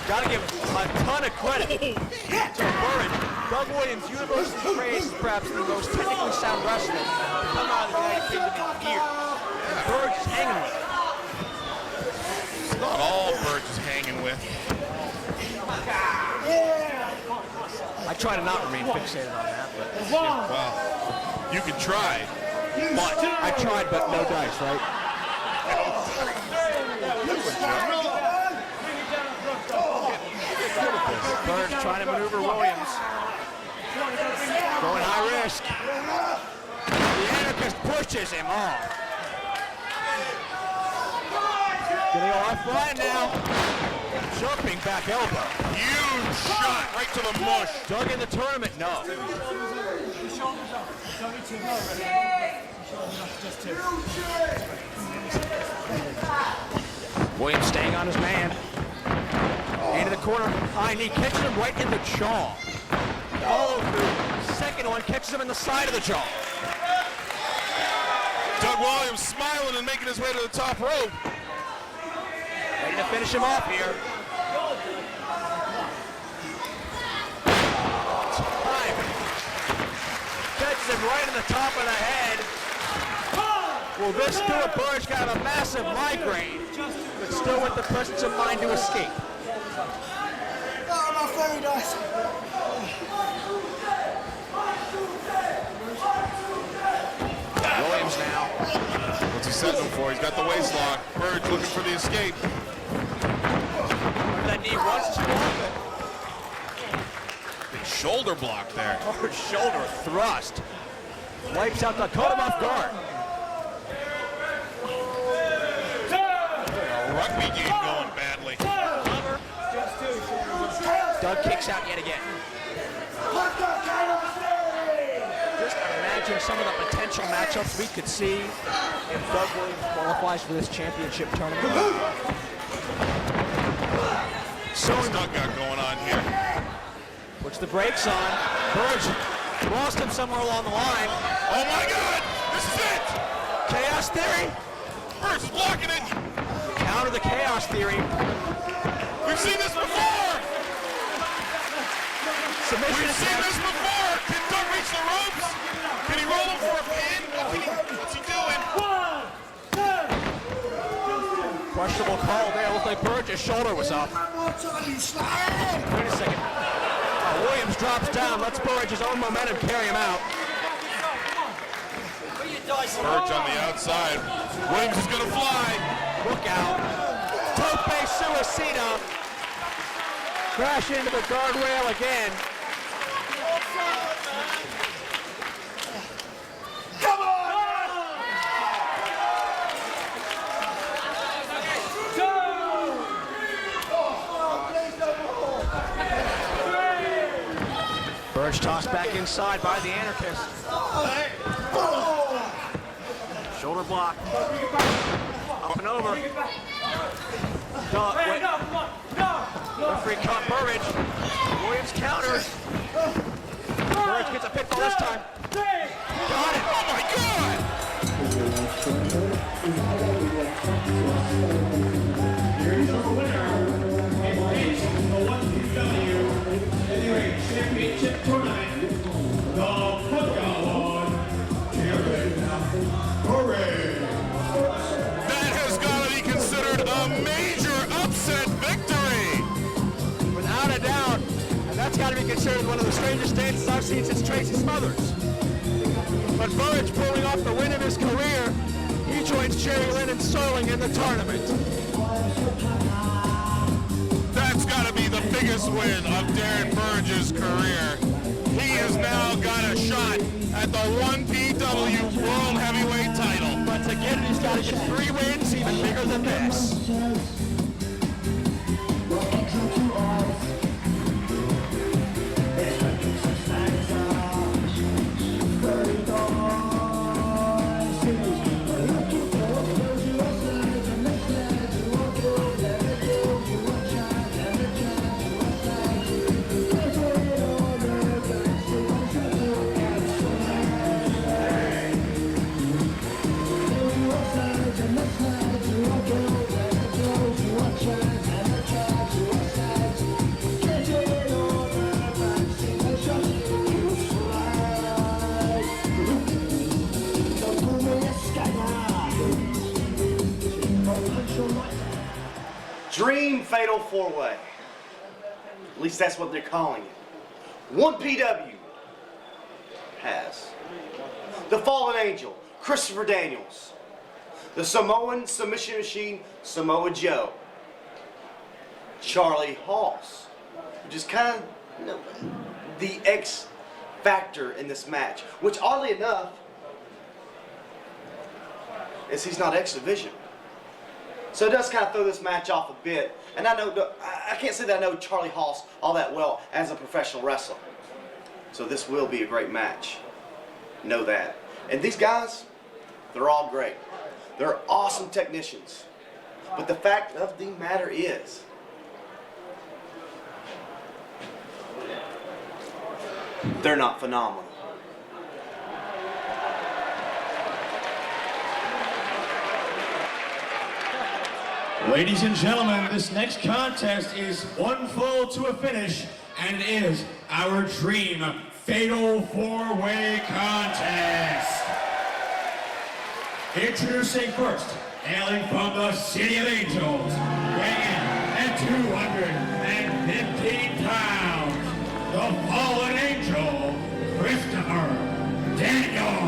Gotta give a ton of credit to Burridge. Doug Williams, universally praised as perhaps the most technically sound wrestler to come out of the United Kingdom in years. And Burridge is hanging with it. It's not all Burridge is hanging with. I try to not remain fixated on that, but Well, you can try. but I tried, but no dice, right? Burridge trying to maneuver Williams. Going high risk. The anarchist pushes him off. Gonna go offline now. Jumping back elbow. Huge shot right to the mush. Doug in the tournament, no. Williams staying on his man. Into the corner, high knee, catches him right in the jaw. Follow through, second one, catches him in the side of the jaw. Doug Williams smiling and making his way to the top rope. Ready to finish him off here. Time. Catches him right in the top of the head. Will this do it? Burridge got a massive migraine, but still with the presence of mind to escape. Oh, my fairy dice. Williams now. What's he setting him for? He's got the waist lock. Burridge looking for the escape. That knee once too often. shoulder block there. Hard shoulder thrust. Wipes out the caught him off guard. Rugby game going badly. Doug kicks out yet again. Just imagine some of the potential matchups we could see if Doug Williams qualifies for this championship tournament. So what's Doug got going on here? Puts the brakes on. Burge lost him somewhere along the line. Oh my God! This is it! Chaos Theory. Burge blocking it. Counter the Chaos Theory. We've seen this before! Submission. We've seen this before! Can Doug reach the ropes? Can he roll him for a pin? What's he doing? Questionable call there. Looked like Burge's shoulder was up. Wait a second. Williams drops down, lets Burge's own momentum carry him out. Burge on the outside. Williams is gonna fly. Look out. Tope Suicida. Crash into the guardrail again. Come on! Burge tossed back inside by the Anarchist. Shoulder block. Up and over. Referee caught Burridge. Williams counters. Burridge gets a pitfall this time. Got it. Oh my God! Here is our winner. It is the 1PW Heavyweight Championship Tournament. The Pitbulls. That has got to be considered a major upset victory. Without a doubt. And that's got to be considered one of the strangest dances I've seen since Tracy Smothers. But Burridge pulling off the win of his career. He joins Jerry Lynn and Sterling in the tournament. That's got to be the biggest win of Darren Burridge's career. He has now got a shot at the 1PW World Heavyweight title. But to get it, he's got to get 3 wins, even bigger than this. Dream Fatal 4-Way. At least that's what they're calling it. 1PW has the Fallen Angel, Christopher Daniels. The Samoan Submission Machine, Samoa Joe. Charlie Haas, which is kind of, you know, the X factor in this match, which oddly enough is he's not X Division. So it does kind of throw this match off a bit. And I can't say that I know Charlie Haas all that well as a professional wrestler. So this will be a great match. Know that. And these guys, they're all great. They're awesome technicians. But the fact of the matter is, they're not phenomenal. Ladies and gentlemen, this next contest is one fall to a finish, and it is our Dream Fatal 4-Way Contest. Introducing first, hailing from the City of Angels, weighing in at 215 pounds, the Fallen Angel, Christopher Daniels.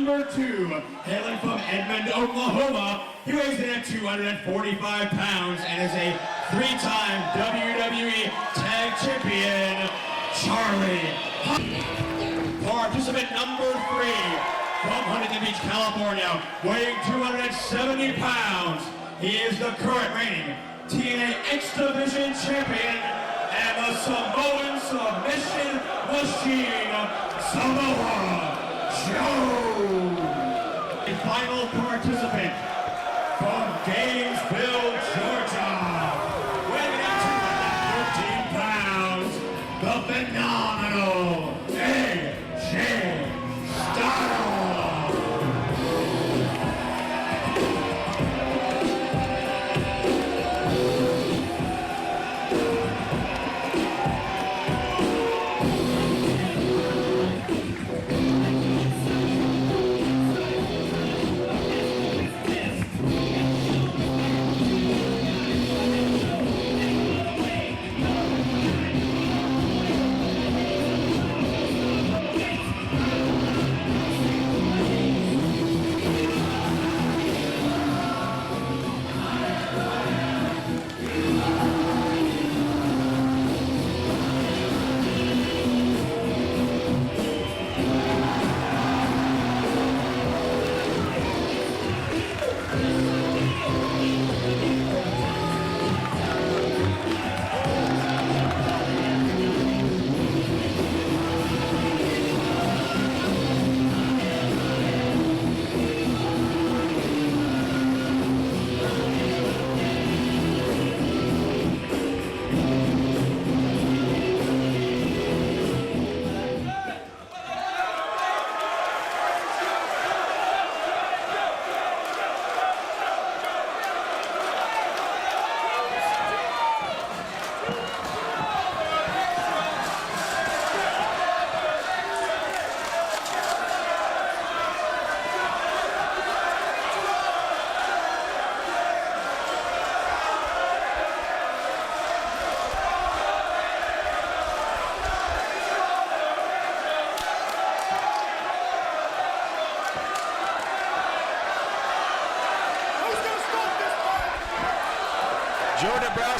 number 2, hailing from Edmond, Oklahoma. He weighs in at 245 pounds and is a 3-time WWE Tag Champion, Charlie. Participant number 3, from Huntington Beach, California, weighing 270 pounds. He is the current reigning TNA X Division Champion and the Samoan Submission Machine, Samoa Joe. The final participant from Gainesville, Georgia, weighing in 213 pounds, the phenomenal AJ Styles.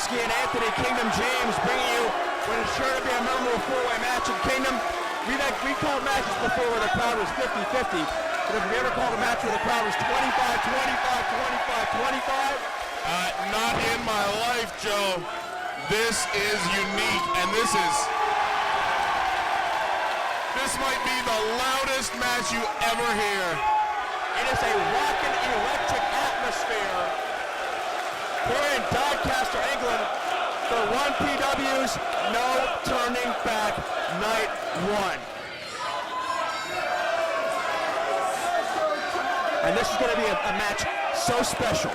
And Anthony Kingdom James bringing you what is sure to be a memorable four-way match in Kingdom. We called matches before where the crowd was 50-50, but if we ever called a match where the crowd was 25-25, 25-25? Not in my life, Joe. This is unique, and this might be the loudest match you ever hear. It is a rockin' electric atmosphere here in Doncaster, England, for 1PW's No Turning Back Night 1. And this is going to be a match so special.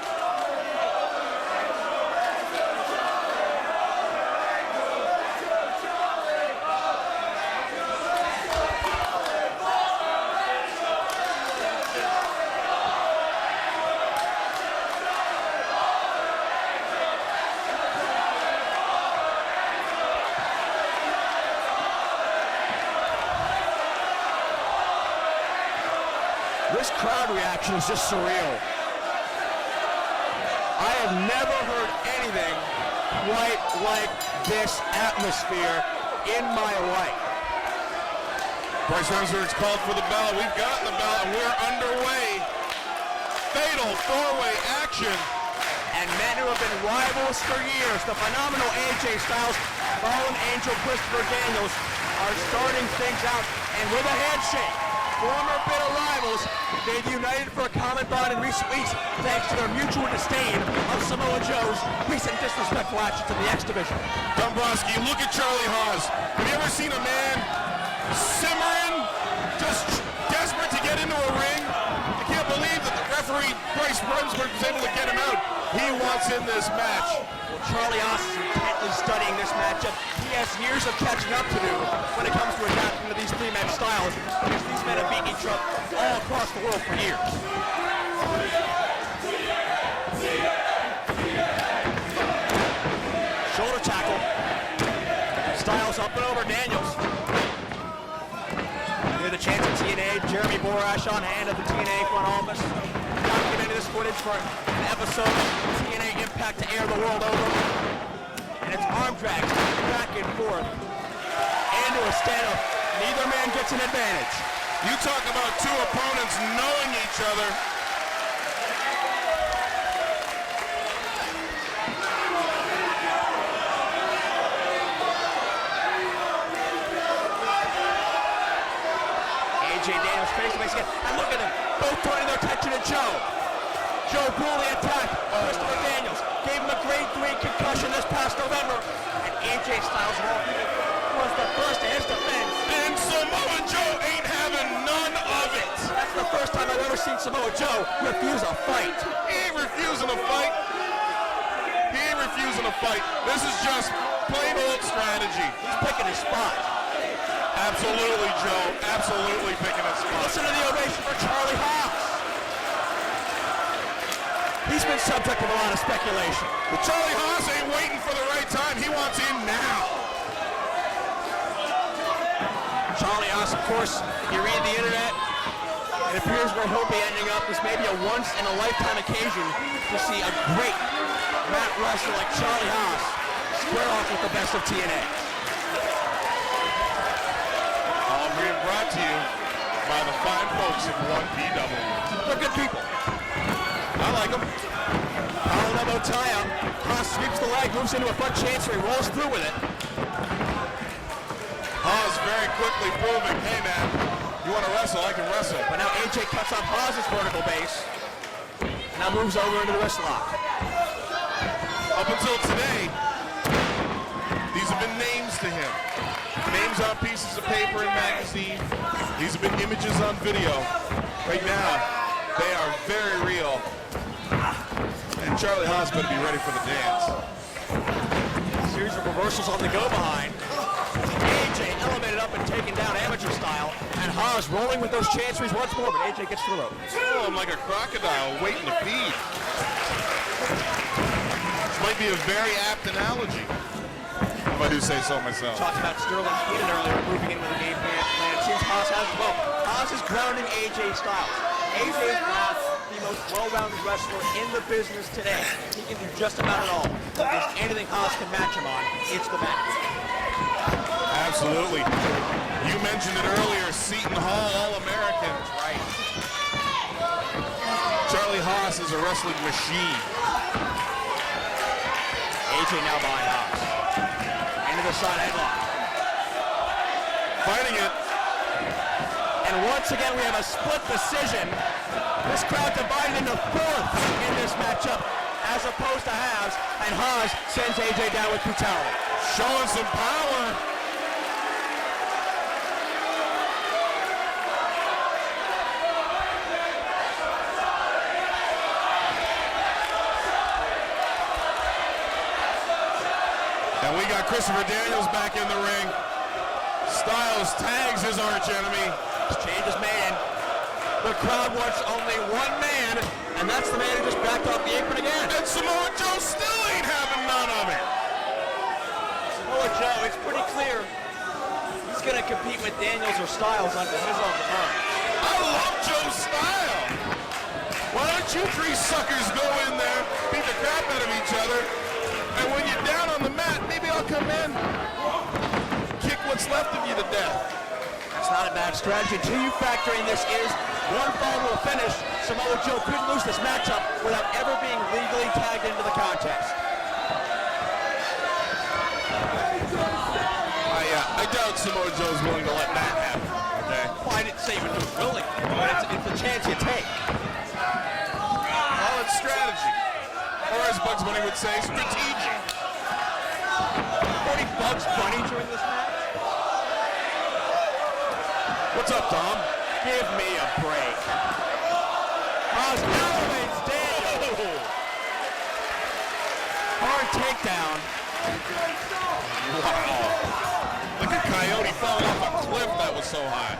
This crowd reaction is just surreal. I have never heard anything quite like this atmosphere in my life. Bryce Remsburg's called for the bell. We've gotten the bell, and we're underway. Fatal four-way action. And men who have been rivals for years, the phenomenal AJ Styles, fallen angel Christopher Daniels, are starting things out, and with a handshake. Former bitter rivals, they've united for a common bond in recent weeks thanks to their mutual disdain of Samoa Joe's recent disrespectful actions in the X Division. Dombrowski, look at Charlie Haas. Have you ever seen a man simmering, just desperate to get into a ring? I can't believe that the referee, Bryce Remsburg, was able to get him out. He wants in this match. Well, Charlie Haas is intently studying this matchup. He has years of catching up to do when it comes to adapting to these three-man styles, because these men have beaten each other all across the world for years. Shoulder tackle. Styles up and over Daniels. Here the chance at TNA. Jeremy Borash on hand at the TNA front office. Documenting this footage for an episode of TNA Impact to air the world over. And it's arm drags back and forth. Into a standoff. Neither man gets an advantage. You talk about two opponents knowing each other. AJ Daniels face to face again. And look at them. Both turning their attention to Joe. Joe brutally attacked Christopher Daniels. Gave him a grade 3 concussion this past November. And AJ Styles of all people was the first to his defense. And Samoa Joe ain't having none of it. That's the first time I've ever seen Samoa Joe refuse a fight. He ain't refusing a fight. He ain't refusing a fight. This is just plain old strategy. He's picking his spot. Absolutely, Joe. Absolutely picking his spot. Listen to the ovation for Charlie Haas. He's been subject of a lot of speculation. But Charlie Haas ain't waiting for the right time. He wants in now. Charlie Haas, of course, you read the internet, it appears where he'll be ending up. This may be a once-in-a-lifetime occasion to see a great mat wrestler like Charlie Haas square off with the best of TNA. All being brought to you by the fine folks of 1PW. They're good people. I like them. Power elbow tie-up. Haas sweeps the leg, moves into a front chancery, rolls through with it. Haas very quickly proving, hey man, you want to wrestle, I can wrestle. But now AJ cuts off Haas's vertical base. Now moves over into the wrist lock. Up until today, these have been names to him. Names on pieces of paper and magazine. These have been images on video. Right now, they are very real. And Charlie Haas better be ready for the dance. Series of reversals on the go-behind. AJ elevated up and taken down amateur style, and Haas rolling with those chanceries once more, but AJ gets through it. Oh, I'm like a crocodile waiting to feed. This might be a very apt analogy, if I do say so myself. Talked about Sterling Keenan earlier, moving in with a game plan. It seems Haas has as well. Haas is grounding AJ Styles. AJ is not the most well-rounded wrestler in the business today. He can do just about it all. If there's anything Haas can match him on, it's the match. Absolutely. You mentioned it earlier, Seton Hall All-American. Right. Charlie Haas is a wrestling machine. AJ now behind Haas. Into the side headlock. Fighting it. And once again, we have a split decision. This crowd divided into fourths in this matchup, as opposed to halves, and Haas sends AJ down with brutality. Showing some power. And we got Christopher Daniels back in the ring. Styles tags his arch enemy. Change is made. The crowd wants only one man, and that's the man who just backed off the apron again. And Samoa Joe still ain't having none of it. Samoa Joe, it's pretty clear he's going to compete with Daniels or Styles under his own terms. I love Joe's style. Why don't you three suckers go in there, beat the crap out of each other, and when you're down on the mat, maybe I'll come in, kick what's left of you to death. That's not a bad strategy. Until you factor in this is one fall to a finish, Samoa Joe could lose this matchup without ever being legally tagged into the contest. I doubt Samoa Joe's willing to let that happen. Okay. Well, I didn't say he was willing, but it's a chance you take. Well, it's strategy. Or as Bugs Bunny would say, strategic. Any Bugs Bunny during this match? What's up, Tom? Give me a break. Haas elevates Daniels. Hard takedown. Wow. Like a coyote falling off a cliff that was so high.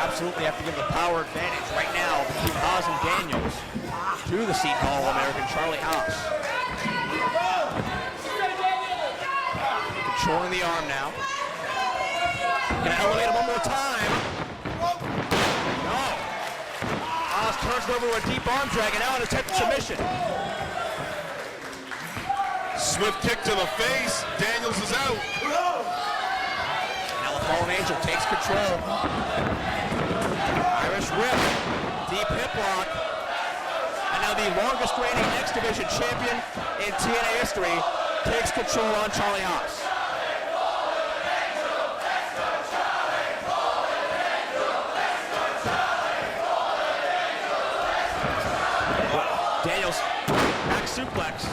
Absolutely have to give the power advantage right now between Haas and Daniels to the Seton Hall All-American Charlie Haas. Controlling the arm now. Gonna elevate him one more time. Haas turns it over to a deep arm drag and now an attempted submission. Swift kick to the face. Daniels is out. Now the Fallen Angel takes control. Irish whip. Deep hip lock. And now the longest reigning X Division champion in TNA history takes control on Charlie Haas. Daniels, back suplex.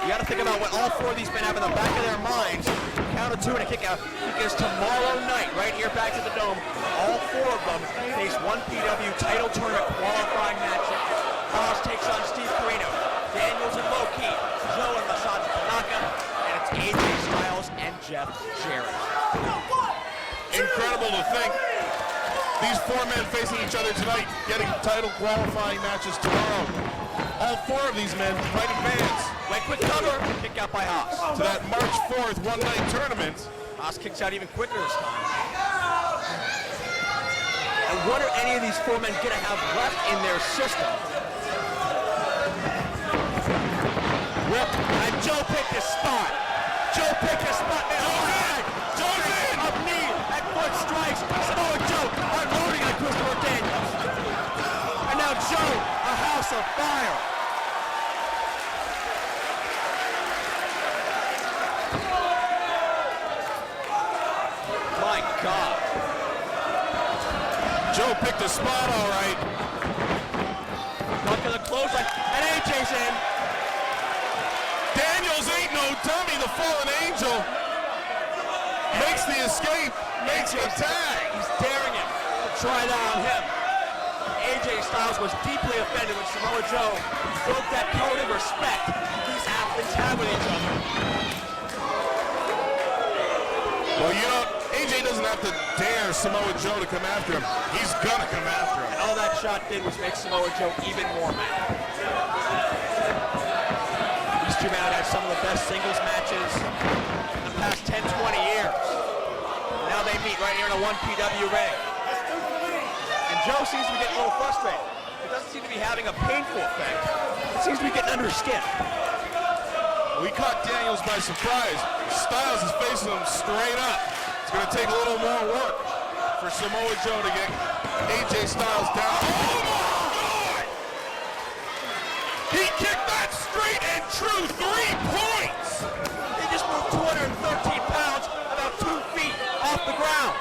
You got to think about what all four of these men have in the back of their minds. Count of two and a kick out because tomorrow night, right here back to the Dome, all four of them face one PW title tournament qualifying match. Haas takes on Steve Corino, Daniels and Low-Key, Joe and Masato Tanaka, and it's AJ Styles and Jeff Jarrett. Incredible to think these four men facing each other tonight, getting title qualifying matches tomorrow. All four of these men fighting fans. Wait, quick cover, kick out by Haas. To that March 4th one-night tournament. Haas kicks out even quicker this time. And what are any of these four men going to have left in their system? Whip, and Joe picked his spot. Joe picked his spot. Joe's in! Up knee, and foot strikes. Samoa Joe unloading on Christopher Daniels. And now Joe, a house of fire. My God. Joe picked a spot all right. Look at the clothesline, and AJ's in. Daniels ain't no dummy. The Fallen Angel makes the escape, makes the tag. He's daring him to try that on him. AJ Styles was deeply offended when Samoa Joe broke that code of respect these athletes have with each other. Well, you know, AJ doesn't have to dare Samoa Joe to come after him. He's gonna come after him. And all that shot did was make Samoa Joe even more mad. These two men have had some of the best singles matches in the past 10, 20 years. Now they meet right here in a 1PW ring. And Joe seems to be getting a little frustrated. It doesn't seem to be having a painful effect. It seems to be getting under his skin. We caught Daniels by surprise. Styles is facing him straight up. It's going to take a little more work for Samoa Joe to get AJ Styles down. Oh my God! He kicked that straight and true 3 points! He just moved 213 pounds, about 2 feet off the ground.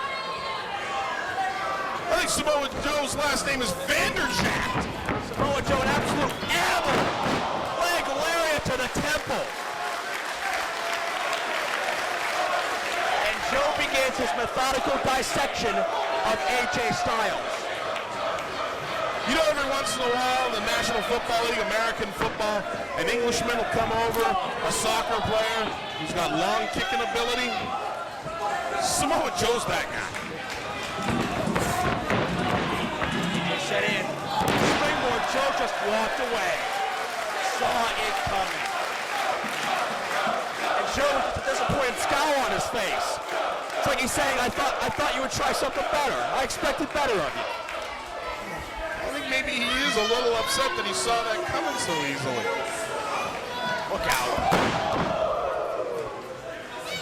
I think Samoa Joe's last name is Vanderjacht. Samoa Joe, an absolute animal. Leg lariat to the temple. And Joe begins his methodical dissection of AJ Styles. You know, every once in a while, the National Football League, American football, an Englishman will come over, a soccer player who's got long kicking ability. Samoa Joe's that guy. Set in. Springboard, Joe just walked away. Saw it coming. And Joe with a disappointed scowl on his face. It's like he's saying, I thought you would try something better. I expected better of you. I think maybe he is a little upset that he saw that coming so easily. Look out.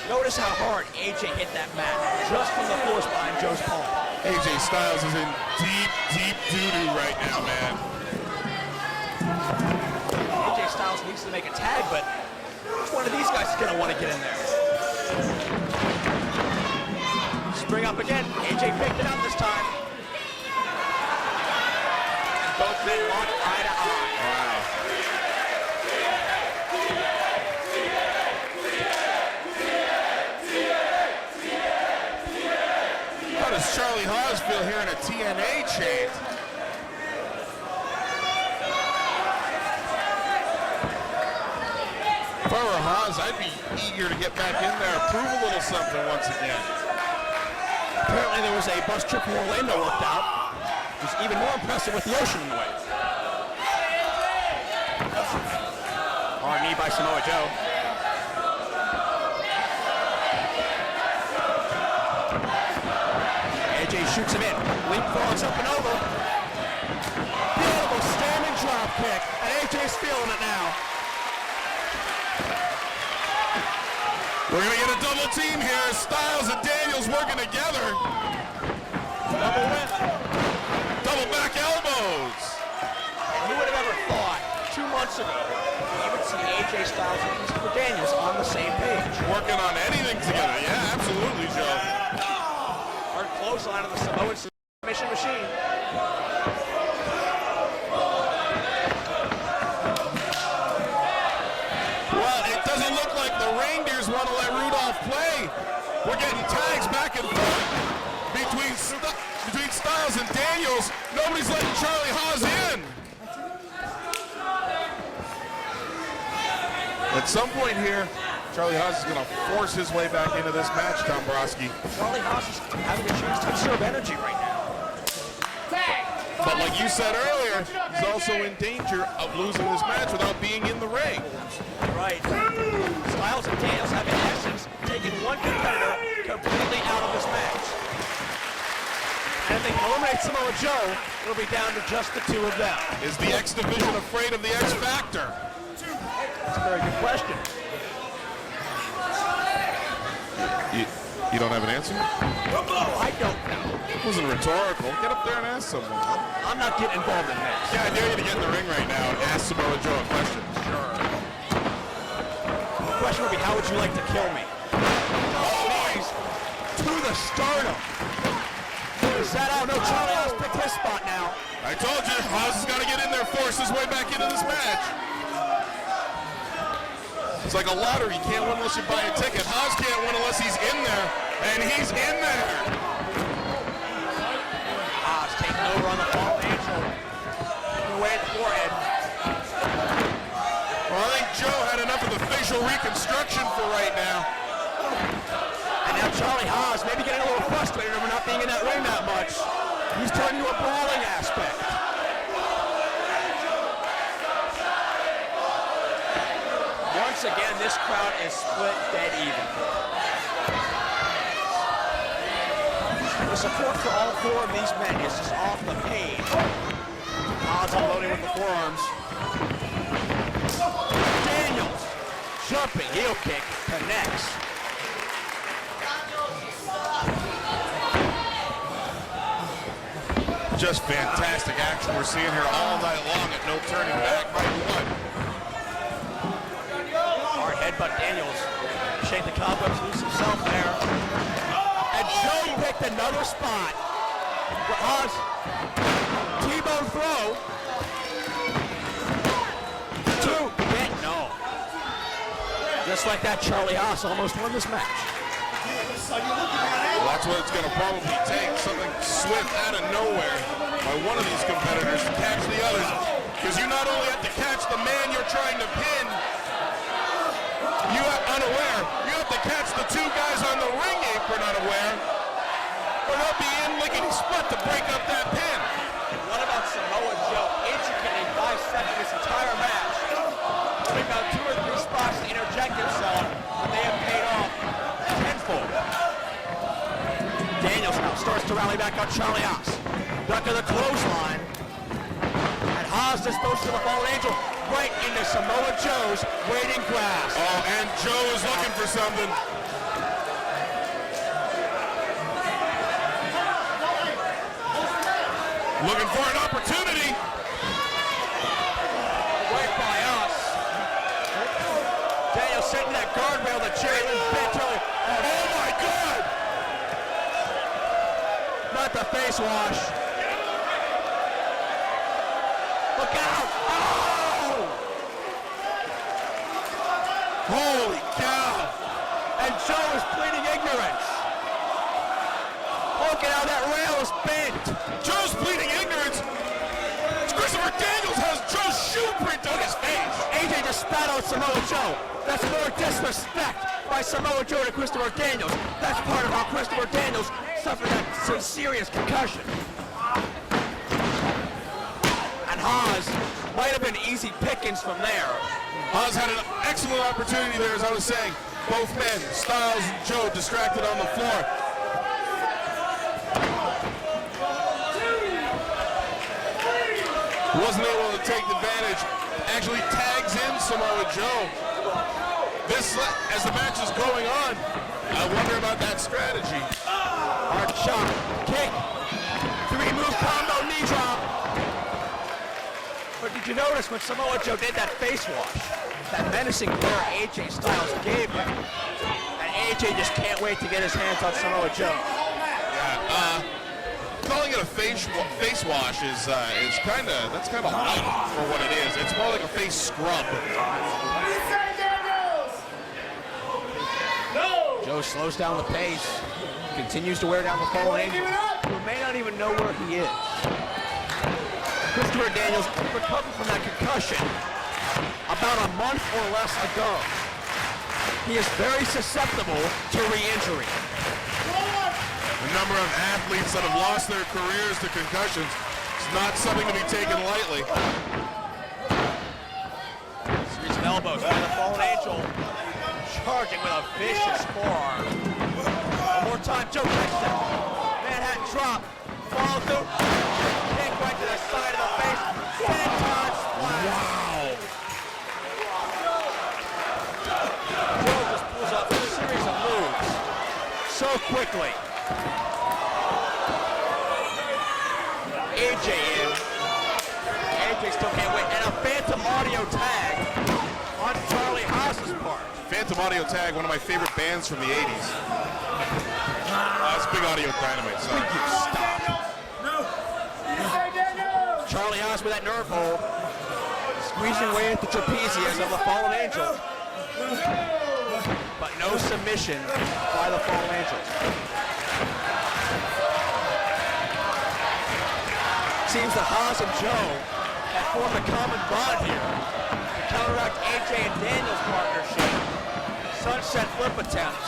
Notice how hard AJ hit that mat just from the force behind Joe's palm. AJ Styles is in deep, deep doo-doo right now, man. AJ Styles needs to make a tag, but which one of these guys is going to want to get in there? Spring up again. AJ picked it up this time. Both men locked eye to eye. Wow. How does Charlie Haas feel hearing a TNA chant? If I were Haas, I'd be eager to get back in there, prove a little something once again. Apparently there was a bus trip from Orlando worked out. It was even more impressive with the ocean in the way. Hard knee by Samoa Joe. AJ shoots him in. Leapfrogs up and over. feeling it now. We're going to get a double team here. Styles and Daniels working together. Double whip. Double back elbows. And who would have ever thought 2 months ago we would see AJ Styles and Christopher Daniels on the same page? Working on anything together. Yeah, absolutely, Joe. Our clothesline of the Samoan submission machine. Well, it doesn't look like the reindeers want to let Rudolph play. We're getting tags back and forth between Styles and Daniels. Nobody's letting Charlie Haas in. At some point here, Charlie Haas is going to force his way back into this match, Tom Borowski. Charlie Haas is having a chance to conserve energy right now. But like you said earlier, he's also in danger of losing this match without being in the ring. Right. Styles and Daniels have in essence taken one competitor completely out of this match. And if they can eliminate Samoa Joe, it'll be down to just the two of them. Is the X Division afraid of the X Factor? That's a very good question. You don't have an answer? I don't know. It wasn't rhetorical. Get up there and ask someone. I'm not getting involved in this. Yeah, I dare you to get in the ring right now and ask Samoa Joe a question. Sure. The question would be, how would you like to kill me? Knees to the sternum. Masato, no, Charlie Haas picked his spot now. I told you, Haas has got to get in there, force his way back into this match. It's like a lottery. You can't win unless you buy a ticket. Haas can't win unless he's in there, and he's in there. Haas taking over on the Fall Angel. Taking away at the forehead. Well, I think Joe had enough of the facial reconstruction for right now. And now Charlie Haas maybe getting a little frustrated over not being in that ring that much. He's turned to a brawling aspect. Once again, this crowd is split dead even. The support for all four of these men is just off the page. Haas unloading with the forearms. Daniels jumping heel kick connects. Just fantastic action we're seeing here all night long at no turning back by one. Hard headbutt Daniels. Shake the cobwebs loose himself there. And Joe picked another spot. For Haas. T-bone throw. Two. No. Just like that, Charlie Haas almost won this match. Well, that's what it's going to probably take. Something swift out of nowhere by one of these competitors to catch the others. Because you not only have to catch the man you're trying to pin, you are unaware. You have to catch the two guys on the ring apron unaware, or they'll be in lickety split to break up that pin. And what about Samoa Joe intricately dissecting this entire match? Putting about 2 or 3 spots to interject himself, and they have paid off tenfold. Daniels now starts to rally back on Charlie Haas. Duck of the clothesline. And Haas disposes of the fallen angel right into Samoa Joe's waiting grasp. Oh, and Joe is looking for something. Looking for an opportunity. Right by us. Daniels setting that guardrail that Jerry Lynn bit earlier. Oh my God! Not the face wash. Look out! Oh! Holy cow! And Joe is pleading ignorance. Look at how that rail is bent. Joe's pleading ignorance. Christopher Daniels has Joe's shoe print on his face. AJ just spat out Samoa Joe. That's more disrespect by Samoa Joe to Christopher Daniels. That's part of how Christopher Daniels suffered that serious concussion. And Haas might have been easy pickings from there. Haas had an excellent opportunity there, as I was saying. Both men, Styles and Joe, distracted on the floor. Wasn't able to take advantage. actually tags in Samoa Joe. This, as the match is going on, I wonder about that strategy. Hard shot, kick, 3-move combo knee drop. But did you notice when Samoa Joe did that face wash, that menacing glare AJ Styles gave him, and AJ just can't wait to get his hands on Samoa Joe. Yeah, calling it a face wash is kind of light for what it is. It's more like a face scrub. Joe slows down the pace, continues to wear down the fallen angel, who may not even know where he is. Christopher Daniels recovered from that concussion about a month or less ago. He is very susceptible to re-injury. The number of athletes that have lost their careers to concussions is not something to be taken lightly. Series of elbows by the fallen angel, charging with a vicious forearm. One more time, Joe catches it. Manhattan drop, follow through, kick right to the side of the face, senton splash. Wow. Joe just pulls off a series of moves so quickly. AJ in. AJ still can't wait. And a phantom audio tag on Charlie Haas's part. Phantom Audio Tag, one of my favorite bands from the 80s. That's Big Audio Dynamite. Sorry. Charlie Haas with that nerve hold, squeezing away at the trapezius of the fallen angel. But no submission by the fallen angel. Seems that Haas and Joe have formed a common bond here to counteract AJ and Daniel's partnership. Sunset flip attempt.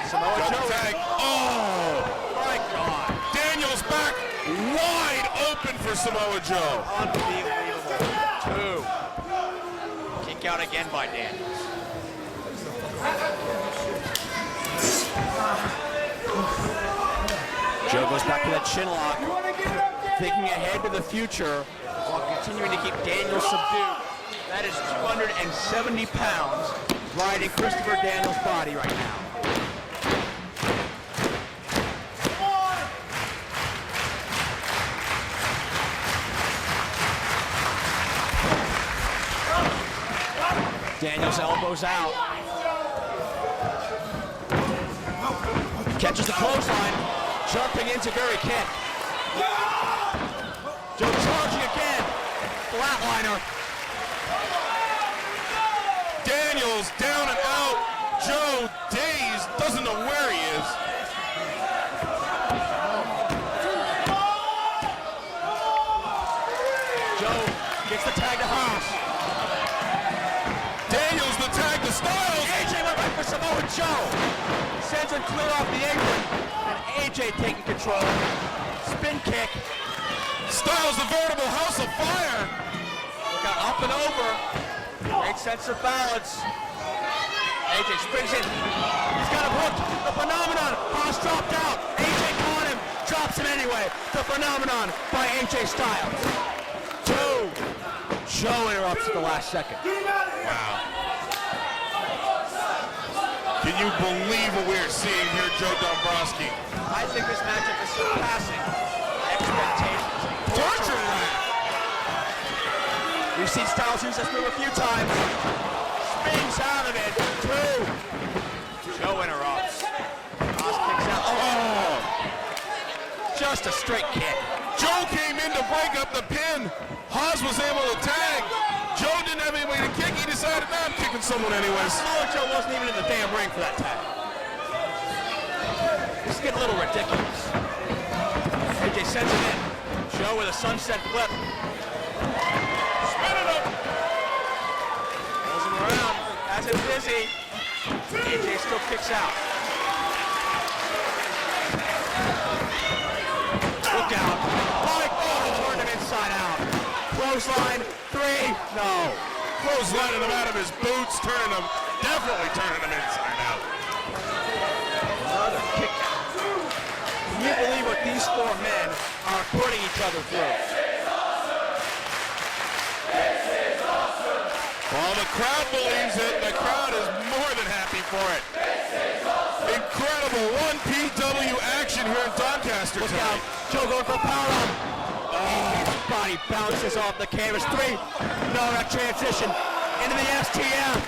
Samoa Joe. Tag. Oh! My God. Daniels back wide open for Samoa Joe. Unbelievable. 2. Kick out again by Daniels. Joe goes back to that chin lock, thinking ahead to the future while continuing to keep Daniels subdued. That is 270 pounds riding Christopher Daniels' body right now. Daniels elbows out. Catches the clothesline, jumping into Gary kick. Joe charging again. Flatliner. Daniels down and out. Joe dazed, doesn't know where he is. Joe gets the tag to Haas. Daniels the tag to Styles. AJ went right for Samoa Joe. Sends him clear off the apron. And AJ taking control. Spin kick. Styles the veritable house of fire. Got up and over. Great sense of balance. AJ springs in. He's got him hooked. The phenomenon. Haas dropped out. AJ caught him. Drops him anyway. The phenomenon by AJ Styles. 2. Joe interrupts at the last second. Wow. Can you believe what we're seeing here, Joe Dombrowski? I think this matchup is surpassing expectations. Torture rack. We've seen Styles use this move a few times. Spins out of it. 2. Joe interrupts. Haas kicks out. Oh! Just a straight kick. Joe came in to break up the pin. Haas was able to tag. Joe didn't have anybody to kick. He decided, nah, I'm kicking someone anyways. Samoa Joe wasn't even in the damn ring for that tag. This is getting a little ridiculous. AJ sends him in. Joe with a sunset flip. Spin it up. Pulls him around. Has him busy. AJ still kicks out. Look out. Mike, turned him inside out. Clothesline, 3, no. Clotheslining him out of his boots, definitely turning him inside out. Another kick out. Can you believe what these 4 men are putting each other through? Well, the crowd believes it. The crowd is more than happy for it. Incredible 1PW action here in Doncaster Look tonight. out. Joe going for a power-up. Oh, his body bounces off the canvas. 3. No, that transition into the STM.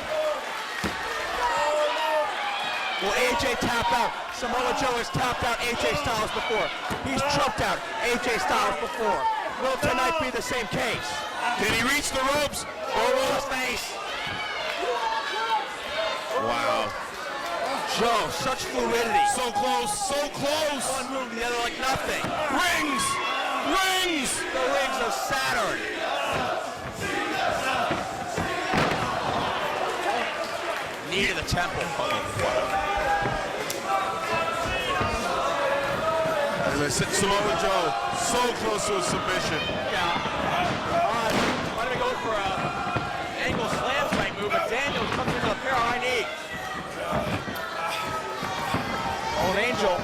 Will AJ tap out? Samoa Joe has tapped out AJ Styles before. He's choked out AJ Styles before. Will tonight be the same case? Did he reach the ropes? Or will His face. Wow. Joe, such fluidity. So close, so close. One move, the other like nothing. Rings! Rings! The rings of Saturn. Knee to the temple. As I said, Samoa Joe, so close to a submission. Why don't we go for a angle slam type move, but Daniels comes into a pair of high knees. Old Angel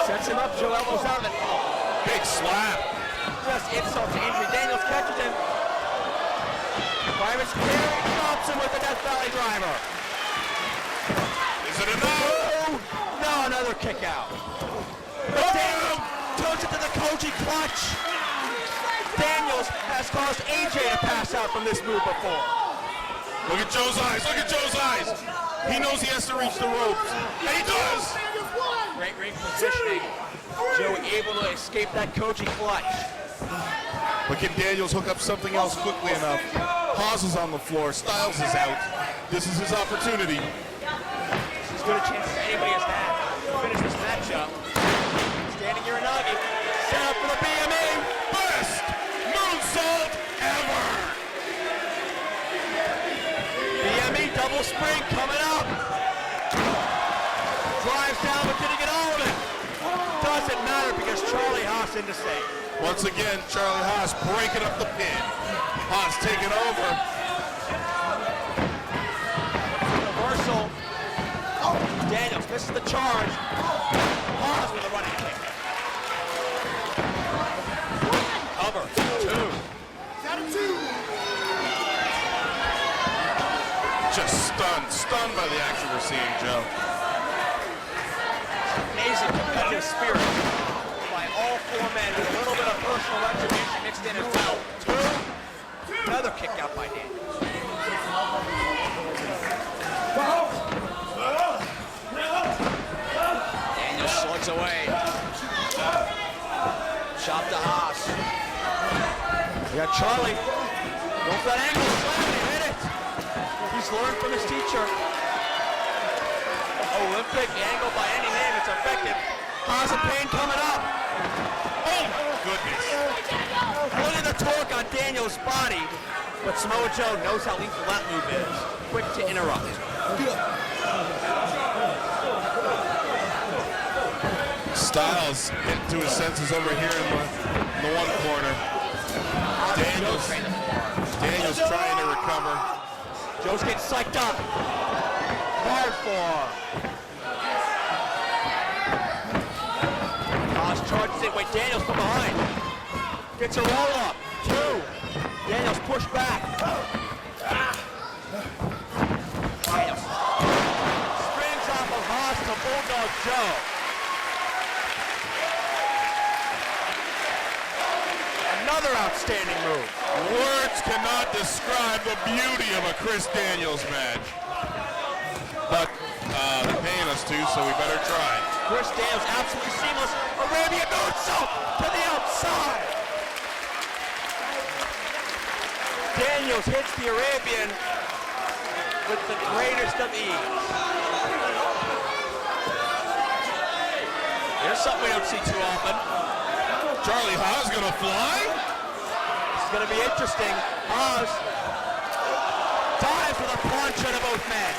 sets him up, Joe elbows out of it. Oh, big slap. Just insult to injury. Daniels catches him. Private Spear stops him with a Death Valley driver. Is it enough? No, another kick out. But Daniels turns it to the Koji clutch. Daniels has caused AJ to pass out from this move before. Look at Joe's eyes, look at Joe's eyes. He knows he has to reach the ropes. And he does! Great ring positioning. Joe able to escape that Koji clutch. But can Daniels hook up something else quickly enough? Haas is on the floor, Styles is out. This is his opportunity. This is as good a chance as anybody has had to finish this matchup. Standing here in Nagi, set up for the BME. Best moonsault ever! BME double spring coming up. Drives down, but did he get all of it? Doesn't matter because Charlie Haas into save. Once again, Charlie Haas breaking up the pin. Haas taking over. Reversal. Daniels misses the charge. Haas with a running kick. Cover. 2. Just stunned by the action we're seeing, Joe. Amazing competitive spirit by all 4 men with a little bit of personal retribution mixed in as well. 2. Another kick out by Daniels. Daniels slugs away. Chop to Haas. We got Charlie. Going for that angle slam and he hit it. He's learned from his teacher. Olympic angle by any name, it's effective. Haas and Payne coming up. Oh, goodness. Look at the torque on Daniels' body. But Samoa Joe knows how lethal that move is. Quick to interrupt. Styles into his senses over here in the one corner. Daniels trying to recover. Joe's getting psyched up. Hard forearm. Haas charges it. Wait, Daniels from behind. Gets a roll up. 2. Daniels pushed back. Daniels springs off of Haas to Bulldog Joe. Another outstanding move. Words cannot describe the beauty of a Chris Daniels match. But they're paying us to, so we better try. Chris Daniels absolutely seamless. Arabian moonsault to the outside. Daniels hits the Arabian with the greatest of ease. There's something we don't see too often. Charlie Haas gonna fly? This is gonna be interesting. Haas dives with a punch into both men.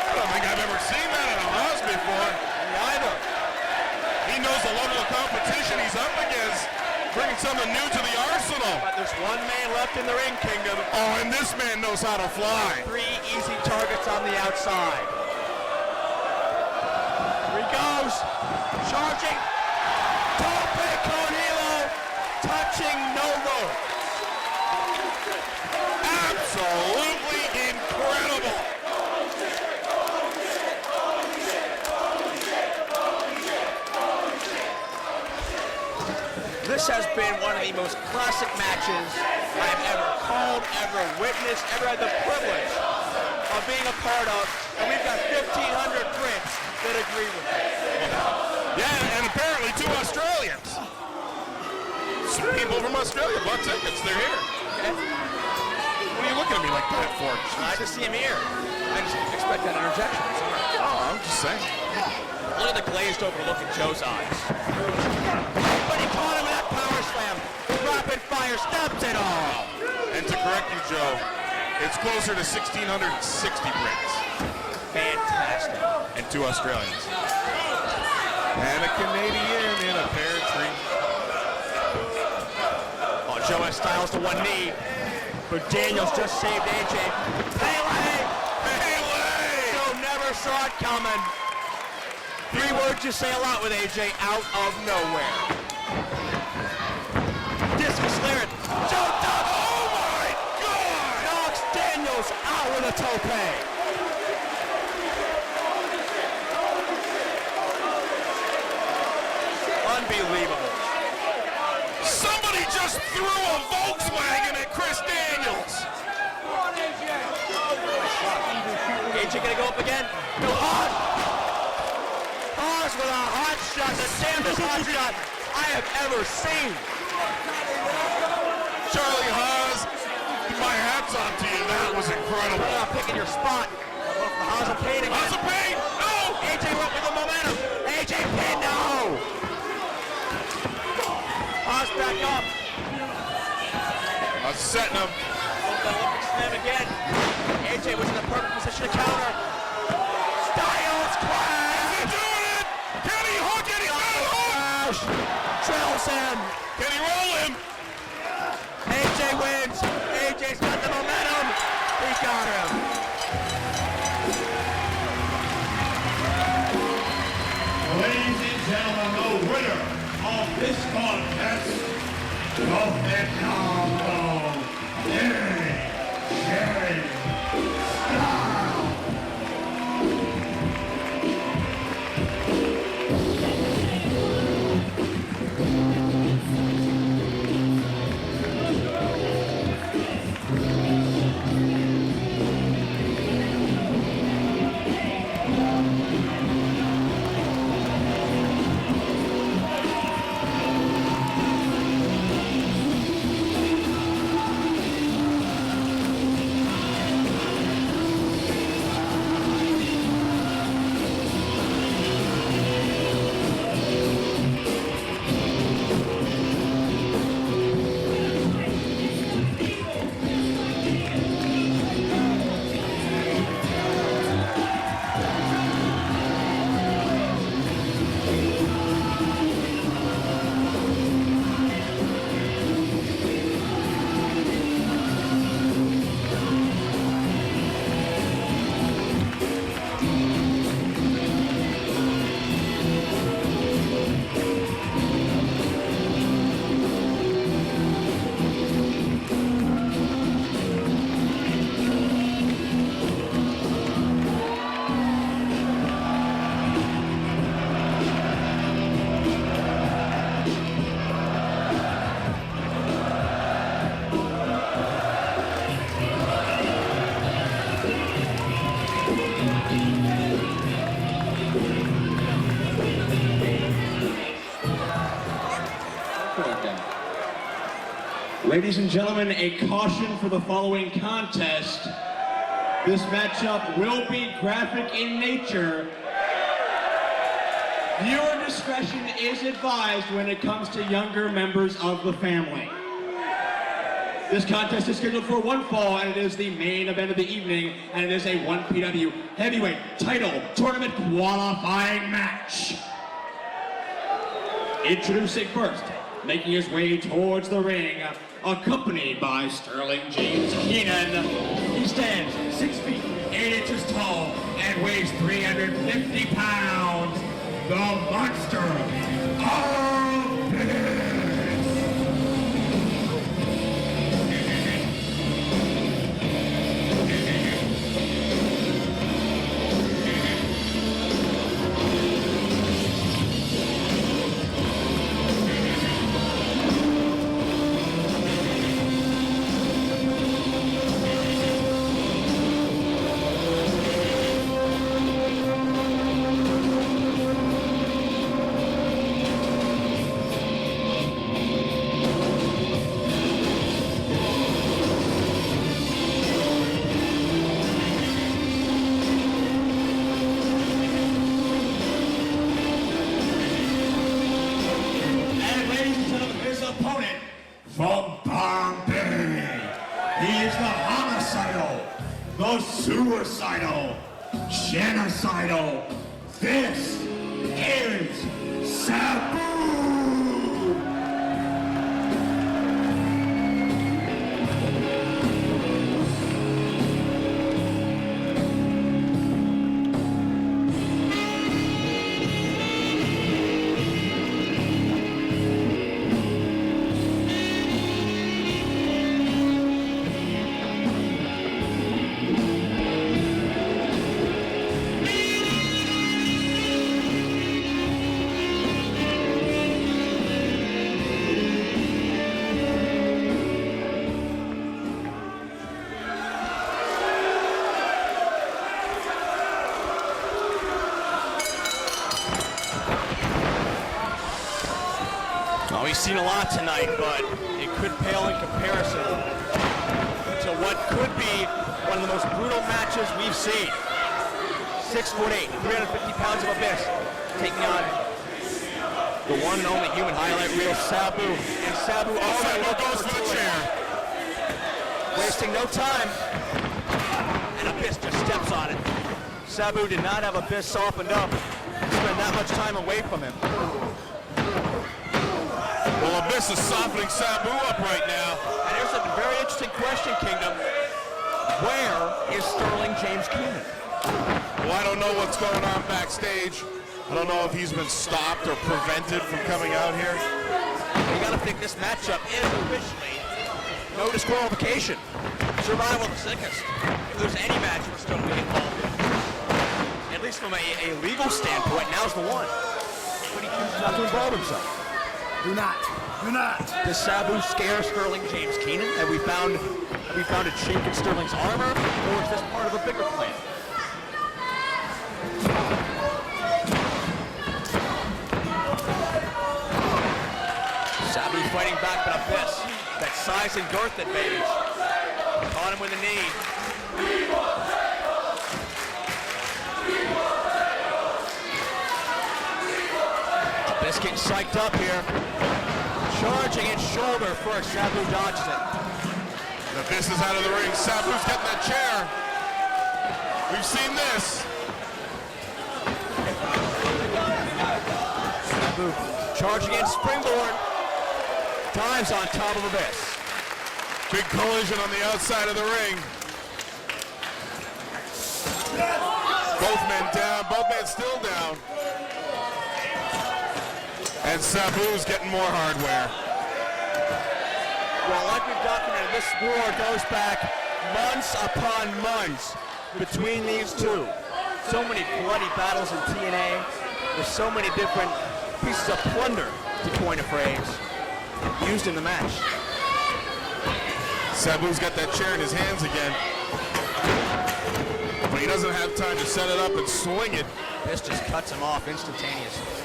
I don't think I've ever seen that in a Haas before. Neither. He knows the level of competition he's up against. Bringing something new to the arsenal. But there's one man left in the ring, Kingdom. Oh, and this man knows how to fly. 3 easy targets on the outside. Here he goes. Charging. Tope Corino. Touching no rope. This has been one of the most classic matches I've ever called, ever witnessed, ever had the privilege of being a part of, and we've got 1,500 Brits that agree with me. Yeah, and apparently 2 Australians. Some people from Australia bought tickets. They're here. Okay. What are you looking at me like that for? I just see him here. I just expect that interjection. Sorry. Oh, I'm just saying. Look at the glazed over look in Joe's eyes. But he caught him in that power slam. Rapid fire stops it all. And to correct you, Joe, it's closer to 1,660 Brits. Fantastic. And 2 Australians. And a Canadian in a pear tree. Oh, Joe has Styles to one knee. But Daniels just saved AJ. Pele! Joe never saw it coming. 3 words you say a lot with AJ, out of nowhere. Discus Lariat. Joe Doug. Oh my God! Knocks Daniels out with a tope. Unbelievable. Somebody just threw a Volkswagen at Chris Daniels. AJ gonna go up again. Go on. Pause with a hot shot, the damnedest hot shot I have ever seen. Charlie Haas, my hat's off to you. That was incredible. You're not picking your spot. Haas of Pain again. Haas of Pain. No. AJ went with the momentum. AJ Pin, no. Haas back up. Setting him. Olympic slam again. AJ was in the perfect position to counter. Styles crash. Is he doing it? Can he hook it? He's got a hook. Trails him. Can he roll him? AJ wins. AJ's got the momentum. He got him. Ladies and gentlemen, the winner of this contest, the phenomenal Ladies and gentlemen, a caution for the following contest. This matchup will be graphic in nature. Viewer discretion is advised when it comes to younger members of the family. This contest is scheduled for one fall, and it is the main event of the evening, and it is a 1 PW heavyweight title tournament qualifying match. Introducing first, making his way towards the ring, accompanied by Sterling James Keenan. He stands 6 feet 8 inches tall and weighs 350 pounds. The monster of Pitts. the suicidal, genocidal, this is Sabu! Well, we've seen a lot tonight, but it could pale in comparison to what could be one of the most brutal matches we've seen. 6'8", 350 pounds of Abyss, taking on the one and only human highlight reel, Sabu. And Sabu also goes for the chair. Wasting no time. And Abyss just steps on it. Sabu did not have Abyss softened up. Spend that much time away from him. Well, Abyss is softening Sabu up right now. And here's a very interesting question, Kingdom. Where is Sterling James Keenan? Well, I don't know what's going on backstage. I don't know if he's been stopped or prevented from coming out here. You gotta think this matchup is officially no disqualification. Survival of the sickest. If there's any match we're still being involved in. At least from a legal standpoint, now's the one. But he chooses not to involve himself. Do not. Does Sabu scare Sterling James Keenan? Have we found a chink in Sterling's armor? Or is this part of a bigger plan? Sabu fighting back, but Abyss, that size and girth advantage. Caught him with a knee. Abyss getting psyched up here. Charging his shoulder first, Sabu dodges it. The Abyss is out of the ring. Sabu's getting that chair. We've seen this. Sabu charging in, springboard. Dives on top of Abyss. Big collision on the outside of the ring. Both men down, both men still down. And Sabu's getting more hardware. Well, like we've documented, this war goes back months upon months between these two. So many bloody battles in TNA. There's so many different pieces of plunder, to coin a phrase, used in the match. Sabu's got that chair in his hands again. But he doesn't have time to set it up and swing it. This just cuts him off instantaneously.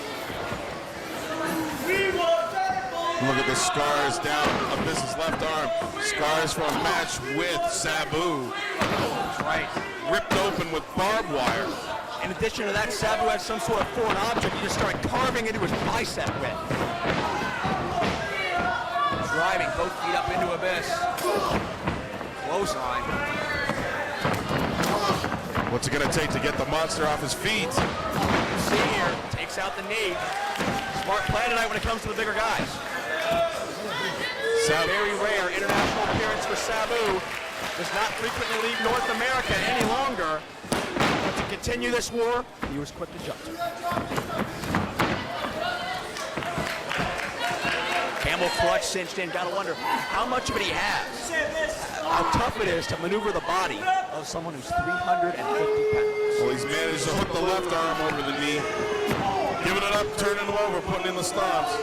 Look at the scars down Abyss's left arm. Scars from a match with Sabu. That's right. Ripped open with barbed wire. In addition to that, Sabu had some sort of foreign object he just started carving into his bicep with. Driving both feet up into Abyss. Clothesline. What's it going to take to get the monster off his feet? You see here, takes out the knee. Smart play tonight when it comes to the bigger guys. Very rare international appearance for Sabu. Does not frequently leave North America any longer. But to continue this war, he was quick to jump to. Camel clutch cinched in. Gotta wonder how much of it he has. How tough it is to maneuver the body of someone who's 350 pounds. Well, he's managed to hook the left arm over the knee. Giving it up, turning him over, putting in the stomps.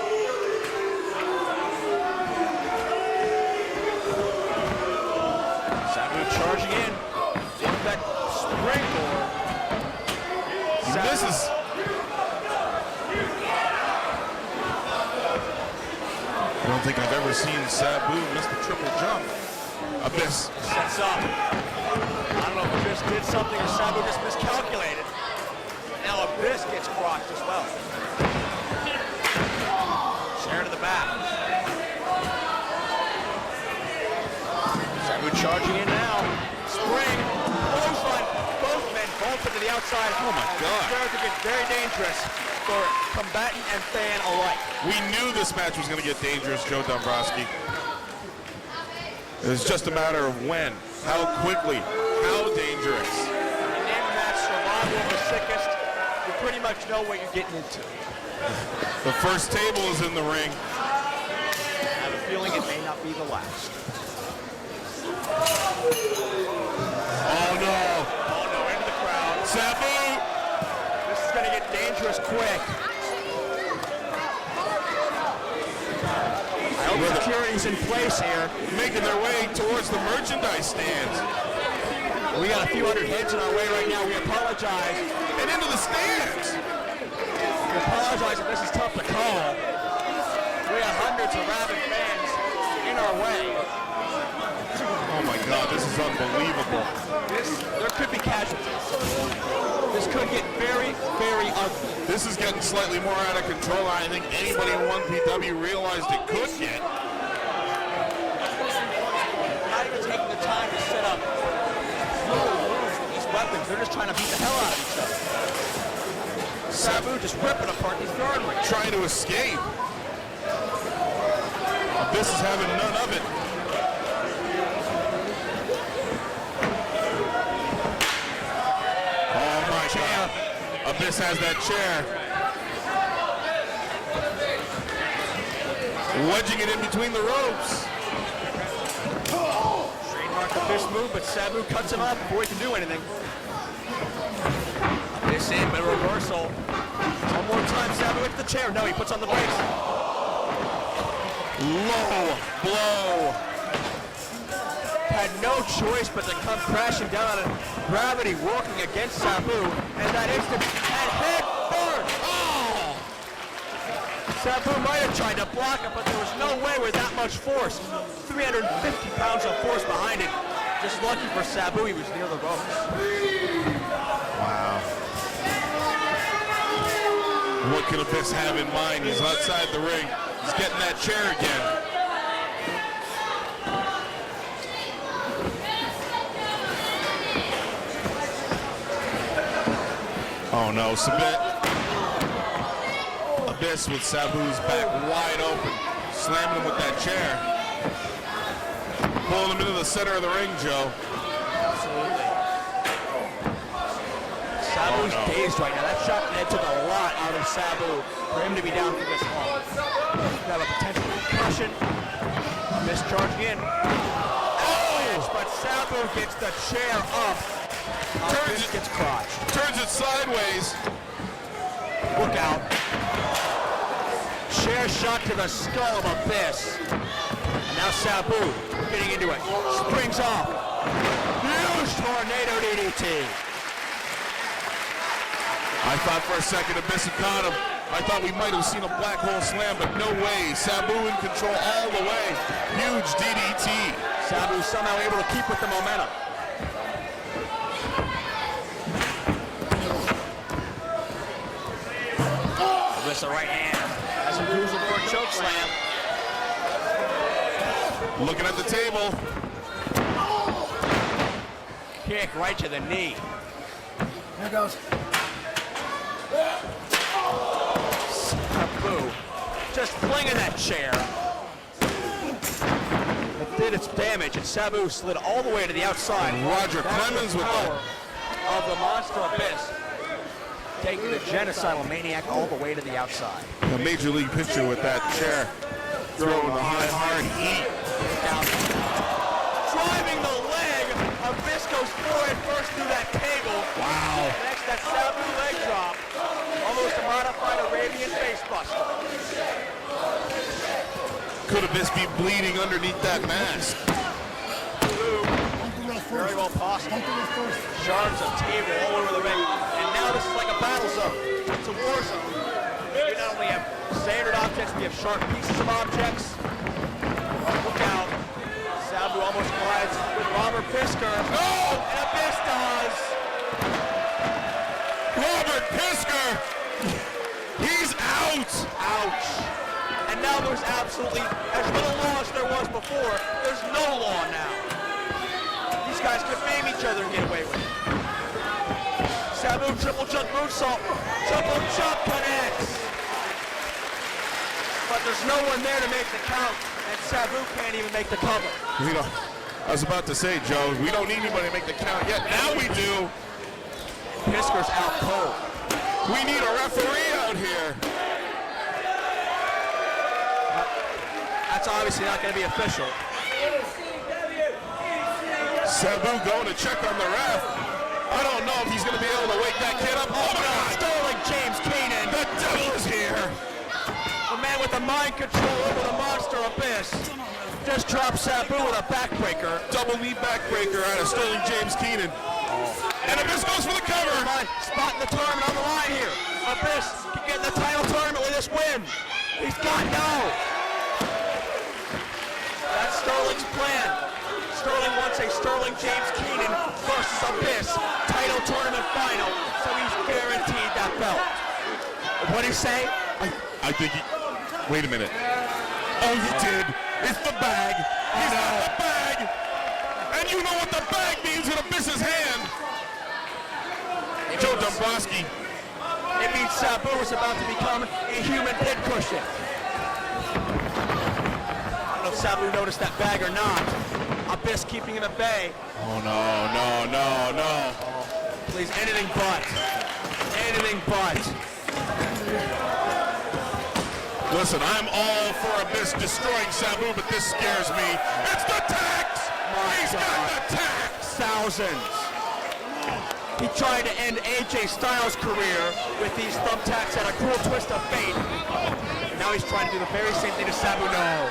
Sabu charging in. With that springboard. This is... I don't think I've ever seen Sabu miss the triple jump. Abyss. Sets up. I don't know if Abyss did something or Sabu just miscalculated. Now Abyss gets crotched as well. Chair to the back. Sabu charging in now. Spring. the outside. Oh my God. Started to get very dangerous for combatant and fan alike. We knew this match was going to get dangerous, Joe Dombrowski. It was just a matter of when, how quickly, how dangerous. In the match, survival of the sickest. You pretty much know what you're getting into. The first table is in the ring. I have a feeling it may not be the last. Oh no! Oh no, into the crowd. Sabu! This is going to get dangerous quick. I hope security's in place here. Making their way towards the merchandise stands. We got a few hundred heads in our way right now. We apologize. And into the stands! We apologize if this is tough to call. We have hundreds of rabid fans in our way. Oh my God, this is unbelievable. There could be casualties. This could get very, very ugly. This is getting slightly more out of control than I think anybody in 1PW realized it could get. Not even taking the time to set up these weapons. They're just trying to beat the hell out of each other. Sabu just ripping apart these guardrails. Trying to escape. Abyss is having none of it. Oh my God. Abyss has that chair. Wedging it in between the ropes. Trademark Abyss move, but Sabu cuts him off before he can do anything. Abyss in, but a reversal. One more time, Sabu hits the chair. No, he puts on the brakes. Low blow. Had no choice but to come crashing down on it. Gravity working against Sabu, and that instant, and head first. Oh! Sabu might have tried to block it, but there was no way with that much force. 350 pounds of force behind it. Just lucky for Sabu, he was near the ropes. Wow. What can Abyss have in mind? He's outside the ring. He's getting that chair again. Oh no, Abyss with Sabu's back wide open, slamming him with that chair. Pulling him into the center of the ring, Joe. Absolutely. Sabu's dazed right now. That shot took a lot out of Sabu for him to be down for this long. Could have a potential concussion. Abyss charging in. Oh! But Sabu gets the chair up. Turns it, gets crotched. Turns it sideways. Look out. Chair shot to the skull of Abyss. And now Sabu getting into it. Springs off. Huge tornado DDT. I thought for a second Abyss had caught him. I thought we might have seen a black hole slam, but no way. Sabu in control all the way. Huge DDT. Sabu somehow able to keep with the momentum. Abyss a right hand. Has him cruising for a choke slam. Looking at the table. Kick right to the knee. There it goes. Sabu just flinging that chair. It did its damage, and Sabu slid all the way to the outside. Roger Clemens with power that. of the Monster Abyss. Taking the genocidal maniac all the way to the outside. A major league pitcher with that chair. Throwing the hard heat. Down. Driving the leg. Abyss goes forward first through that table. Wow. Next, that Sabu leg drop. Almost a modified Arabian face buster. Could Abyss be bleeding underneath that mask? Very well possible. Shards of table all over the ring. And now this is like a battle zone. It's a war zone. We not only have standard objects, we have sharp pieces of objects. Look out. Sabu almost collides with Robert Pisker. No! And Abyss does. Robert Pisker! He's out! Ouch. And now there's absolutely as little law as there was before. There's no law now. These guys could maim each other and get away with it. Sabu triple jump moonsault. Triple jump connects. But there's no one there to make the count, and Sabu can't even make the cover. You know, I was about to say, Joe, we don't need anybody to make the count yet. Now we do. Pisker's out cold. We need a referee out here. That's obviously not going to be official. Sabu going to check on the ref. I don't know if he's going to be able to wake that kid up. Oh my God! Sterling James Keenan. The devil is here. The man with the mind control over the monster abyss just dropped Sabu with a backbreaker. Double knee backbreaker out of Sterling James Keenan. And Abyss goes for the cover. Spot in the tournament on the line here. Abyss can get in the title tournament with this win. He's got no. That's Sterling's plan. Sterling wants a Sterling James Keenan versus Abyss title tournament final, so he's guaranteed that belt. What did he say? I think he... Wait a minute. Oh, he did. It's the bag. He's got the bag. And you know what the bag means in Abyss's hand. Joe Dombrowski. It means Sabu is about to become a human pincushion. I don't know if Sabu noticed that bag or not. Abyss keeping him at bay. Oh, no. Please, anything but. Anything but. Listen, I'm all for Abyss destroying Sabu, but this scares me. It's the tax! He's got the tax! Thousands. He tried to end AJ Styles' career with these thumbtacks at a cruel twist of fate. Now he's trying to do the very same thing to Sabu. No.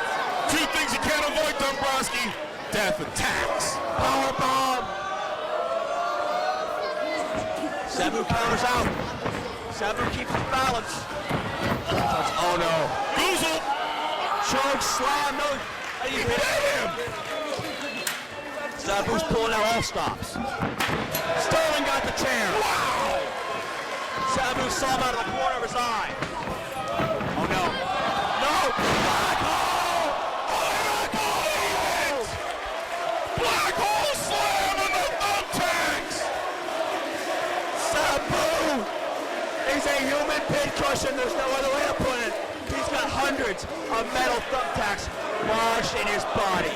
Two things you can't avoid, Dombrowski. Death and tax. Powerbomb. Sabu counters out. Sabu keeps his balance. Oh no. Goozle. Choke slam. No. He hit him. Sabu's pulling out all stops. Sterling got the chair. Wow. Sabu saw him out of the corner of his eye. Oh no. No. Black hole. Black hole. Black hole slam on the thumbtacks. Sabu. He's a human pincushion. There's no other way to put it. He's got hundreds of metal thumbtacks lodged in his body.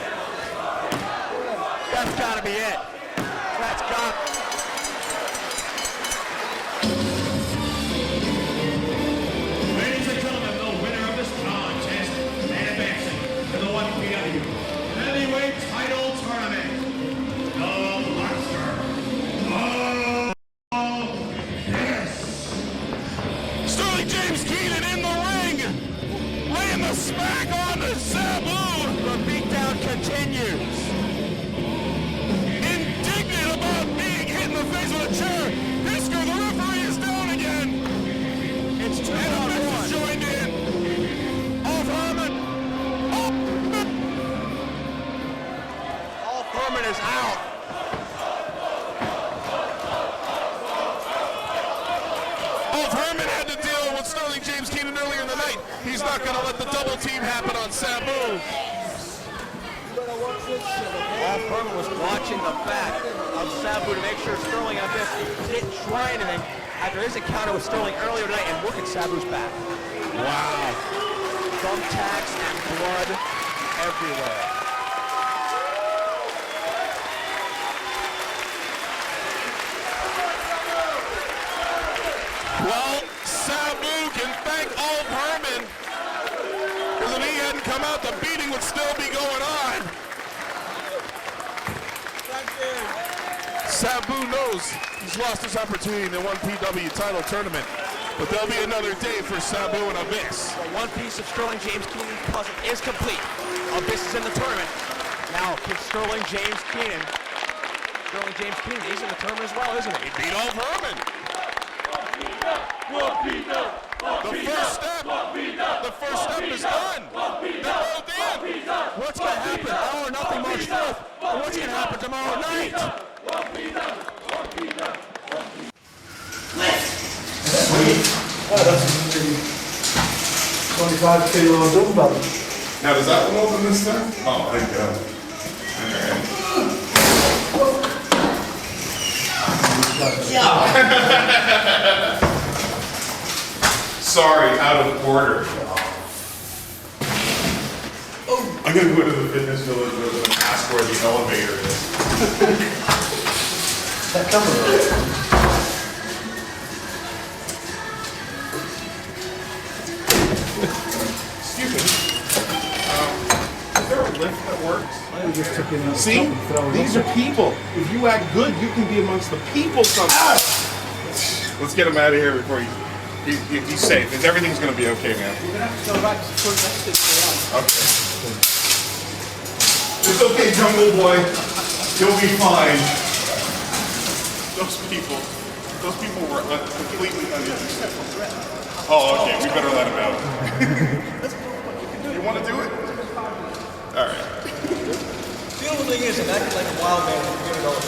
That's got to be it. That's got. Ladies and gentlemen, the winner of this contest and advancing to the 1PW Heavyweight Title Tournament, the Monster of Yes. Sterling James Keenan in the ring. Laying the smack on to Sabu. The beatdown continues. Indignant about being hit in the face with a chair. Pisker, the referee, is down again. It's 2 And on Abyss 1. is joined in. Off Herman. All Herman is out. Off Herman had to deal with Sterling James Keenan earlier in the night. He's not going to let the double team happen on Sabu. All Herman was watching the back of Sabu to make sure Sterling and Abyss didn't try anything after his encounter with Sterling earlier tonight, and look at Sabu's back. Wow. Thumbtacks and blood everywhere. Well, Sabu can thank Old Herman, because if he hadn't come out, the beating would still be going on. Sabu knows he's lost his opportunity in the 1PW title tournament, but there'll be another day for Sabu and Abyss. Well, one piece of Sterling James Keenan's puzzle is complete. Abyss is in the tournament. Now, can Sterling James Keenan, he's in the tournament as well, isn't he? He beat Old Herman. The first step is done. They're both in. What's going to happen? All or nothing March 4th. And what's going to happen tomorrow night? Oh, that's a 25 kilo dumbbell. Now, does that one open this time? Oh, thank God. Sorry, out of order. I'm gonna go to the fitness village and ask where the elevator is. That cover. Excuse me. Is there a lift that works? See? These are people. If you act good, you can be amongst the people sometimes. Let's get him out of here before he's safe. Everything's going to be okay, man. Okay. It's okay, Jungle Boy. You'll be fine. Those people were completely uninterested. Oh, okay. We better let him out. You want to do it? All right. The only thing is, I'm acting like a wild man when you get it all.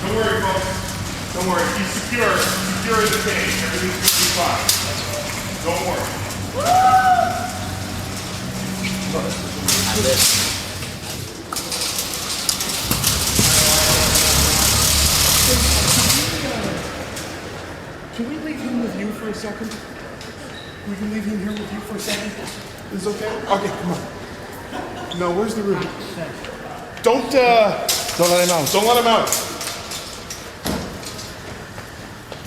Don't worry, folks. Don't worry. He's secure. Secure in the cage. Everything's going to be fine. Don't worry. Can we leave him with you for a second? We can leave him here with you for a second? Is this okay? Okay, come on. No, where's the room? Don't let him out. Don't let him out.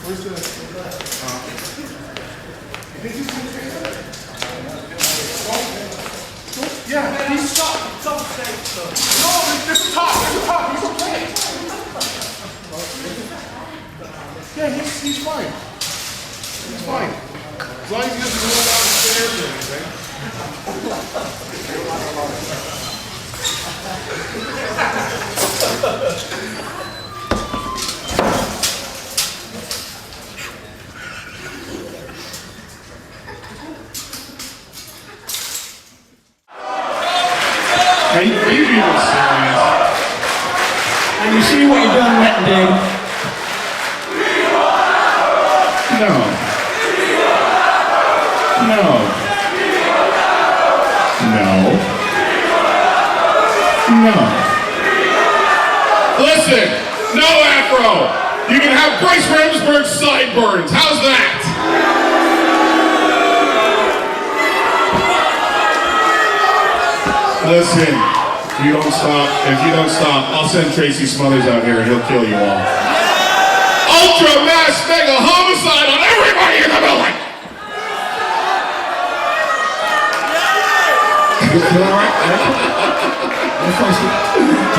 Where's the... Yeah, he's stop. No, there's a talk. He's okay. Yeah, he's fine. He's fine. As long as he doesn't roll down the stairs or anything. Are you being serious? And you see what you've done, wet and dig? No. Listen, no afro. You can have Bryce Ramsberg sideburns. How's that? Listen, if you don't stop, I'll send Tracy Smothers out here and he'll kill you all. Ultra mass mega homicide on everybody in the building.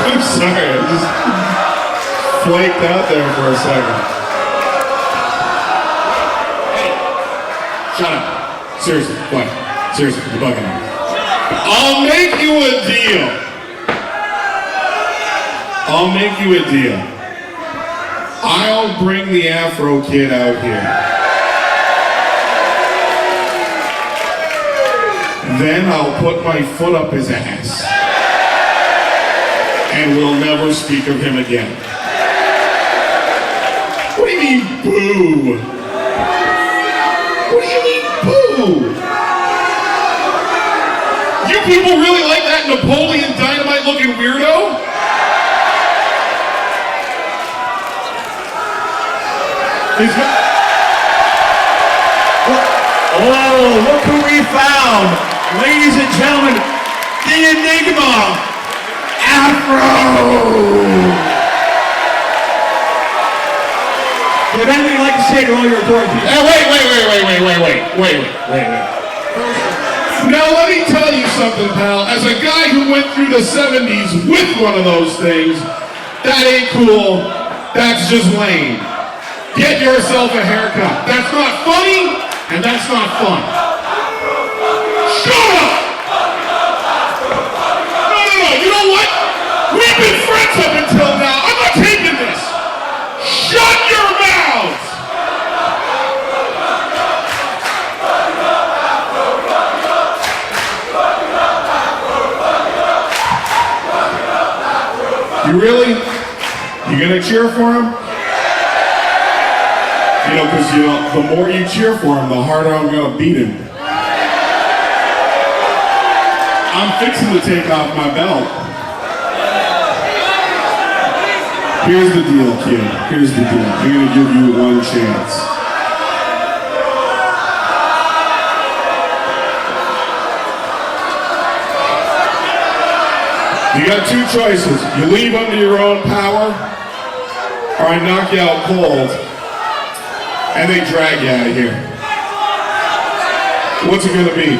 I'm sorry, I just flaked out there for a second. Hey, shut up. Seriously, what? Seriously, you're bugging me. I'll make you a deal. I'll bring the Afro Kid out here. Then I'll put my foot up his ass. And we'll never speak of him again. What do you mean, boo? What do you mean, boo? You people really like that Napoleon Dynamite looking weirdo? Oh, look who we found! Ladies and gentlemen, the Enigma, Afro! Do you have anything you'd like to say to all your adoring people? Hey, wait. Now let me tell you something, pal. As a guy who went through the 70s with one of those things, that ain't cool. That's just lame. Get yourself a haircut. That's not funny, and that's not fun. Shut up! No, you know what? We've been friends up until now. I'm not taking this. Shut your mouths! You really? You gonna cheer for him? You know, because the more you cheer for him, the harder I'm gonna beat him. I'm fixing to take off my belt. Here's the deal, kid. Here's the deal. I'm gonna give you one chance. You got two choices. You leave under your own power, or I knock you out cold, and they drag you out of here. What's it gonna be?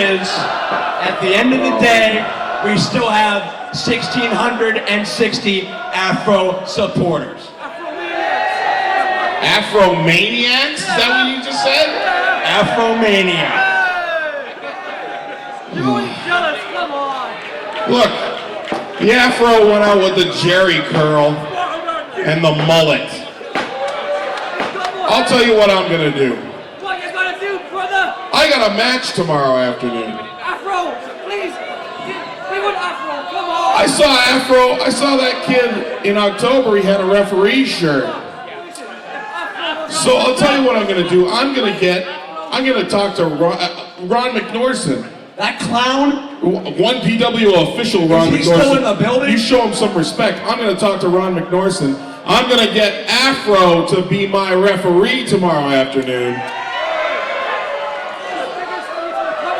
At the end of the day, we still have 1,660 Afro supporters. Afro-maniacs? Is that what you just said? Afro-maniac. Look, the Afro went out with the Jerry curl and the mullet. I'll tell you what I'm gonna do. What you gonna do, brother? I got a match tomorrow afternoon. Afro, please. We want Afro, come on. I saw that kid in October, he had a referee shirt. So I'll tell you what I'm gonna do. I'm gonna talk to Ron McNorson. That clown? One PW official, Ron McNorson. Is he still in the building? You show him some respect. I'm gonna talk to Ron McNorson. I'm gonna get Afro to be my referee tomorrow afternoon.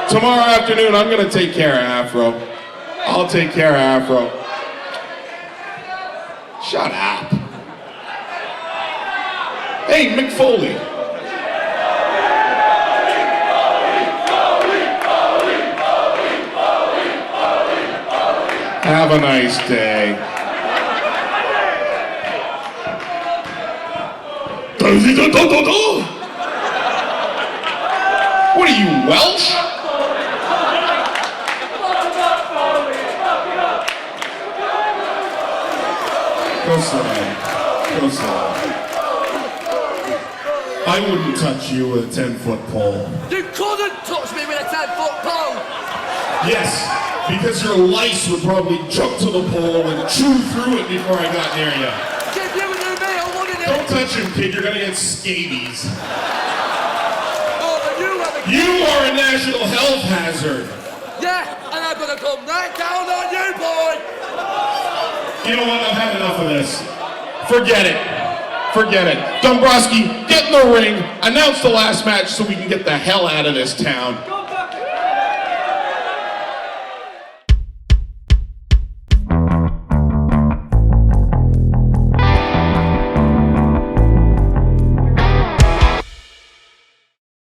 Tomorrow afternoon, I'm gonna take care of Afro. I'll take care of Afro. Shut up. Hey, Mick Foley. Have a nice day. What are you, Welsh? Go sit down. Go sit down. I wouldn't touch you with a 10-foot pole. You couldn't touch me with a 10-foot pole. Yes, because your lice would probably jump to the pole and chew through it before I got near you. Kid, you and me, I wanted it. Don't touch him, kid. You're gonna get scabies. Oh, You are a national health hazard. Yeah, and I'm gonna come right down on you, boy. You know what? I've had enough of this. Forget it. Forget it. Dombrowski, get in the ring, announce the last match so we can get the hell out of this town.